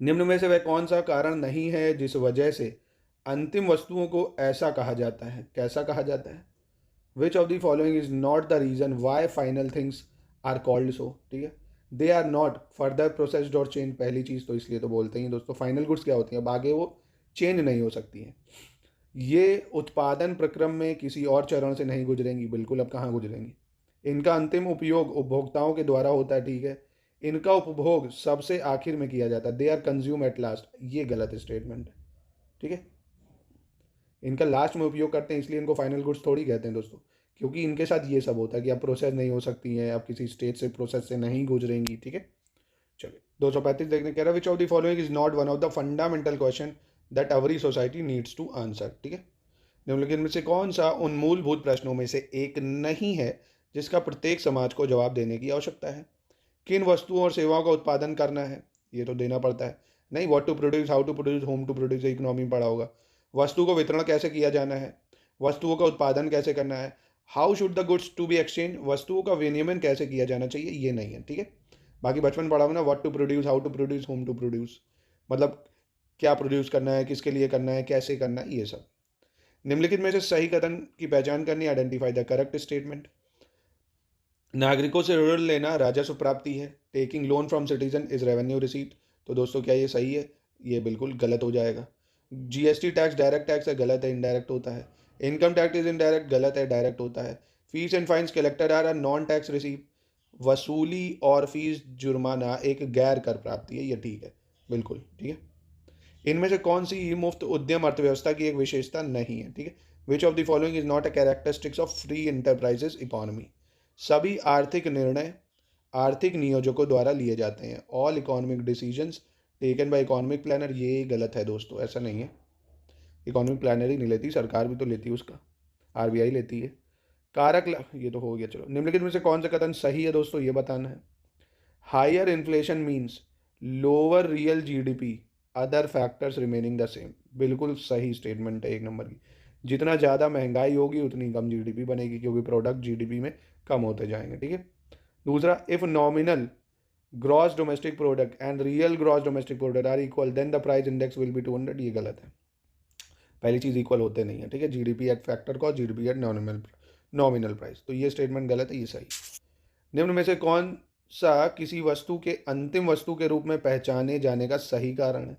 निम्न में से वह कौन सा कारण नहीं है जिस वजह से अंतिम वस्तुओं को ऐसा कहा जाता है? कैसा कहा जाता है? Which of the following is not the reason why final things are called so, ठीक है। They are not further processed और चेंज, पहली चीज़ तो इसलिए तो बोलते हैं दोस्तों। फाइनल गुड्स क्या होती हैं? अब आगे वो चेंज नहीं हो सकती हैं। ये उत्पादन प्रक्रम में किसी और चरण से नहीं गुजरेंगी, बिल्कुल, अब कहाँ गुजरेंगी। इनका अंतिम उपयोग उपभोक्ताओं के द्वारा होता है, ठीक है। इनका उपभोग सबसे आखिर में किया जाता है। They are consume at last, ये गलत स्टेटमेंट है, ठीक है। इनका लास्ट में उपयोग करते हैं, इसलिए इनको फाइनल गुड्स थोड़ी कहते हैं दोस्तों, क्योंकि इनके साथ ये सब होता है कि अब प्रोसेस नहीं हो सकती हैं, अब किसी स्टेज से प्रोसेस से नहीं गुजरेंगी, ठीक है। चलिए 235 देखने कह रहा है which of the following is not one of the fundamental question that every society needs to answer, ठीक है। निम्नलिखित में से कौन सा उन मूलभूत प्रश्नों में से एक नहीं है जिसका प्रत्येक समाज को जवाब देने की आवश्यकता है? किन वस्तुओं और सेवाओं का उत्पादन करना है? ये तो देना पड़ता है। नहीं, what to produce, how to produce, whom to produce, economy में पढ़ा होगा। वस्तु को वितरण कैसे किया जाना है? वस्तुओं का उत्पादन कैसे करना है? How should the goods to be exchange, वस्तुओं का विनिमय कैसे किया जाना चाहिए, ये नहीं है, ठीक है। बाकी बचपन पढ़ा हुआ ना, what to produce, how to produce, whom to produce, मतलब क्या प्रोड्यूस करना है, किसके लिए करना है, कैसे करना है, ये सब। निम्नलिखित में से सही कथन की पहचान करनी, आइडेंटिफाई द करेक्ट स्टेटमेंट। नागरिकों से ऋण लेना राजस्व प्राप्ति है, taking loan from citizen is revenue receipt. तो दोस्तों क्या ये सही है? ये बिल्कुल गलत हो जाएगा। जीएसटी टैक्स डायरेक्ट टैक्स है, गलत है, इनडायरेक्ट होता है। इनकम टैक्स इज इनडायरेक्ट, गलत है, डायरेक्ट होता है। Fees and fines collected are non tax receive, वसूली और फीस जुर्माना एक गैर कर प्राप्ति है, ये ठीक है, बिल्कुल ठीक है। इनमें से कौन सी ई मुफ्त उद्यम अर्थव्यवस्था की एक विशेषता नहीं है, ठीक है। Which of the following is not a characteristics of free enterprises economy, सभी आर्थिक निर्णय आर्थिक नियोजकों द्वारा लिए जाते हैं। All economic decisions taken by economic planner, ये गलत है दोस्तों, ऐसा नहीं है। इकोनॉमिक प्लानर ही नहीं लेती, सरकार भी तो लेती है उसका, आरबीआई लेती है। ये तो हो गया, चलो। निम्नलिखित में से कौन सा कथन सही है दोस्तों, ये बताना है। Higher inflation means lower real GDP, other factors remaining the same, बिल्कुल सही स्टेटमेंट है, एक नंबर की। जितना ज़्यादा महंगाई होगी उतनी कम जीडीपी बनेगी, क्योंकि प्रोडक्ट जीडीपी में कम होते जाएंगे, ठीक है। दूसरा, if nominal gross domestic product and real gross domestic product are equal then the price index will be 200, ये गलत है। पहली चीज़ इक्वल होते नहीं है, ठीक है। GDP at factor cost, GDP at nominal price, तो ये स्टेटमेंट गलत है, ये सही। निम्न में से कौन सा किसी वस्तु के अंतिम वस्तु के रूप में पहचाने जाने का सही कारण है?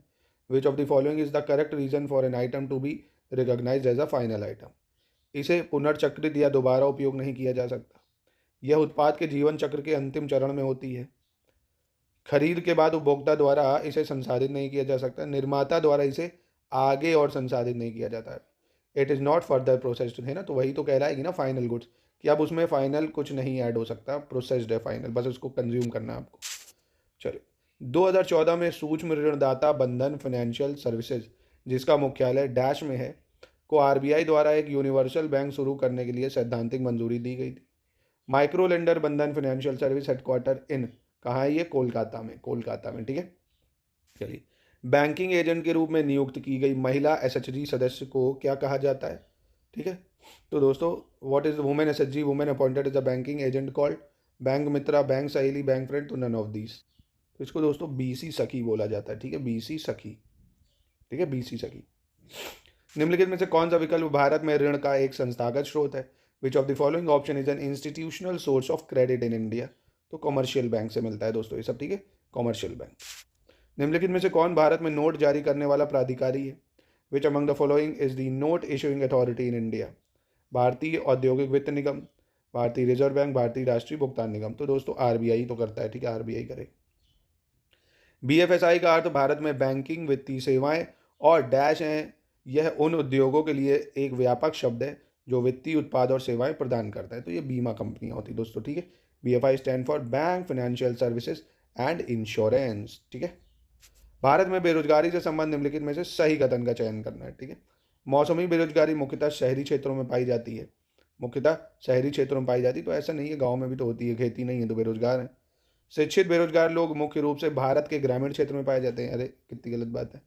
Which of the following is the correct reason for an item to be recognised as a final item, इसे पुनर्चक्रित या दोबारा उपयोग नहीं किया जा सकता, यह उत्पाद के जीवन चक्र के अंतिम चरण में होती है, खरीद के बाद उपभोक्ता द्वारा इसे संसाधित नहीं किया जा सकता, निर्माता द्वारा इसे आगे और संसाधित नहीं किया जाता है, it is not further processed है ना, तो वही तो कहलाएगी ना फाइनल गुड्स, कि अब उसमें फाइनल कुछ नहीं ऐड हो सकता, प्रोसेस्ड है फाइनल, बस उसको कंज्यूम करना है आपको। चलिए, 2014 में सूक्ष्म ऋणदाता बंधन फाइनेंशियल सर्विसेज, जिसका मुख्यालय डैश में है, को आरबीआई द्वारा एक यूनिवर्सल बैंक शुरू करने के लिए सैद्धांतिक मंजूरी दी गई थी। माइक्रो लेंडर बंधन फाइनेंशियल सर्विस हेडक्वार्टर इन कहाँ है? ये कोलकाता में, ठीक है। चलिए, बैंकिंग एजेंट के रूप में नियुक्त की गई महिला एसएचजी सदस्य को क्या कहा जाता है, ठीक है। तो दोस्तों, what is women SHG, women appointed is the banking agent called? Bank Mitra, bank सहेली, बैंक फ्रेंड, तो नन ऑफ दीज। तो इसको दोस्तों बीसी सखी बोला जाता है, ठीक है, बीसी सखी, ठीक है, बीसी सखी। निम्नलिखित में से कौन सा विकल्प भारत में ऋण का एक संस्थागत स्रोत है? Which of the following option is an institutional source of credit in India? तो कॉमर्शियल बैंक से मिलता है दोस्तों ये सब, ठीक है, कॉमर्शियल बैंक। निम्नलिखित में से कौन भारत में नोट जारी करने वाला प्राधिकारी है? Which among the following is the note issuing authority in India? भारतीय औद्योगिक वित्त निगम, भारतीय रिजर्व बैंक, भारतीय राष्ट्रीय भुगतान निगम। तो दोस्तों आरबीआई तो करता है, ठीक है, आरबीआई करे। बीएफएसआई का अर्थ भारत में बैंकिंग, वित्तीय सेवाएं और डैश हैं, यह उन उद्योगों के लिए एक व्यापक शब्द है जो वित्तीय उत्पाद और सेवाएं प्रदान करता है, तो ये बीमा कंपनियां होती है दोस्तों, ठीक है। BFI stand for bank financial services and insurance, ठीक है। भारत में बेरोजगारी से संबंध निम्नलिखित में से सही कथन का चयन करना है, ठीक है। मौसमी बेरोजगारी मुख्यतः शहरी क्षेत्रों में पाई जाती है, मुख्यतः शहरी क्षेत्रों में पाई जाती है, तो ऐसा नहीं है, गाँव में भी तो होती है, खेती नहीं है तो बेरोजगार है। शिक्षित बेरोजगार लोग मुख्य रूप से भारत के ग्रामीण क्षेत्र में पाए जाते हैं, अरे कितनी गलत बात है।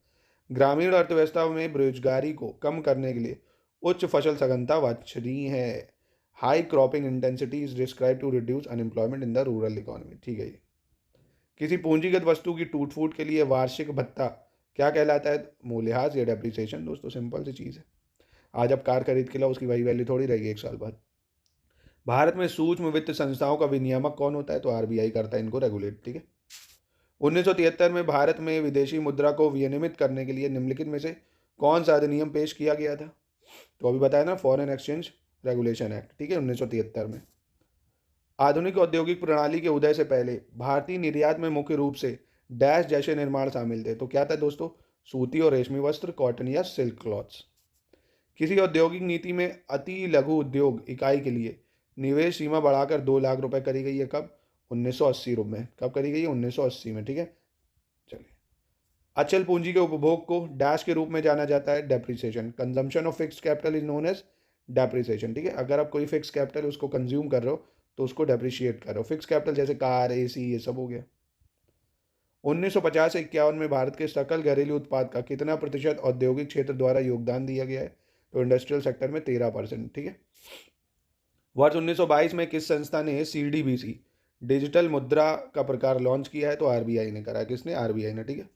ग्रामीण अर्थव्यवस्था में बेरोजगारी को कम करने के लिए उच्च फसल सघनता वांछनीय है। High cropping intensity is describe to reduce unemployment in the rural economy, ठीक है। ये किसी पूंजीगत वस्तु की टूट फूट के लिए वार्षिक भत्ता क्या कहलाता है? मूल्यह्रास या डेप्रिसिएशन। दोस्तों सिंपल सी चीज़ है, आज आप कार खरीद के लाओ, उसकी वही वैल्यू थोड़ी रहेगी एक साल बाद। भारत में सूक्ष्म वित्त संस्थाओं का विनियामक कौन होता है? तो आरबीआई करता है इनको रेगुलेट, ठीक है। 1973 में भारत में विदेशी मुद्रा को विनियमित करने के लिए निम्नलिखित में से कौन सा अधिनियम पेश किया गया था? तो अभी बताया ना, फॉरेन एक्सचेंज रेगुलेशन एक्ट, ठीक है, 1973 में। आधुनिक औद्योगिक प्रणाली के उदय से पहले भारतीय निर्यात में मुख्य रूप से डैश जैसे निर्माण शामिल थे, तो क्या था दोस्तों? सूती और रेशमी वस्त्र, कॉटन या सिल्क क्लॉथ्स। किसी औद्योगिक नीति में अति लघु उद्योग इकाई के लिए निवेश सीमा बढ़ाकर 2 लाख रुपए करी गई है, कब? 1980 में। कब करी गई है? 1980 में, ठीक है। चलिए, अचल पूंजी के उपभोग को डैश के रूप में जाना जाता है? Depreciation. Consumption of fixed capital is known as depreciation, ठीक है। अगर आप कोई फिक्स कैपिटल उसको कंज्यूम कर रहे हो तो उसको डेप्रिशिएट कर रहे हो। फिक्स कैपिटल जैसे कार, एसी, ये सब हो गया। 1950 से 51 में भारत के सकल घरेलू उत्पाद का कितना प्रतिशत औद्योगिक क्षेत्र द्वारा योगदान दिया गया है? तो इंडस्ट्रियल सेक्टर में 13%, ठीक है। वर्ष 1922 में किस संस्था ने सीडीबीसी डिजिटल मुद्रा का प्रकार लॉन्च किया है? तो आरबीआई ने करा है। किसने? आरबीआई ने, ठीक है।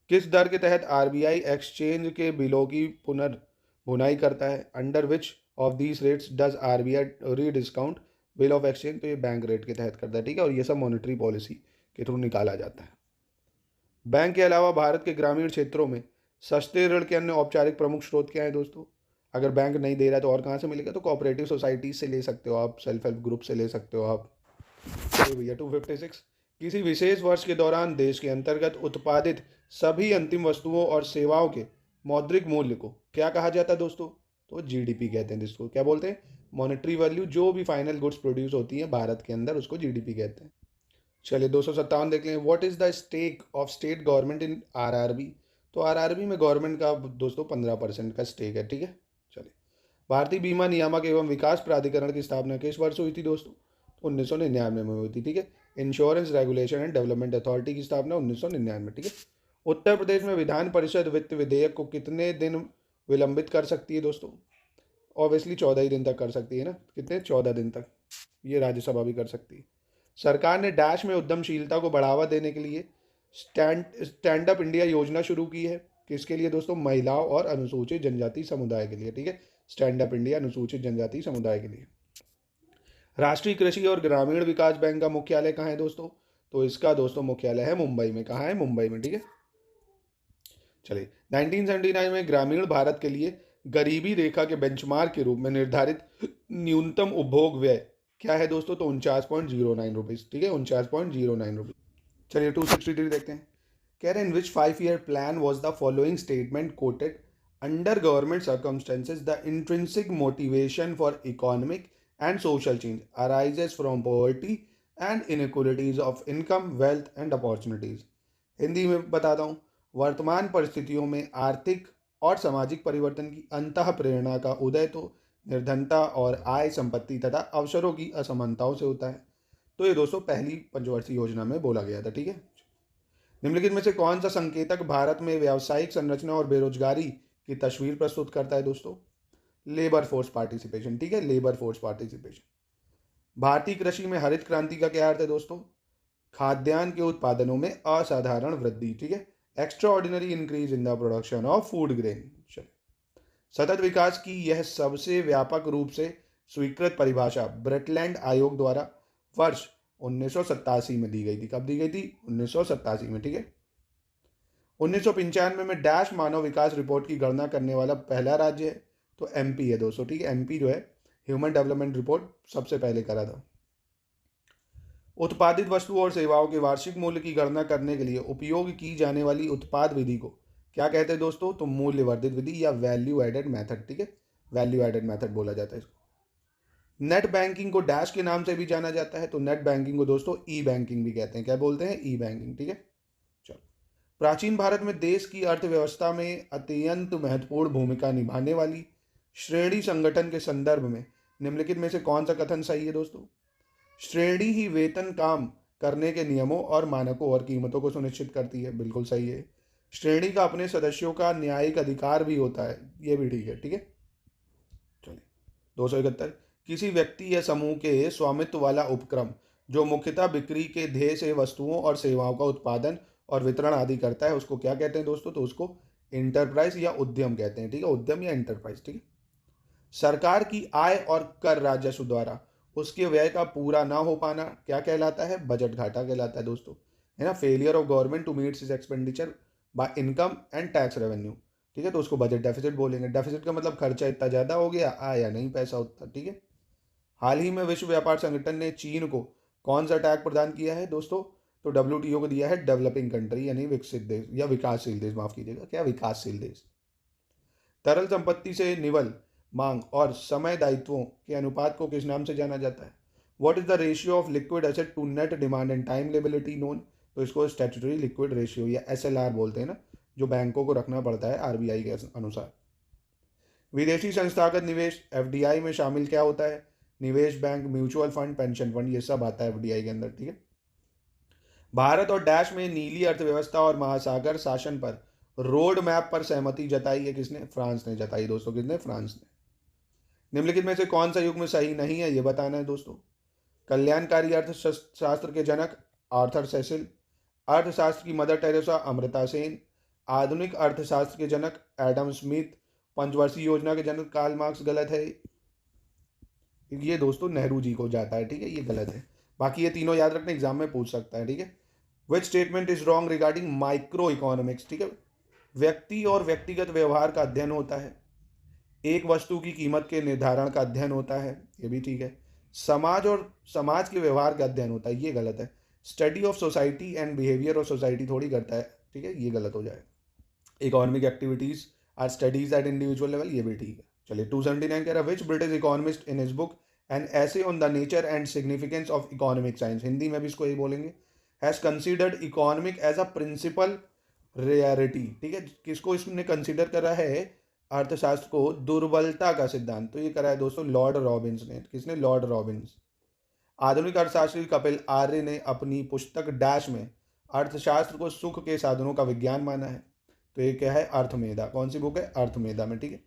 किस दर के तहत आरबीआई एक्सचेंज के बिलों की पुनर्भुनाई करता है? Under which of these rates does RBI rediscount bill of exchange? तो ये बैंक रेट के तहत करता है, ठीक है। और ये सब मॉनेटरी पॉलिसी के थ्रू निकाला जाता है। बैंक के अलावा भारत के ग्रामीण क्षेत्रों में सस्ते ऋण के अन्य औपचारिक प्रमुख स्रोत क्या है दोस्तों? अगर बैंक नहीं दे रहा है तो और कहाँ से मिलेगा? तो कोऑपरेटिव सोसाइटी से ले सकते हो आप, सेल्फ हेल्प ग्रुप से ले सकते हो आप। चलिए भैया 256, किसी विशेष वर्ष के दौरान देश के अंतर्गत उत्पादित सभी अंतिम वस्तुओं और सेवाओं के मौद्रिक मूल्य को क्या कहा जाता है दोस्तों? तो जीडीपी कहते हैं। जिसको क्या बोलते हैं? Monetary value. जो भी फाइनल गुड्स प्रोड्यूस होती है भारत के अंदर उसको जीडीपी कहते हैं। चलिए 257 देख लें। What is the stake of state government in RRB? तो आरआरबी में गवर्नमेंट का दोस्तों 15% का स्टेक है, ठीक है। चलिए, भारतीय बीमा नियामक एवं विकास प्राधिकरण की स्थापना किस वर्ष हुई थी दोस्तों? 1999 में हुई थी, ठीक है। Insurance regulation and development authority की स्थापना 1999, ठीक है। उत्तर प्रदेश में विधान परिषद वित्त विधेयक को कितने दिन विलंबित कर सकती है दोस्तों? ऑब्वियसली 14 ही दिन तक कर सकती है ना। कितने? 14 दिन तक। ये राज्यसभा भी कर सकती है। सरकार ने डैश में उद्यमशीलता को बढ़ावा देने के लिए स्टैंड अप इंडिया योजना शुरू की है। किसके लिए दोस्तों? महिलाओं और अनुसूचित जनजाति समुदाय के लिए, ठीक है। स्टैंड अप इंडिया अनुसूचित जनजाति समुदाय के लिए। राष्ट्रीय कृषि और ग्रामीण विकास बैंक का मुख्यालय कहाँ है दोस्तों? तो इसका दोस्तों मुख्यालय है मुंबई में। कहाँ है? मुंबई में, ठीक है। चलिए 1979 में ग्रामीण भारत के लिए गरीबी रेखा के बेंचमार्क के रूप में निर्धारित न्यूनतम उपभोग व्यय क्या है दोस्तों? तो 49.09 रुपीज़, ठीक है। 49.09 रुपीज़। चलिए 263 देखते हैं। कह रहे हैं इन विच 5-year plan was the following statement coated under government circumstances the intrinsic motivation for economic and social change arises from poverty and inequalities of income, wealth and opportunities। Hindi में बताता हूँ। वर्तमान परिस्थितियों में आर्थिक और सामाजिक परिवर्तन की अंतः प्रेरणा का उदय तो निर्धनता और आय, संपत्ति तथा अवसरों की असमानताओं से होता है। तो ये दोस्तों पहली पंचवर्षीय योजना में बोला गया था, ठीक है। निम्नलिखित में से कौन सा संकेतक भारत में व्यावसायिक संरचना और बेरोजगारी की तस्वीर प्रस्तुत करता है दोस्तों? लेबर फोर्स पार्टिसिपेशन, ठीक है। Labour force participation. भारतीय कृषि में हरित क्रांति का क्या अर्थ है दोस्तों? खाद्यान्न के उत्पादनों में असाधारण वृद्धि, ठीक है। Extra ordinary increase in the production of food grain. चलिए, सतत विकास की यह सबसे व्यापक रूप से स्वीकृत परिभाषा ब्रेटलैंड आयोग द्वारा वर्ष 1987 में दी गई थी। कब दी गई थी? 1987 में, ठीक है। 1995 में डैश मानव विकास रिपोर्ट की गणना करने वाला पहला राज्य है? तो एमपी है दोस्तों, ठीक है। एमपी जो है ह्यूमन डेवलपमेंट रिपोर्ट सबसे पहले करा था। उत्पादित वस्तुओं और सेवाओं के वार्षिक मूल्य की गणना करने के लिए उपयोग की जाने वाली उत्पाद विधि को क्या कहते हैं दोस्तों? तो मूल्य वर्धित विधि या वैल्यू एडेड मेथड, ठीक है। वैल्यू एडेड मेथड बोला जाता है इसको। नेट बैंकिंग को डैश के नाम से भी जाना जाता है। तो नेट बैंकिंग को दोस्तों ई बैंकिंग भी कहते हैं। क्या बोलते हैं? ई बैंकिंग, ठीक है। चलो, प्राचीन भारत में देश की अर्थव्यवस्था में अत्यंत महत्वपूर्ण भूमिका निभाने वाली श्रेणी संगठन के संदर्भ में निम्नलिखित में से कौन सा कथन सही है दोस्तों? श्रेणी ही वेतन काम करने के नियमों और मानकों और कीमतों को सुनिश्चित करती है। बिल्कुल सही है। श्रेणी का अपने सदस्यों का न्यायिक अधिकार भी होता है। ये भी ठीक है, ठीक है। चलिए 271, किसी व्यक्ति या समूह के स्वामित्व वाला उपक्रम जो मुख्यतः बिक्री के ध्येय से वस्तुओं और सेवाओं का उत्पादन और वितरण आदि करता है उसको क्या कहते हैं दोस्तों? तो उसको इंटरप्राइज या उद्यम कहते हैं, ठीक है। उद्यम या इंटरप्राइज, ठीक है। सरकार की आय और कर राजस्व द्वारा उसके व्यय का पूरा ना हो पाना क्या कहलाता है? बजट घाटा कहलाता है दोस्तों, है ना। Failure of government to meet its expenditure by income and tax revenue, ठीक है। तो उसको बजट डेफिसिट बोलेंगे। डेफिसिट का मतलब खर्चा इतना ज़्यादा हो गया, आया नहीं पैसा उतना, ठीक है। हाल ही में विश्व व्यापार संगठन ने चीन को कौन सा टैग प्रदान किया है दोस्तों? तो WTO को दिया है डेवलपिंग कंट्री यानी विकसित देश या विकासशील देश, माफ कीजिएगा, क्या विकासशील देश। तरल संपत्ति से निवल मांग और समय दायित्वों के अनुपात को किस नाम से जाना जाता है? What is the ratio of liquid asset to net demand and time liability known? तो इसको स्टैट्यूटरी लिक्विड रेशियो या SLR बोलते हैं ना, जो बैंकों को रखना पड़ता है RBI के अनुसार। विदेशी संस्थागत निवेश FDI में शामिल क्या होता है? निवेश bank, mutual fund, pension fund, ये सब आता है FDI के अंदर, ठीक है। भारत और डैश में नीली अर्थव्यवस्था और महासागर शासन पर रोड मैप पर सहमति जताई है किसने? फ्रांस ने जताई दोस्तों। किसने? फ्रांस ने। निम्नलिखित में से कौन सा युग्म सही नहीं है ये बताना है दोस्तों। कल्याणकारी अर्थशास्त्र के जनक आर्थर सेसिल, अर्थशास्त्र की मदर टेरेसा अमृता सेन, आधुनिक अर्थशास्त्र के जनक एडम स्मिथ, पंचवर्षीय योजना के जनक कार्ल मार्क्स गलत है। ये दोस्तों नेहरू जी को जाता है, ठीक है, ये गलत है। बाकी ये तीनों याद रखना, एग्जाम में पूछ सकता है, ठीक है। Which statement is wrong regarding micro economics, ठीक है। व्यक्ति और व्यक्तिगत व्यवहार का अध्ययन होता है, एक वस्तु की कीमत के निर्धारण का अध्ययन होता है, ये भी ठीक है। समाज और समाज के व्यवहार का अध्ययन होता है, ये गलत है। Study of society and behaviour of society थोड़ी करता है, ठीक है, ये गलत हो जाएगा। Economic activities are studies at individual level, ये भी ठीक है। चलिए 279 कह रहा है which British economist in his book an essay on the nature and significance of economic science, Hindi में भी इसको यही बोलेंगे, has considered economic as a principal reality, ठीक है। किसको इसने कंसिडर करा है, अर्थशास्त्र को दुर्बलता का सिद्धांत, तो ये करा है दोस्तों लॉर्ड रॉबिन्स ने। किसने, लॉर्ड रॉबिन्स। आधुनिक अर्थशास्त्री कपिल आर्य ने अपनी पुस्तक डैश में अर्थशास्त्र को सुख के साधनों का विज्ञान माना है, तो ये क्या है, अर्थमेधा। कौन सी बुक है, अर्थमेधा में, ठीक है।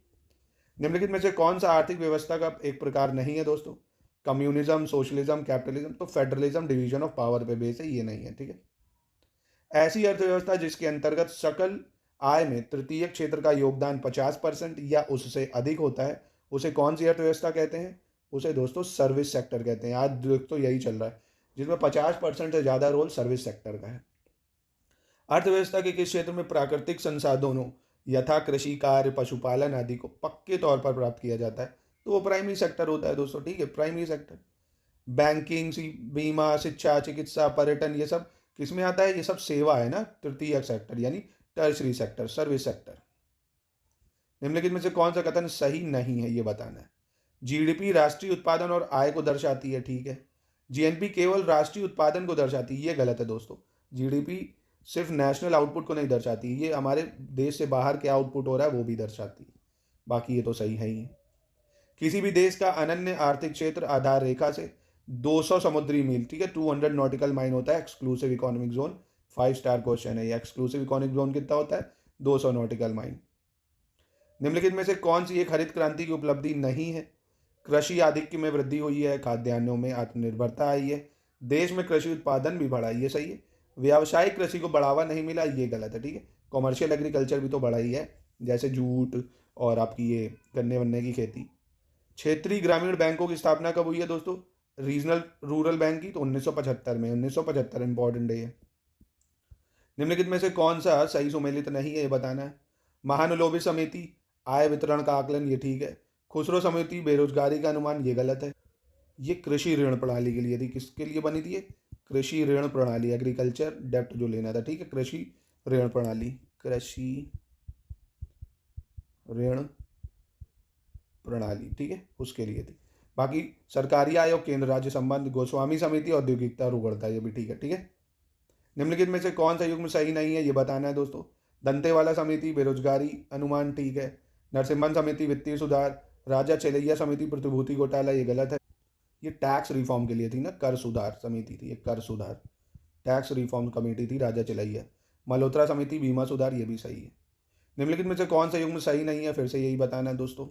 निम्नलिखित में से कौन सा आर्थिक व्यवस्था का एक प्रकार नहीं है दोस्तों, कम्युनिज्म, सोशलिज्म, कैपिटलिज्म, तो फेडरलिज्म डिवीजन ऑफ पावर पे बेस है, ये नहीं है, ठीक है। ऐसी अर्थव्यवस्था जिसके अंतर्गत सकल आय में तृतीय क्षेत्र का योगदान 50% या उससे अधिक होता है, उसे कौन सी अर्थव्यवस्था कहते हैं, उसे दोस्तों सर्विस सेक्टर कहते हैं। आज दोस्तों यही चल रहा है, जिसमें 50% से ज़्यादा रोल सर्विस सेक्टर का है। अर्थव्यवस्था के किस क्षेत्र में प्राकृतिक संसाधनों यथा कृषि कार्य, पशुपालन आदि को पक्के तौर पर प्राप्त किया जाता है, तो वो प्राइमरी सेक्टर होता है दोस्तों, ठीक है, प्राइमरी सेक्टर। बैंकिंग, बीमा, शिक्षा, चिकित्सा, पर्यटन, ये सब किस में आता है, ये सब सेवा है ना, तृतीय सेक्टर यानी टर्शरी सेक्टर, सर्विस सेक्टर। निम्नलिखित में से कौन सा कथन सही नहीं है ये बताना है। जीडीपी राष्ट्रीय उत्पादन और आय को दर्शाती है, ठीक है। जीएनपी केवल राष्ट्रीय उत्पादन को दर्शाती है, ये गलत है दोस्तों। जीडीपी सिर्फ नेशनल आउटपुट को नहीं दर्शाती, ये हमारे देश से बाहर क्या आउटपुट हो रहा है वो भी दर्शाती है। बाकी ये तो सही है ही है। किसी भी देश का अनन्य आर्थिक क्षेत्र आधार रेखा से 200 समुद्री मील, ठीक है, 200 नॉटिकल माइल होता है exclusive economic zone. 5 star question है ये। एक्सक्लूसिव इकोनॉमिक जोन कितना होता है, 200 नॉटिकल माइल। निम्नलिखित में से कौन सी एक हरित क्रांति की उपलब्धि नहीं है, कृषि आधिक्य में वृद्धि हुई है, खाद्यान्नों में आत्मनिर्भरता आई है, देश में कृषि उत्पादन भी बढ़ा, ये सही है। व्यावसायिक कृषि को बढ़ावा नहीं मिला, ये गलत है, ठीक है। कॉमर्शियल एग्रीकल्चर भी तो बढ़ा ही है, जैसे जूट और आपकी ये गन्ने वन्ने की खेती। क्षेत्रीय ग्रामीण बैंकों की स्थापना कब हुई है दोस्तों, रीजनल रूरल बैंक की, तो 1975 में, 1975 इंपॉर्टेंट है ये। निम्नलिखित में से कौन सा सही सुमेलित नहीं है ये बताना है। महानुलोभी समिति आय वितरण का आकलन, ये ठीक है। खुसरो समिति बेरोजगारी का अनुमान, ये गलत है। ये कृषि ऋण प्रणाली के लिए थी, किसके लिए बनी थी ये, कृषि ऋण प्रणाली, एग्रीकल्चर डेप्ट जो लेना था, ठीक है, कृषि ऋण प्रणाली, कृषि ऋण प्रणाली, ठीक है, उसके लिए थी। बाकी सरकारी आय और केंद्र राज्य संबंध, गोस्वामी समिति, औद्योगिकता रुगड़ता, ये भी ठीक है, ठीक है। निम्नलिखित में से कौन सा युग्म सही नहीं है ये बताना है दोस्तों। दंतेवाला समिति बेरोजगारी अनुमान, ठीक है। नरसिम्हन समिति वित्तीय सुधार, राजा चेलैया समिति प्रतिभूति घोटाला, ये गलत है। ये टैक्स रिफॉर्म के लिए थी ना, कर सुधार समिति थी, ये कर सुधार टैक्स रिफॉर्म कमेटी थी राजा चेलैया। मल्होत्रा समिति बीमा सुधार, ये भी सही है। निम्नलिखित में से कौन सा युग्म सही नहीं है, फिर से यही बताना है दोस्तों।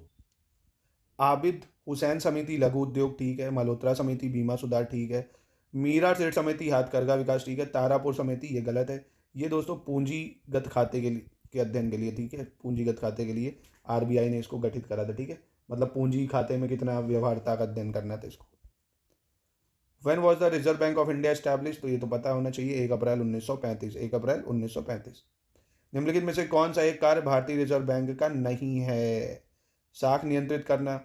आबिद हुसैन समिति लघु उद्योग, ठीक है। मल्होत्रा समिति बीमा सुधार, ठीक है। मीरा सेठ समिति हाथकरघा विकास, ठीक है। तारापुर समिति, ये गलत है। ये दोस्तों पूंजीगत खाते के लिए, के अध्ययन के लिए, ठीक है, पूंजीगत खाते के लिए आरबीआई ने इसको गठित करा था, ठीक है, मतलब पूंजी खाते में कितना व्यवहारता का अध्ययन करना था इसको। When was the reserve bank of India establish, तो ये तो पता होना चाहिए, 1 अप्रैल 1935, 1 अप्रैल 1935। निम्नलिखित में से कौन सा एक कार्य भारतीय रिजर्व बैंक का नहीं है। साख नियंत्रित करना,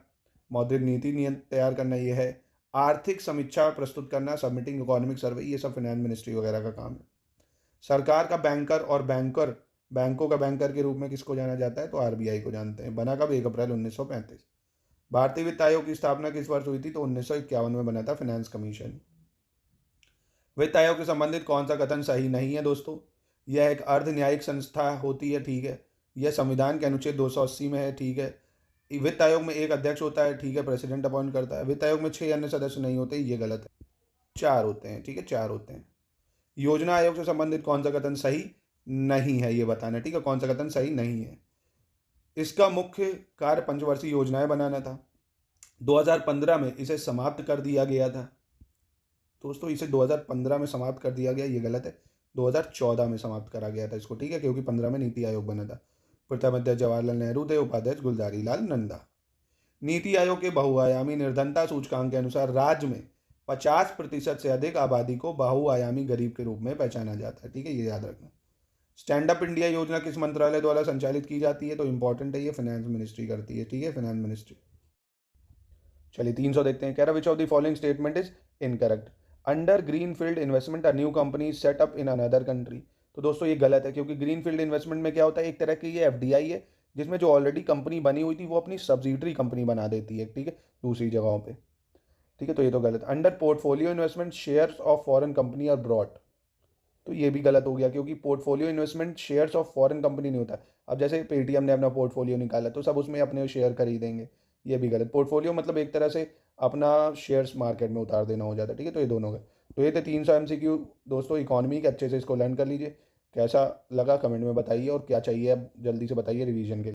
मौद्रिक नीति तैयार करना, ये है। आर्थिक समीक्षा प्रस्तुत करना, सबमिटिंग इकोनॉमिक सर्वे, ये सब फाइनेंस मिनिस्ट्री वगैरह का काम है। सरकार का बैंकर और बैंकों का बैंकर के रूप में किसको जाना जाता है, तो आरबीआई को जानते हैं। बना कब, 1 अप्रैल 1935। भारतीय वित्त आयोग की स्थापना किस वर्ष हुई थी, तो 1951 में बना था फाइनेंस कमीशन। वित्त आयोग से संबंधित कौन सा कथन सही नहीं है दोस्तों। यह एक अर्ध न्यायिक संस्था होती है, ठीक है। यह संविधान के अनुच्छेद 280 में है, ठीक है। वित्त आयोग में एक अध्यक्ष होता है, ठीक है, प्रेसिडेंट अपॉइंट करता है। वित्त आयोग में 6 अन्य सदस्य नहीं होते, ये गलत है, 4 होते हैं, ठीक है, 4 होते हैं। योजना आयोग से संबंधित कौन सा कथन सही नहीं है ये बताना, ठीक है, कौन सा कथन सही नहीं है। इसका मुख्य कार्य पंचवर्षीय योजनाएं बनाना था। 2015 में इसे समाप्त कर दिया गया था। दोस्तों इसे 2015 में समाप्त कर दिया गया, ये गलत है, 2014 में समाप्त करा गया था इसको, ठीक है, क्योंकि 15 में नीति आयोग बना था। प्रथम अध्यक्ष जवाहरलाल नेहरू थे, उपाध्यक्ष गुलजारी लाल नंदा। नीति आयोग के बहुआयामी निर्धनता सूचकांक के अनुसार राज्य में 50% से अधिक आबादी को बहुआयामी गरीब के रूप में पहचाना जाता है, ठीक है, ये याद रखना। स्टैंड अप इंडिया योजना किस मंत्रालय द्वारा संचालित की जाती है? तो इंपॉर्टेंट है, ये फाइनेंस मिनिस्ट्री करती है, ठीक है, फाइनेंस मिनिस्ट्री। चलिए 300 देखते हैं। कह रहा विच of the following statement is incorrect? Under green field investment a new company set up in another country. तो दोस्तों ये गलत है, क्योंकि ग्रीन फील्ड इन्वेस्टमेंट में क्या होता है, एक तरह की ये एफडीआई है, जिसमें जो ऑलरेडी कंपनी बनी हुई थी वो अपनी सब्सिडरी कंपनी बना देती है, ठीक है, दूसरी जगहों पे, ठीक है, तो ये तो गलत। Under portfolio investment shares of foreign company are brought. तो ये भी गलत हो गया, क्योंकि portfolio investment shares of foreign company नहीं होता। अब जैसे पेटीएम ने अपना पोर्टफोलियो निकाला तो सब उसमें अपने शेयर खरीदेंगे, ये भी गलत। पोर्टफोलियो मतलब एक तरह से अपना शेयर्स मार्केट में उतार देना हो जाता है, ठीक है, तो ये दोनों का। तो ये थे 300 MCQ दोस्तों इकोनॉमी के, अच्छे से इसको लर्न कर लीजिए। कैसा लगा कमेंट में बताइए, और क्या चाहिए अब जल्दी से बताइए रिवीजन के लिए।